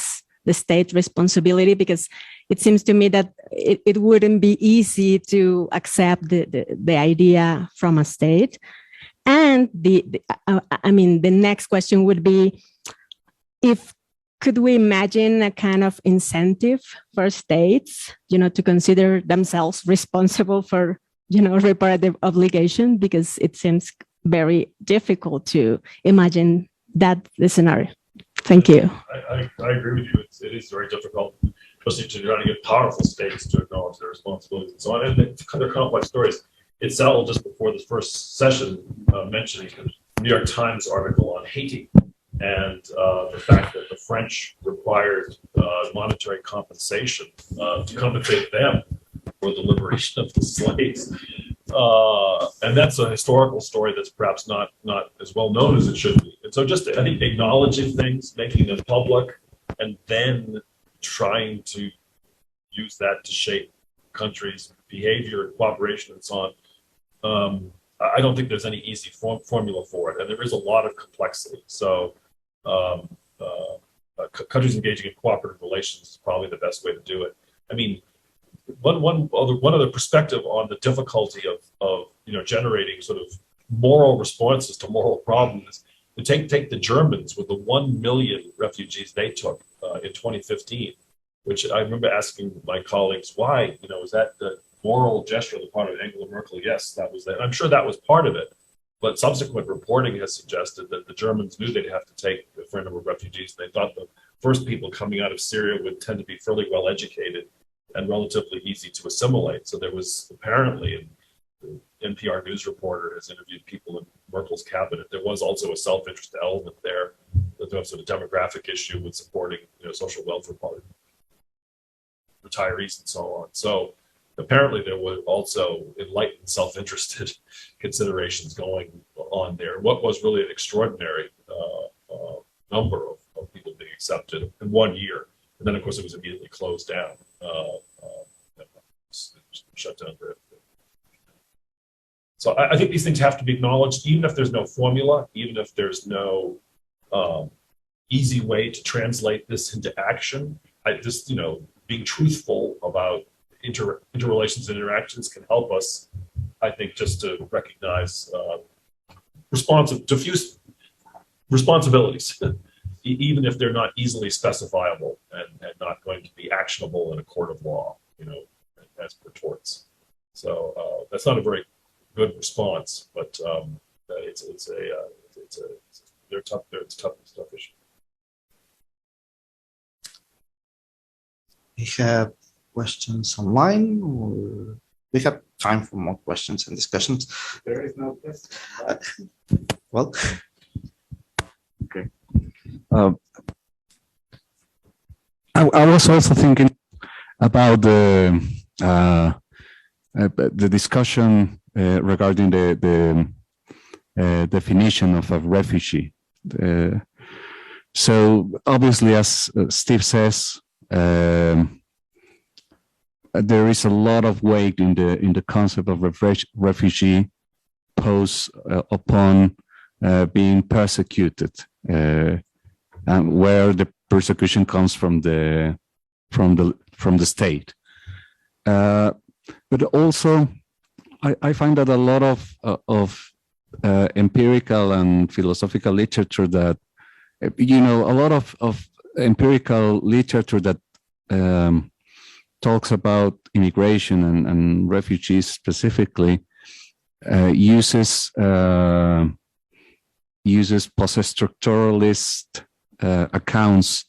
state responsibility, because it seems to me that it wouldn't be easy to accept the idea from a state. And the next question would be, could we imagine a kind of incentive for states, to consider themselves responsible for, reparative obligation, because it seems very difficult to imagine the scenario. Thank you. I agree with you. It is very difficult, especially to try to get powerful states to acknowledge their responsibilities and so on. And they're complex stories. It's settled just before this first session, mentioning the New York Times article on Haiti and the fact that the French required monetary compensation to compensate them for the liberation of the slaves. And that's a historical story that's perhaps not as well known as it should be. And so just, I think, acknowledging things, making them public, and then trying to use that to shape countries' behavior, cooperation, and so on. I don't think there's any easy formula for it, and there is a lot of complexity. So countries engaging in cooperative relations is probably the best way to do it. I mean, one other perspective on the difficulty of generating sort of moral responses to moral problems. Take the Germans with the 1 million refugees they took in 2015, which I remember asking my colleagues, why? Is that the moral gesture on the part of Angela Merkel? Yes, that was that. I'm sure that was part of it. But subsequent reporting has suggested that the Germans knew they'd have to take a fair number of refugees. They thought the first people coming out of Syria would tend to be fairly well educated and relatively easy to assimilate. So there was apparently, and the NPR news reporter has interviewed people in Merkel's cabinet, there was also a self-interest element there. That there was a demographic issue with supporting social welfare part, retirees and so on. So apparently there were also enlightened self-interested considerations going on there. What was really an extraordinary number of people being accepted in 1 year. And then, of course, it was immediately closed down, shut down. So I think these things have to be acknowledged, even if there's no formula, even if there's no easy way to translate this into action. Being truthful about interrelations and interactions can help us, I think, just to recognize diffuse responsibilities, even if they're not easily specifiable and not going to be actionable in a court of law, as per torts. So that's not a very good response, but they're tough. It's a tough issue. We have questions online, or we have time for more questions and discussions. There is no question. Well, okay. I was also thinking about the discussion regarding the definition of a refugee. So obviously, as Steve says, there is a lot of weight in the concept of refugee posed upon being persecuted, and where the persecution comes from the state. But also, I find that a lot of empirical and philosophical literature that, a lot of empirical literature that talks about immigration and refugees specifically uses post-structuralist accounts,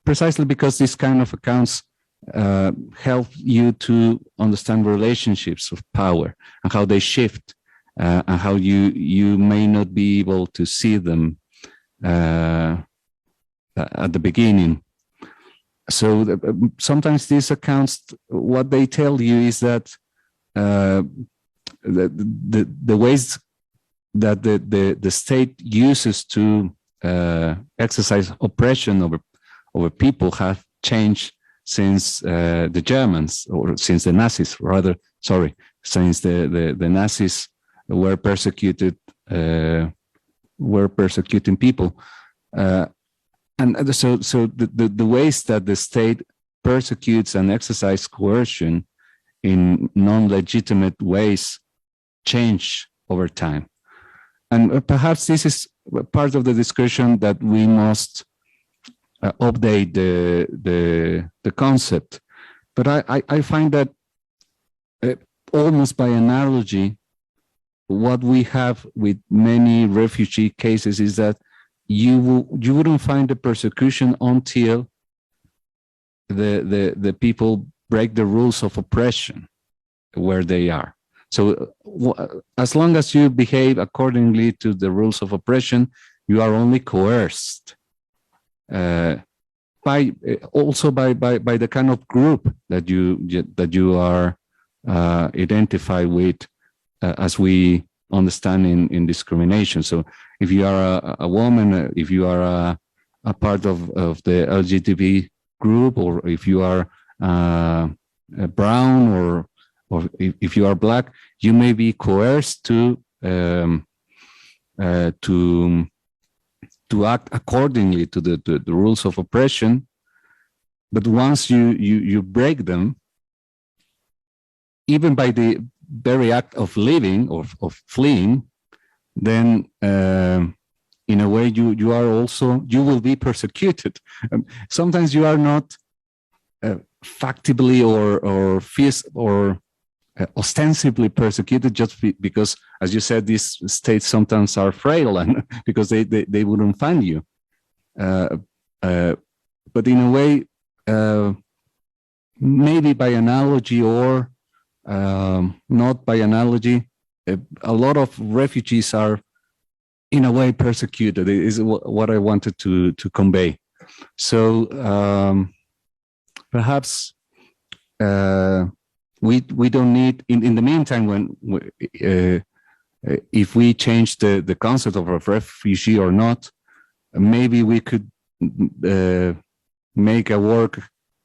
precisely because these kind of accounts help you to understand relationships of power and how they shift, and how you may not be able to see them at the beginning. So sometimes these accounts, what they tell you is that the ways that the state uses to exercise oppression over people have changed since the Germans, or since the Nazis, rather. Sorry, since the Nazis were persecuting people, and so the ways that the state persecutes and exercises coercion in non-legitimate ways change over time. And perhaps this is part of the discussion that we must update the concept. But I find that almost by analogy, what we have with many refugee cases is that you wouldn't find the persecution until the people break the rules of oppression where they are. So as long as you behave accordingly to the rules of oppression, you are only coerced by the kind of group that you are identified with, as we understand in discrimination. So if you are a woman, if you are a part of the LGBT group, or if you are brown, or if you are black, you may be coerced to act accordingly to the rules of oppression. But once you break them, even by the very act of living or of fleeing, then in a way you will be persecuted. Sometimes you are not factibly or ostensibly persecuted, just because, as you said, these states sometimes are frail, and because they wouldn't find you. But in a way, maybe by analogy or not by analogy, a lot of refugees are in a way persecuted, is what I wanted to convey. So perhaps we don't need, in the meantime, when if we change the concept of a refugee or not, maybe we could make a work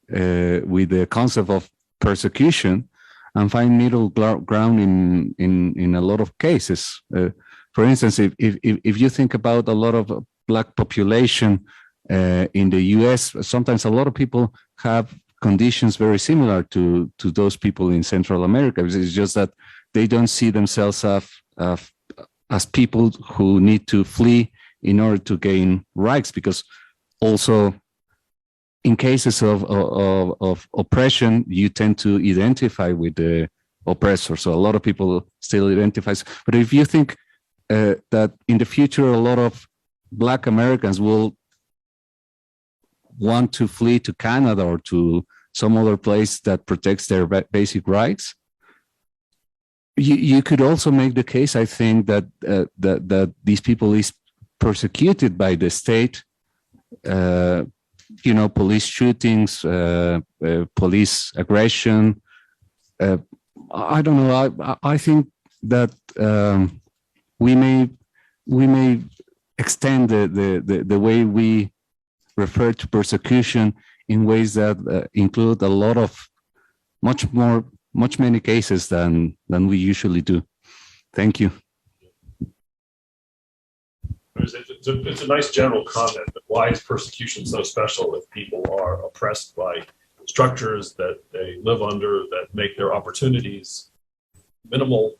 with the concept of persecution and find middle ground in a lot of cases. For instance, if you think about a lot of Black population in the US, sometimes a lot of people have conditions very similar to those people in Central America. It's just that they don't see themselves as people who need to flee in order to gain rights, because also in cases of oppression, you tend to identify with the oppressor. So a lot of people still identify. But if you think that in the future, a lot of Black Americans will want to flee to Canada or to some other place that protects their basic rights, you could also make the case, I think, that that these people is persecuted by the state. Police shootings, police aggression. I don't know. I think that we may extend the way we refer to persecution in ways that include a lot of much many cases than we usually do. Thank you. It's a nice general comment, but why is persecution so special if people are oppressed by structures that they live under that make their opportunities minimal,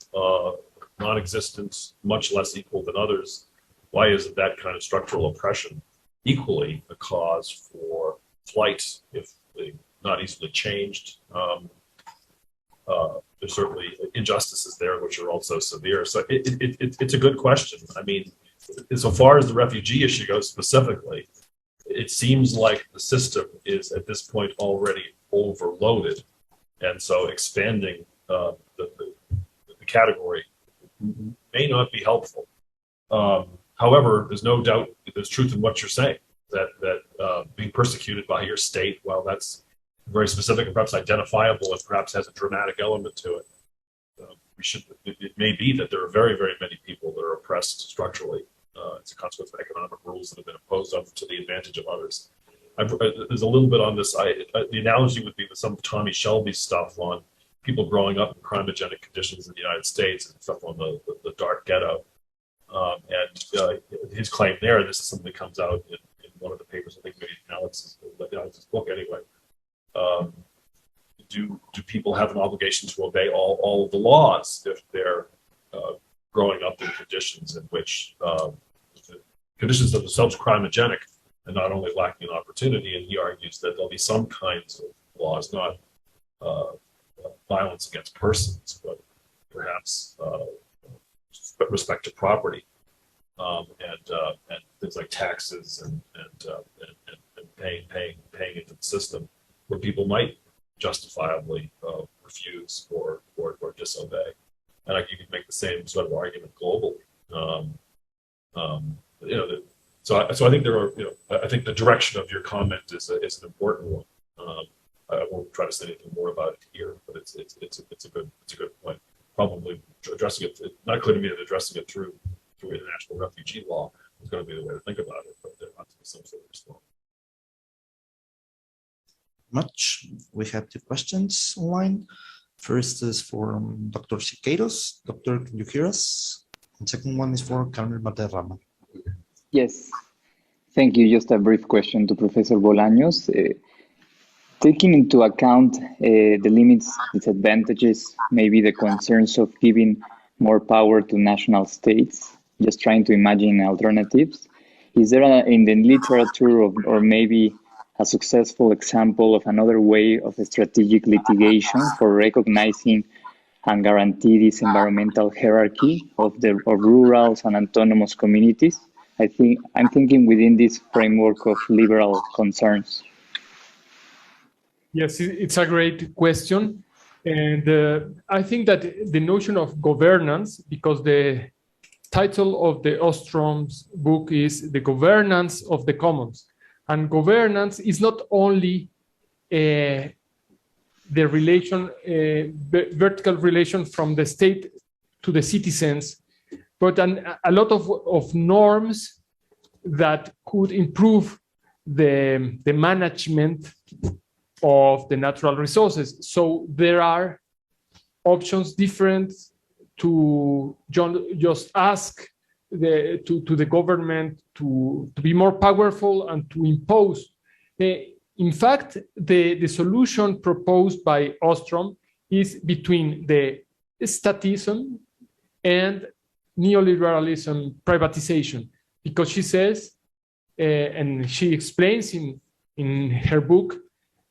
non-existent, much less equal than others? Why isn't that kind of structural oppression equally a cause for flight if they're not easily changed? There's certainly injustices there which are also severe. So it's a good question. I mean, so far as the refugee issue goes specifically, it seems like the system is at this point already overloaded. And so expanding the category may not be helpful. However, there's no doubt that there's truth in what you're saying, that being persecuted by your state, while that's very specific and perhaps identifiable and perhaps has a dramatic element to it, it may be that there are very, very many people that are oppressed structurally as a consequence of economic rules that have been imposed on to the advantage of others. There's a little bit on this. The analogy would be with some of Tommy Shelby's stuff on people growing up in crimogenic conditions in the United States and stuff on the dark ghetto. And his claim there, this is something that comes out in one of the papers, I think maybe Alex's book anyway. Do people have an obligation to obey all of the laws if they're growing up in conditions in which the conditions of themselves crimogenic and not only lacking in opportunity? And he argues that there'll be some kinds of laws, not violence against persons, but perhaps respect to property and things like taxes and paying into the system, where people might justifiably refuse or disobey. And you can make the same sort of argument globally. So I think there are, I think the direction of your comment is an important one. I won't try to say anything more about it here, but it's a good point. Probably addressing it, not clear to me that addressing it through international refugee law is going to be the way to think about it, but there ought to be some sort of response. Much. We have two questions online. First is for Dr. Siqueiros. Doctor, can you hear us? And second one is for Carmen Valderrama. Yes, thank you. Just a brief question to Professor Bolaños. Taking into account the limits, disadvantages, maybe the concerns of giving more power to national states, just trying to imagine alternatives, is there in the literature or maybe a successful example of another way of strategic litigation for recognizing and guarantee this environmental hierarchy of rural and autonomous communities? I'm thinking within this framework of liberal concerns. Yes, it's a great question. And I think that the notion of governance, because the title of the Ostrom's book is The Governance of the Commons. And governance is not only the relation, vertical relation from the state to the citizens, but a lot of norms that could improve the management of the natural resources. So there are options different to just ask to the government to be more powerful and to impose. In fact, the solution proposed by Ostrom is between the statism and neoliberalism privatization, because she says, and she explains in her book,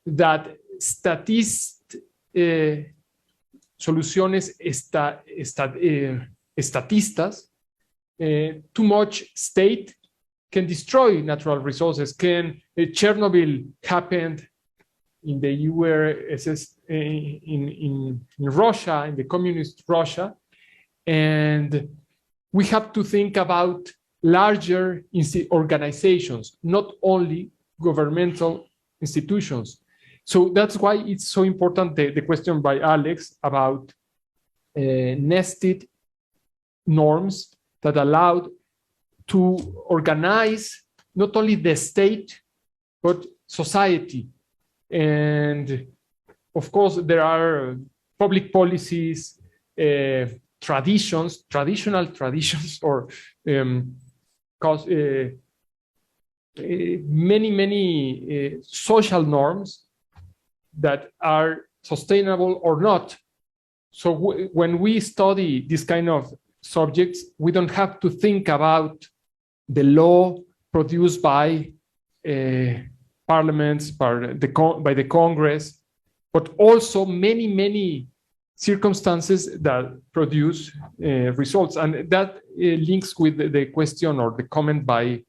that soluciones estatistas, too much state can destroy natural resources. Chernobyl happened in the URSS, in Russia, in the communist Russia. And we have to think about larger organizations, not only governmental institutions. So that's why it's so important, the question by Alex about nested norms that allowed to organize not only the state, but society. And of course, there are public policies, traditional traditions, or many social norms that are sustainable or not. So when we study this kind of subjects, we don't have to think about the law produced by parliaments, by the Congress, but also many circumstances that produce results. And that links with the question or the comment by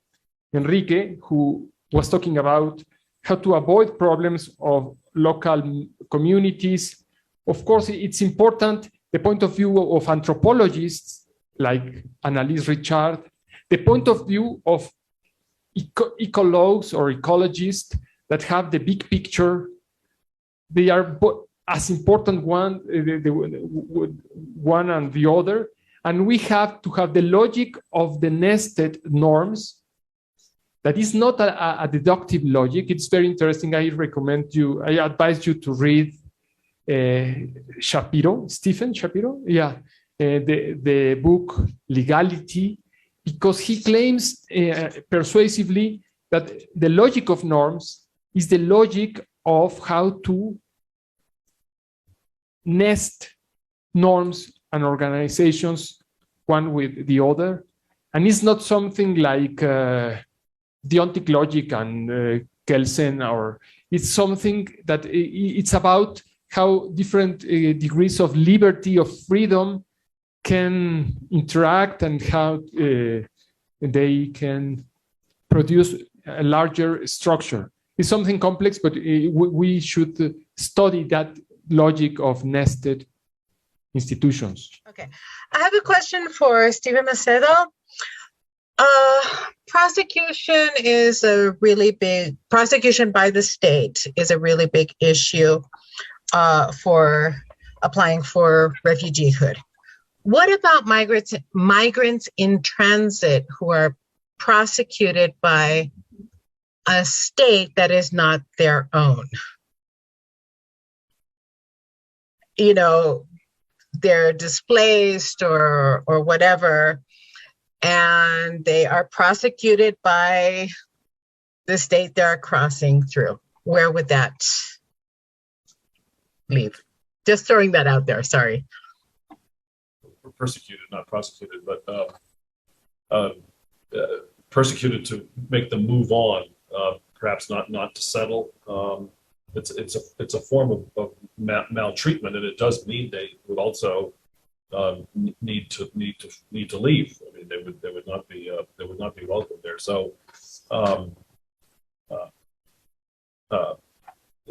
Enrique, who was talking about how to avoid problems of local communities. Of course, it's important, the point of view of anthropologists like Annalise Richard, the point of view of ecologues or ecologists that have the big picture. They are as important one and the other. And we have to have the logic of the nested norms. That is not a deductive logic. It's very interesting. I advise you to read Stephen Shapiro, the book Legality, because he claims persuasively that the logic of norms is the logic of how to nest norms and organizations one with the other. And it's not something like deontic logic and Kelsen, or it's something that it's about how different degrees of liberty, of freedom can interact and how they can produce a larger structure. It's something complex, but we should study that logic of nested institutions. Okay, I have a question for Stephen Macedo. Prosecution by the state is a really big issue for applying for refugeehood. What about migrants in transit who are prosecuted by a state that is not their own? You know, they're displaced or whatever, and they are prosecuted by the state they're crossing through. Where would that leave? Just throwing that out there, sorry. Persecuted, not prosecuted, but persecuted to make them move on, perhaps not to settle. It's a form of maltreatment, and it does mean they would also need to leave. I mean, they would not be welcome there. So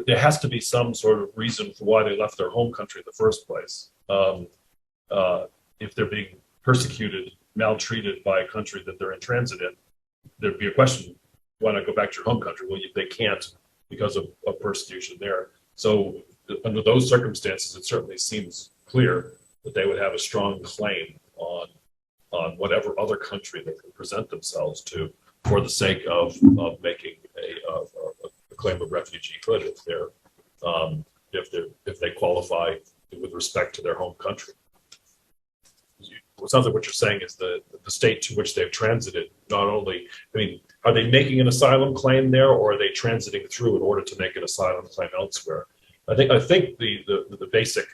there has to be some sort of reason for why they left their home country in the first place. If they're being persecuted, maltreated by a country that they're in transit in, there'd be a question: why not go back to your home country? Well, they can't because of persecution there. So under those circumstances, it certainly seems clear that they would have a strong claim on whatever other country they can present themselves to for the sake of making a claim of refugeehood if they qualify with respect to their home country. It sounds like what you're saying is the state to which they've transited, not only, I mean, are they making an asylum claim there, or are they transiting through in order to make an asylum claim elsewhere? I think the basic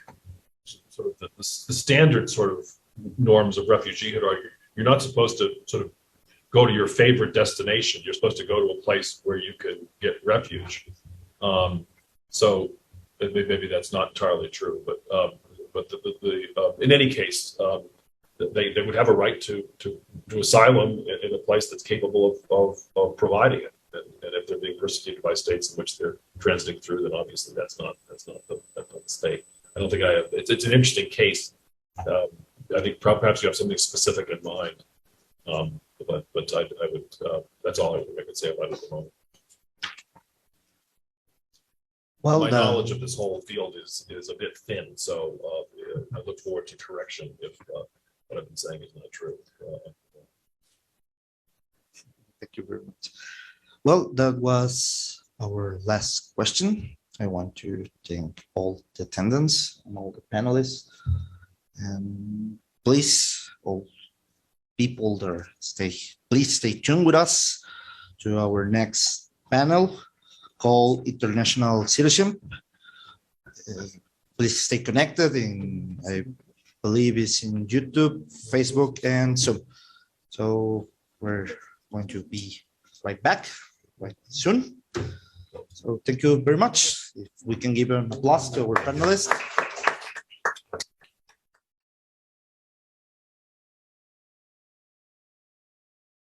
sort of the standard sort of norms of refugeehood are you're not supposed to sort of go to your favorite destination. You're supposed to go to a place where you can get refuge. So maybe that's not entirely true, but in any case, they would have a right to asylum in a place that's capable of providing it. And if they're being persecuted by states in which they're transiting through, then obviously that's not the state. I don't think I have. It's an interesting case. I think perhaps you have something specific in mind, but I would. That's all I could say about it at the moment. Well, my knowledge of this whole field is a bit thin, so I look forward to correction if what I've been saying is not true. Thank you very much. Well, that was our last question. I want to thank all the attendants and all the panelists. And please, all people there, please stay tuned with us to our next panel called International Citizenship. Please stay connected. I believe it's in YouTube, Facebook, and so we're going to be right back right soon. So thank you very much. If we can give an applause to our panelists.